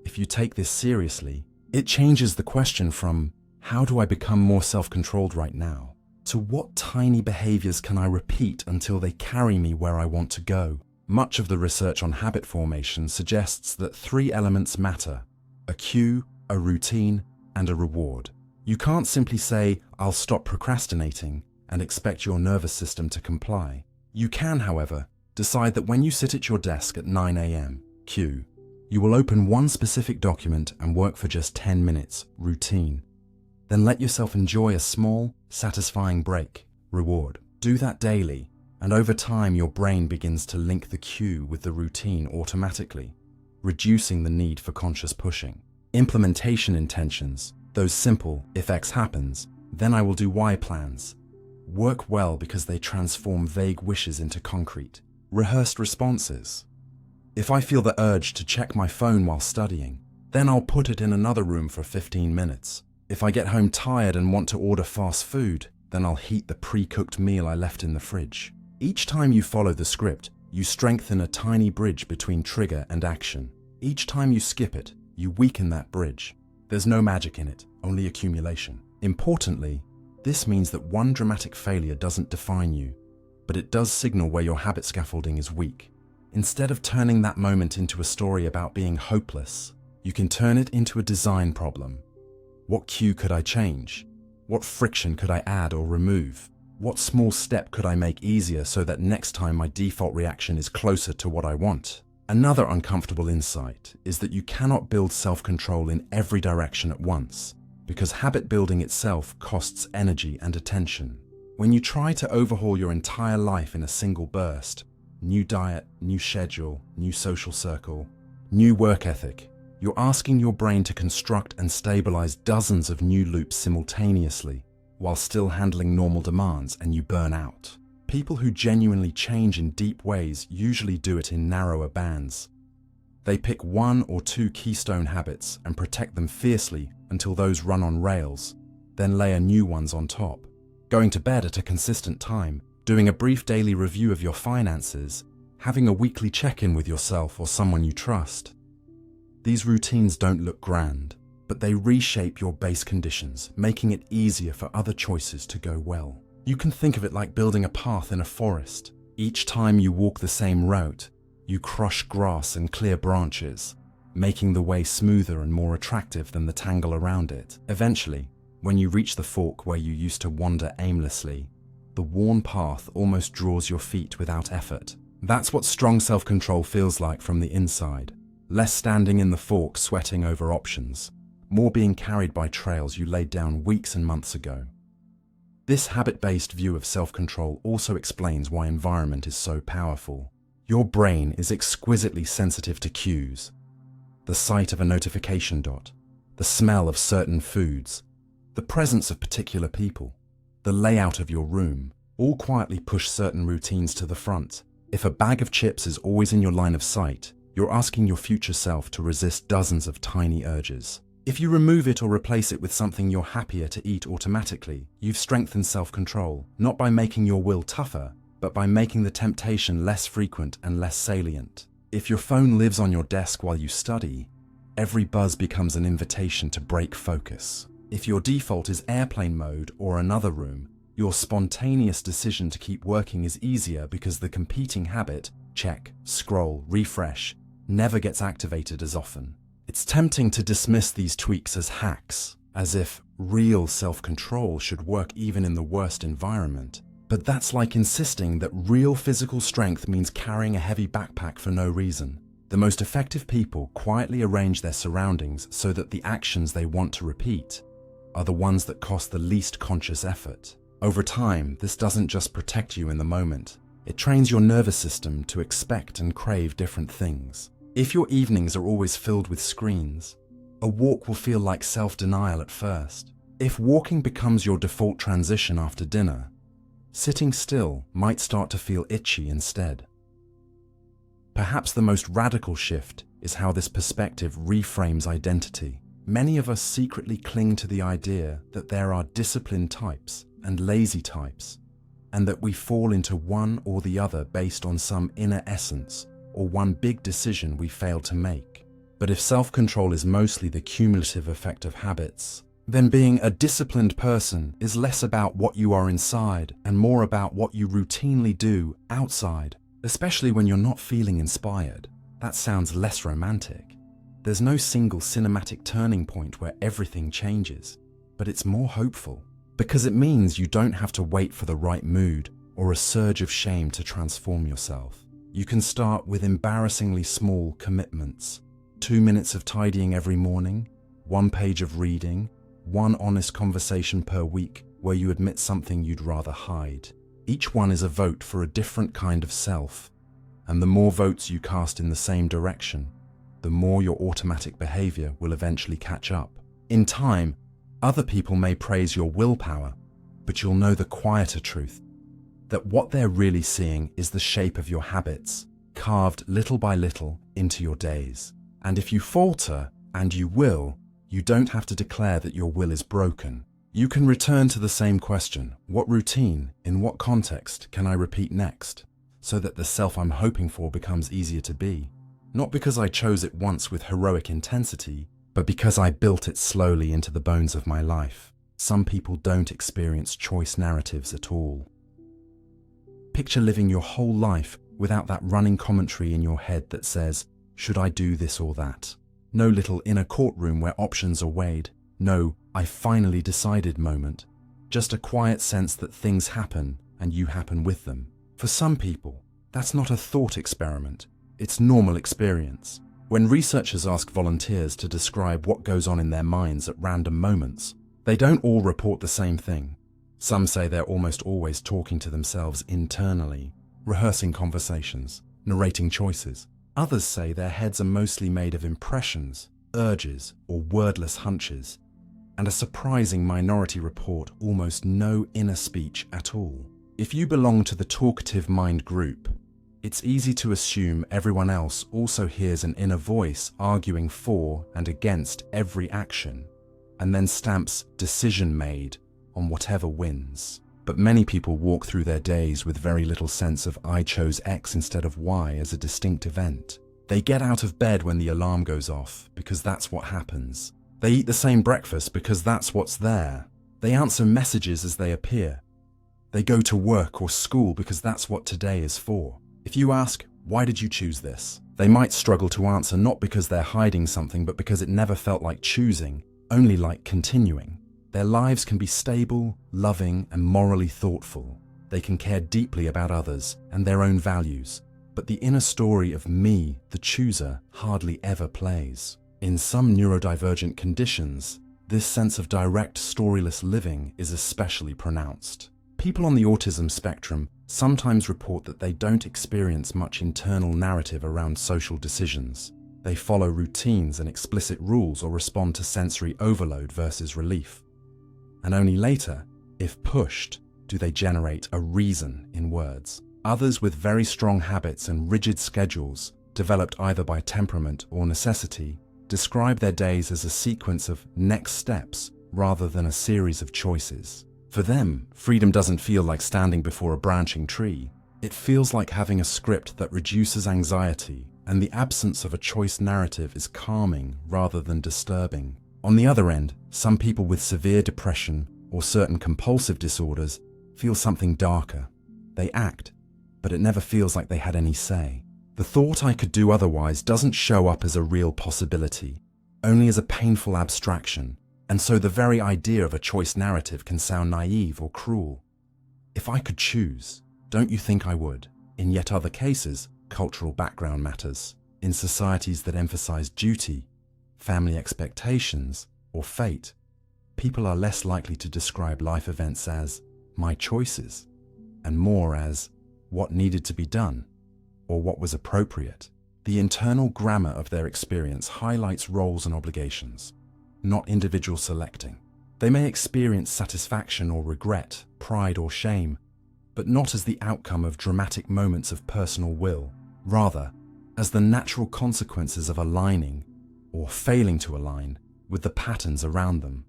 If you take this seriously, it changes the question from, how do I become more self-controlled right now, to what tiny behaviors can I repeat until they carry me where I want to go? Much of the research on habit formation suggests that 3 elements matter: a cue, a routine, and a reward. You can't simply say, "I'll stop procrastinating," and expect your nervous system to comply. You can, however, decide that when you sit at your desk at 9 a.m., cue, you will open one specific document and work for just 10 minutes, routine. Then let yourself enjoy a small, satisfying break, reward. Do that daily, and over time your brain begins to link the cue with the routine automatically, reducing the need for conscious pushing. Implementation intentions, those simple, if X happens, then I will do Y plans, work well because they transform vague wishes into concrete, rehearsed responses. If I feel the urge to check my phone while studying, then I'll put it in another room for 15 minutes. If I get home tired and want to order fast food, then I'll heat the pre-cooked meal I left in the fridge. Each time you follow the script, you strengthen a tiny bridge between trigger and action. Each time you skip it, you weaken that bridge. There's no magic in it, only accumulation. Importantly, this means that one dramatic failure doesn't define you, but it does signal where your habit scaffolding is weak. Instead of turning that moment into a story about being hopeless, you can turn it into a design problem. What cue could I change? What friction could I add or remove? What small step could I make easier so that next time my default reaction is closer to what I want? Another uncomfortable insight is that you cannot build self-control in every direction at once, because habit building itself costs energy and attention. When you try to overhaul your entire life in a single burst, new diet, new schedule, new social circle, new work ethic, you're asking your brain to construct and stabilize dozens of new loops simultaneously, while still handling normal demands, and you burn out. People who genuinely change in deep ways usually do it in narrower bands. They pick 1 or 2 keystone habits and protect them fiercely until those run on rails, then layer new ones on top. Going to bed at a consistent time, doing a brief daily review of your finances, having a weekly check-in with yourself or someone you trust. These routines don't look grand, but they reshape your base conditions, making it easier for other choices to go well. You can think of it like building a path in a forest. Each time you walk the same route, you crush grass and clear branches, making the way smoother and more attractive than the tangle around it. Eventually, When you reach the fork where you used to wander aimlessly, the worn path almost draws your feet without effort. That's what strong self-control feels like from the inside. Less standing in the fork sweating over options, more being carried by trails you laid down weeks and months ago. This habit-based view of self-control also explains why environment is so powerful. Your brain is exquisitely sensitive to cues. The sight of a notification dot, the smell of certain foods, the presence of particular people, the layout of your room, all quietly push certain routines to the front. If a bag of chips is always in your line of sight, you're asking your future self to resist dozens of tiny urges. If you remove it or replace it with something you're happier to eat automatically, you've strengthened self-control, not by making your will tougher, but by making the temptation less frequent and less salient. If your phone lives on your desk while you study, every buzz becomes an invitation to break focus. If your default is airplane mode or another room, your spontaneous decision to keep working is easier because the competing habit, check, scroll, refresh, never gets activated as often. It's tempting to dismiss these tweaks as hacks, as if real self-control should work even in the worst environment. But that's like insisting that real physical strength means carrying a heavy backpack for no reason. The most effective people quietly arrange their surroundings so that the actions they want to repeat are the ones that cost the least conscious effort. Over time, this doesn't just protect you in the moment. It trains your nervous system to expect and crave different things. If your evenings are always filled with screens, a walk will feel like self-denial at first. If walking becomes your default transition after dinner, sitting still might start to feel itchy instead. Perhaps the most radical shift is how this perspective reframes identity. Many of us secretly cling to the idea that there are disciplined types and lazy types, and that we fall into one or the other based on some inner essence or one big decision we failed to make. But if self-control is mostly the cumulative effect of habits, then being a disciplined person is less about what you are inside and more about what you routinely do outside, especially when you're not feeling inspired. That sounds less romantic. There's no single cinematic turning point where everything changes, but it's more hopeful, because it means you don't have to wait for the right mood or a surge of shame to transform yourself. You can start with embarrassingly small commitments. 2 minutes of tidying every morning, 1 page of reading, 1 honest conversation per week where you admit something you'd rather hide. Each one is a vote for a different kind of self, and the more votes you cast in the same direction, the more your automatic behavior will eventually catch up. In time, other people may praise your willpower, but you'll know the quieter truth, that what they're really seeing is the shape of your habits, carved little by little into your days. And if you falter, and you will, you don't have to declare that your will is broken. You can return to the same question: what routine, in what context can I repeat next, so that the self I'm hoping for becomes easier to be? Not because I chose it once with heroic intensity, but because I built it slowly into the bones of my life. Some people don't experience choice narratives at all. Picture living your whole life without that running commentary in your head that says, should I do this or that? No little inner courtroom where options are weighed. No, I finally decided moment. Just a quiet sense that things happen and you happen with them. For some people, that's not a thought experiment. It's normal experience. When researchers ask volunteers to describe what goes on in their minds at random moments, they don't all report the same thing. Some say they're almost always talking to themselves internally, rehearsing conversations, narrating choices. Others say their heads are mostly made of impressions, urges, or wordless hunches, and a surprising minority report almost no inner speech at all. If you belong to the talkative mind group, it's easy to assume everyone else also hears an inner voice arguing for and against every action, and then stamps decision made on whatever wins. But many people walk through their days with very little sense of I chose X instead of Y as a distinct event. They get out of bed when the alarm goes off because that's what happens. They eat the same breakfast because that's what's there. They answer messages as they appear. They go to work or school because that's what today is for. If you ask, why did you choose this? They might struggle to answer, not because they're hiding something, but because it never felt like choosing, only like continuing. Their lives can be stable, loving, and morally thoughtful. They can care deeply about others and their own values, but the inner story of me, the chooser, hardly ever plays. In some neurodivergent conditions, this sense of direct, storyless living is especially pronounced. People on the autism spectrum sometimes report that they don't experience much internal narrative around social decisions. They follow routines and explicit rules or respond to sensory overload versus relief. And only later, if pushed, do they generate a reason in words. Others with very strong habits and rigid schedules, developed either by temperament or necessity, describe their days as a sequence of next steps rather than a series of choices. For them, freedom doesn't feel like standing before a branching tree. It feels like having a script that reduces anxiety, and the absence of a choice narrative is calming rather than disturbing. On the other end, some people with severe depression or certain compulsive disorders feel something darker. They act, but it never feels like they had any say. The thought I could do otherwise doesn't show up as a real possibility, only as a painful abstraction, and so the very idea of a choice narrative can sound naive or cruel. If I could choose, don't you think I would? In yet other cases, cultural background matters. In societies that emphasize duty, family expectations, or fate, people are less likely to describe life events as my choices, and more as what needed to be done, or what was appropriate. The internal grammar of their experience highlights roles and obligations, not individual selecting. They may experience satisfaction or regret, pride or shame, but not as the outcome of dramatic moments of personal will, rather as the natural consequences of aligning, or failing to align, with the patterns around them.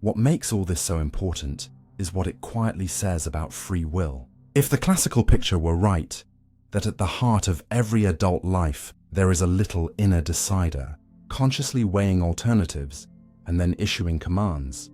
What makes all this so important is what it quietly says about free will. If the classical picture were right, that at the heart of every adult life there is a little inner decider, consciously weighing alternatives and then issuing commands,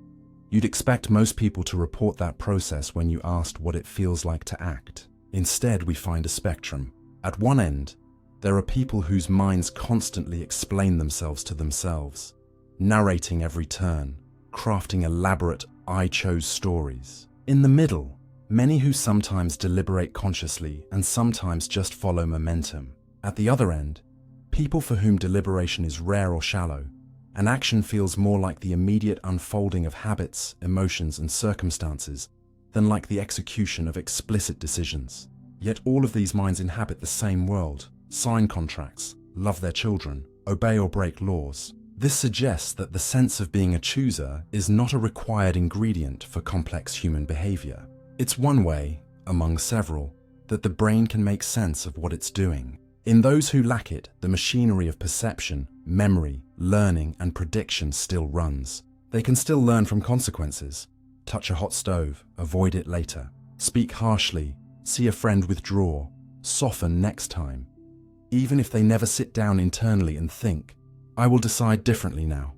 you'd expect most people to report that process when you asked what it feels like to act. Instead, we find a spectrum. At one end, there are people whose minds constantly explain themselves to themselves, narrating every turn, crafting elaborate I chose stories. In the middle, many who sometimes deliberate consciously and sometimes just follow momentum. At the other end, people for whom deliberation is rare or shallow, and action feels more like the immediate unfolding of habits, emotions, and circumstances than like the execution of explicit decisions. Yet all of these minds inhabit the same world, sign contracts, love their children, obey or break laws. This suggests that the sense of being a chooser is not a required ingredient for complex human behavior. It's one way, among several, that the brain can make sense of what it's doing. In those who lack it, the machinery of perception, memory, learning, and prediction still runs. They can still learn from consequences. Touch a hot stove, avoid it later. Speak harshly, see a friend withdraw, soften next time. Even if they never sit down internally and think, I will decide differently now.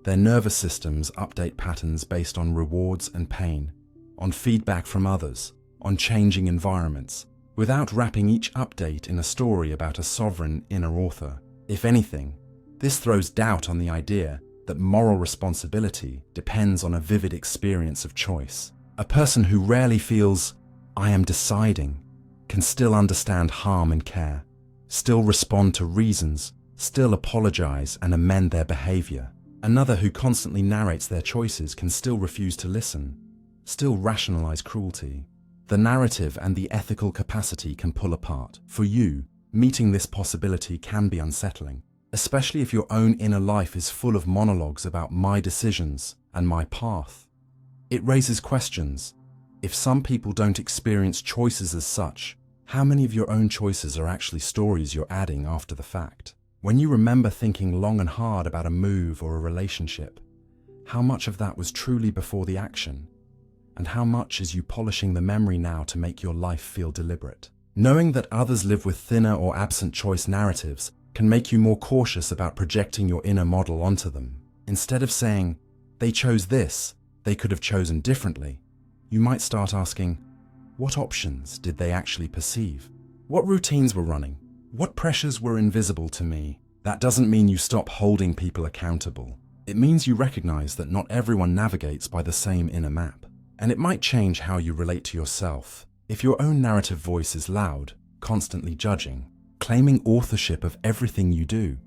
Their nervous systems update patterns based on rewards and pain, on feedback from others, on changing environments, without wrapping each update in a story about a sovereign inner author. If anything, this throws doubt on the idea that moral responsibility depends on a vivid experience of choice. A person who rarely feels, I am deciding, can still understand harm and care, still respond to reasons, still apologize and amend their behavior. Another who constantly narrates their choices can still refuse to listen, still rationalize cruelty. The narrative and the ethical capacity can pull apart. For you, meeting this possibility can be unsettling, especially if your own inner life is full of monologues about my decisions and my path. It raises questions. If some people don't experience choices as such, how many of your own choices are actually stories you're adding after the fact? When you remember thinking long and hard about a move or a relationship, how much of that was truly before the action? And how much is you polishing the memory now to make your life feel deliberate? Knowing that others live with thinner or absent choice narratives can make you more cautious about projecting your inner model onto them. Instead of saying, they chose this, they could have chosen differently, you might start asking, what options did they actually perceive? What routines were running? What pressures were invisible to me? That doesn't mean you stop holding people accountable. It means you recognize that not everyone navigates by the same inner map, and it might change how you relate to yourself. If your own narrative voice is loud, constantly judging, claiming authorship of everything you do,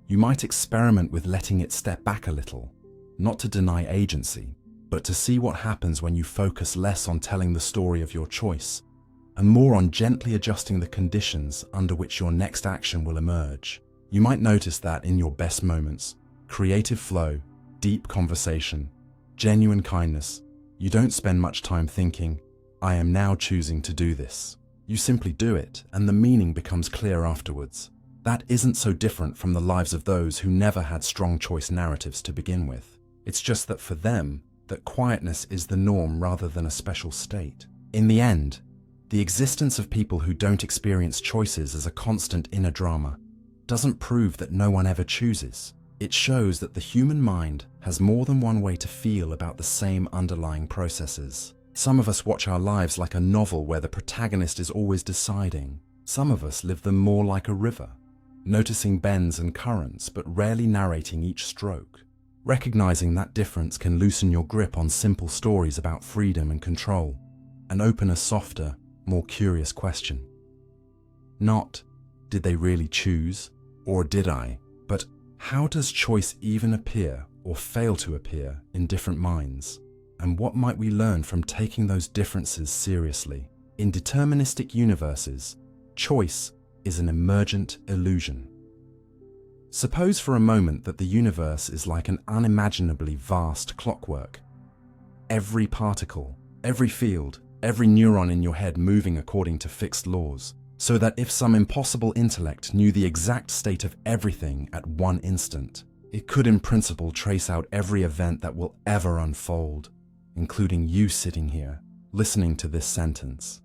you might experiment with letting it step back a little, not to deny agency, but to see what happens when you focus less on telling the story of your choice and more on gently adjusting the conditions under which your next action will emerge. You might notice that in your best moments, creative flow, deep conversation, genuine kindness, you don't spend much time thinking, I am now choosing to do this. You simply do it, and the meaning becomes clear afterwards. That isn't so different from the lives of those who never had strong choice narratives to begin with. It's just that for them, that quietness is the norm rather than a special state. In the end, the existence of people who don't experience choices as a constant inner drama doesn't prove that no one ever chooses. It shows that the human mind has more than one way to feel about the same underlying processes. Some of us watch our lives like a novel where the protagonist is always deciding. Some of us live them more like a river, noticing bends and currents but rarely narrating each stroke. Recognizing that difference can loosen your grip on simple stories about freedom and control and open a softer, more curious question. Not, did they really choose, or did I, but how does choice even appear or fail to appear in different minds? And what might we learn from taking those differences seriously? In deterministic universes, choice is an emergent illusion. Suppose for a moment that the universe is like an unimaginably vast clockwork. Every particle, every field, every neuron in your head moving according to fixed laws, so that if some impossible intellect knew the exact state of everything at one instant, it could in principle trace out every event that will ever unfold, including you sitting here, listening to this sentence,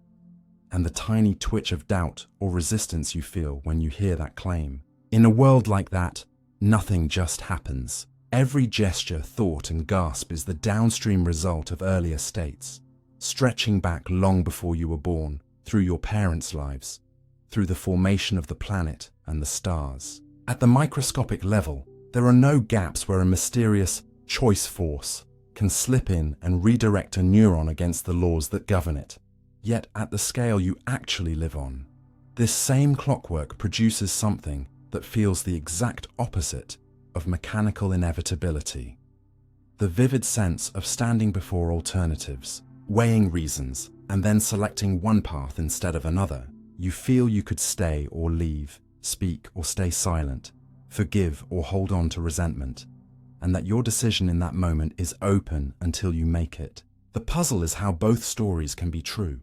and the tiny twitch of doubt or resistance you feel when you hear that claim. In a world like that, nothing just happens. Every gesture, thought, and gasp is the downstream result of earlier states, stretching back long before you were born, through your parents' lives, through the formation of the planet and the stars. At the microscopic level, there are no gaps where a mysterious choice force can slip in and redirect a neuron against the laws that govern it. Yet at the scale you actually live on, this same clockwork produces something that feels the exact opposite of mechanical inevitability. The vivid sense of standing before alternatives, weighing reasons, and then selecting one path instead of another. You feel you could stay or leave, speak or stay silent, forgive or hold on to resentment, and that your decision in that moment is open until you make it. The puzzle is how both stories can be true,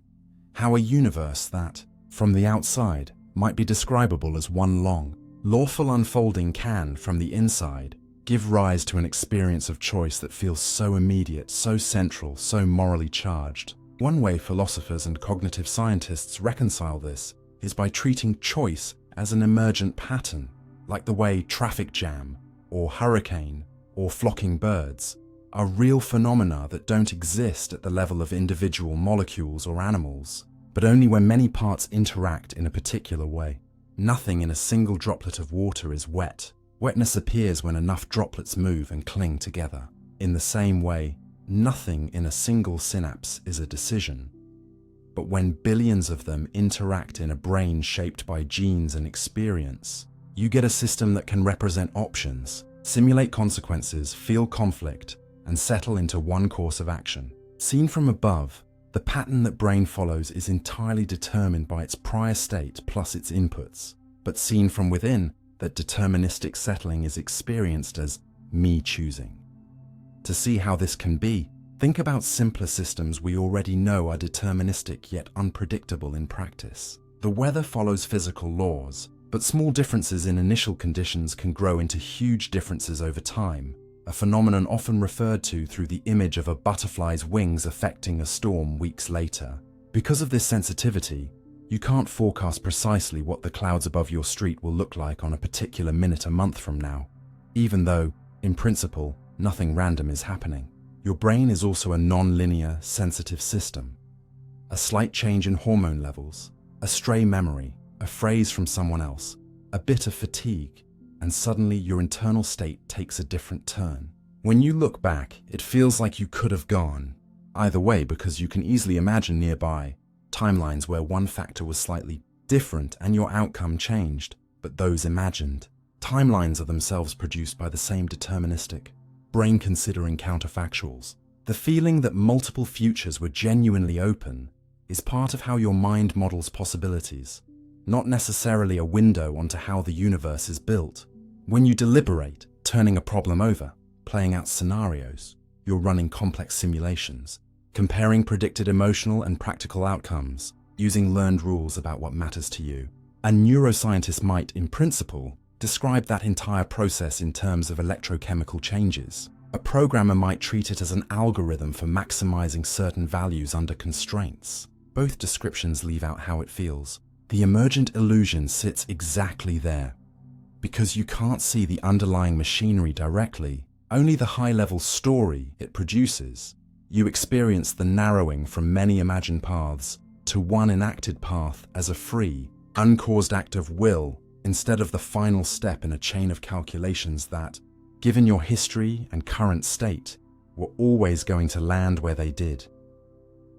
how a universe that, from the outside, might be describable as one long, lawful unfolding can, from the inside, give rise to an experience of choice that feels so immediate, so central, so morally charged. One way philosophers and cognitive scientists reconcile this is by treating choice as an emergent pattern, like the way traffic jam, or hurricane, or flocking birds are real phenomena that don't exist at the level of individual molecules or animals, but only when many parts interact in a particular way. Nothing in a single droplet of water is wet. Wetness appears when enough droplets move and cling together. In the same way, nothing in a single synapse is a decision. But when billions of them interact in a brain shaped by genes and experience, you get a system that can represent options, simulate consequences, feel conflict, and settle into one course of action. Seen from above, the pattern that brain follows is entirely determined by its prior state plus its inputs. But seen from within, that deterministic settling is experienced as me choosing. To see how this can be, think about simpler systems we already know are deterministic yet unpredictable in practice. The weather follows physical laws, but small differences in initial conditions can grow into huge differences over time, a phenomenon often referred to through the image of a butterfly's wings affecting a storm weeks later. Because of this sensitivity, you can't forecast precisely what the clouds above your street will look like on a particular minute a month from now, even though, in principle, nothing random is happening. Your brain is also a non-linear, sensitive system. A slight change in hormone levels, a stray memory, a phrase from someone else, a bit of fatigue, and suddenly your internal state takes a different turn. When you look back, it feels like you could have gone either way because you can easily imagine nearby timelines where one factor was slightly different and your outcome changed, but those imagined timelines are themselves produced by the same deterministic, brain-considering counterfactuals. The feeling that multiple futures were genuinely open is part of how your mind models possibilities, not necessarily a window onto how the universe is built. When you deliberate, turning a problem over, playing out scenarios, you're running complex simulations, comparing predicted emotional and practical outcomes, using learned rules about what matters to you. A neuroscientist might, in principle, describe that entire process in terms of electrochemical changes. A programmer might treat it as an algorithm for maximizing certain values under constraints. Both descriptions leave out how it feels. The emergent illusion sits exactly there. Because you can't see the underlying machinery directly, only the high-level story it produces, you experience the narrowing from many imagined paths to one enacted path as a free, uncaused act of will instead of the final step in a chain of calculations that, given your history and current state, were always going to land where they did.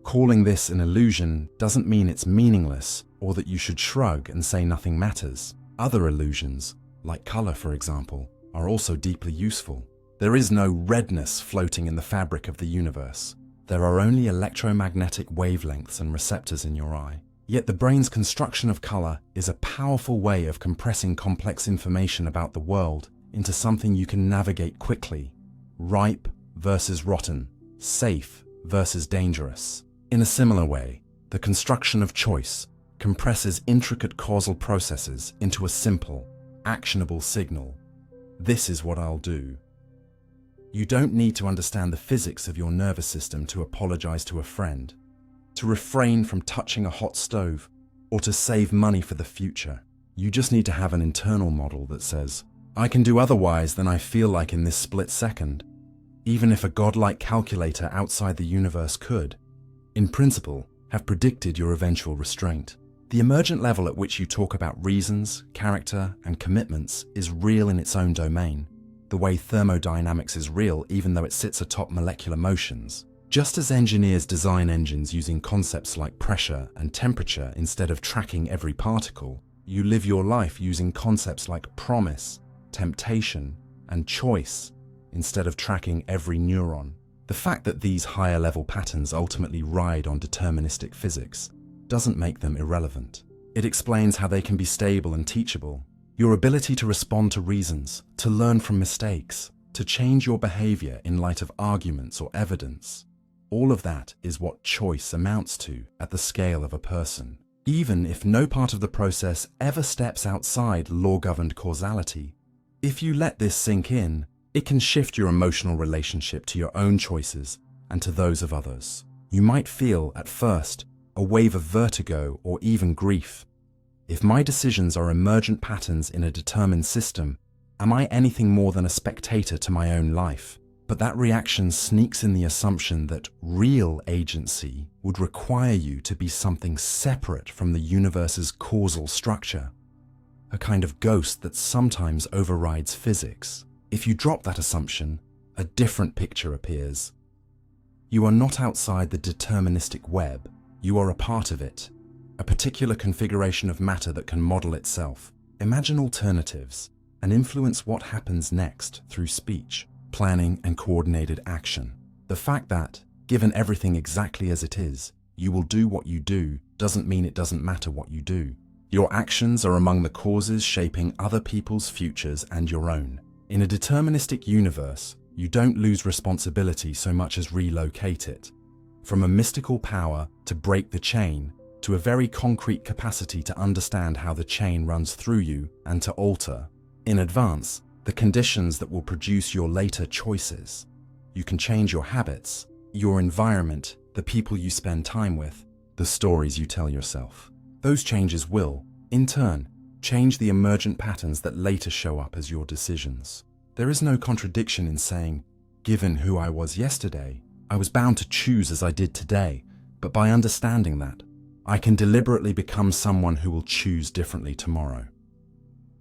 Calling this an illusion doesn't mean it's meaningless or that you should shrug and say nothing matters. Other illusions, like color for example, are also deeply useful. There is no redness floating in the fabric of the universe. There are only electromagnetic wavelengths and receptors in your eye. Yet the brain's construction of color is a powerful way of compressing complex information about the world into something you can navigate quickly. Ripe versus rotten, safe versus dangerous. In a similar way, the construction of choice compresses intricate causal processes into a simple, actionable signal. This is what I'll do. You don't need to understand the physics of your nervous system to apologize to a friend, to refrain from touching a hot stove, or to save money for the future. You just need to have an internal model that says, I can do otherwise than I feel like in this split second, even if a godlike calculator outside the universe could, in principle, have predicted your eventual restraint. The emergent level at which you talk about reasons, character, and commitments is real in its own domain, the way thermodynamics is real even though it sits atop molecular motions. Just as engineers design engines using concepts like pressure and temperature instead of tracking every particle, you live your life using concepts like promise, temptation, and choice instead of tracking every neuron. The fact that these higher-level patterns ultimately ride on deterministic physics doesn't make them irrelevant. It explains how they can be stable and teachable. Your ability to respond to reasons, to learn from mistakes, to change your behavior in light of arguments or evidence. All of that is what choice amounts to at the scale of a person. Even if no part of the process ever steps outside law-governed causality, if you let this sink in, it can shift your emotional relationship to your own choices and to those of others. You might feel, at first, a wave of vertigo or even grief. If my decisions are emergent patterns in a determined system, am I anything more than a spectator to my own life? But that reaction sneaks in the assumption that real agency would require you to be something separate from the universe's causal structure, a kind of ghost that sometimes overrides physics. If you drop that assumption, a different picture appears. You are not outside the deterministic web, you are a part of it, a particular configuration of matter that can model itself. Imagine alternatives and influence what happens next through speech, planning, and coordinated action. The fact that, given everything exactly as it is, you will do what you do doesn't mean it doesn't matter what you do. Your actions are among the causes shaping other people's futures and your own. In a deterministic universe, you don't lose responsibility so much as relocate it. From a mystical power to break the chain, to a very concrete capacity to understand how the chain runs through you and to alter, in advance, the conditions that will produce your later choices. You can change your habits, your environment, the people you spend time with, the stories you tell yourself. Those changes will, in turn, change the emergent patterns that later show up as your decisions. There is no contradiction in saying, given who I was yesterday, I was bound to choose as I did today, but by understanding that, I can deliberately become someone who will choose differently tomorrow.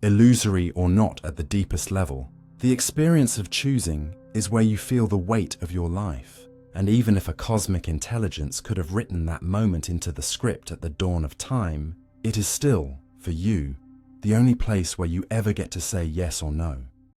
Illusory or not at the deepest level, the experience of choosing is where you feel the weight of your life. And even if a cosmic intelligence could have written that moment into the script at the dawn of time, it is still, for you, the only place where you ever get to say yes or no.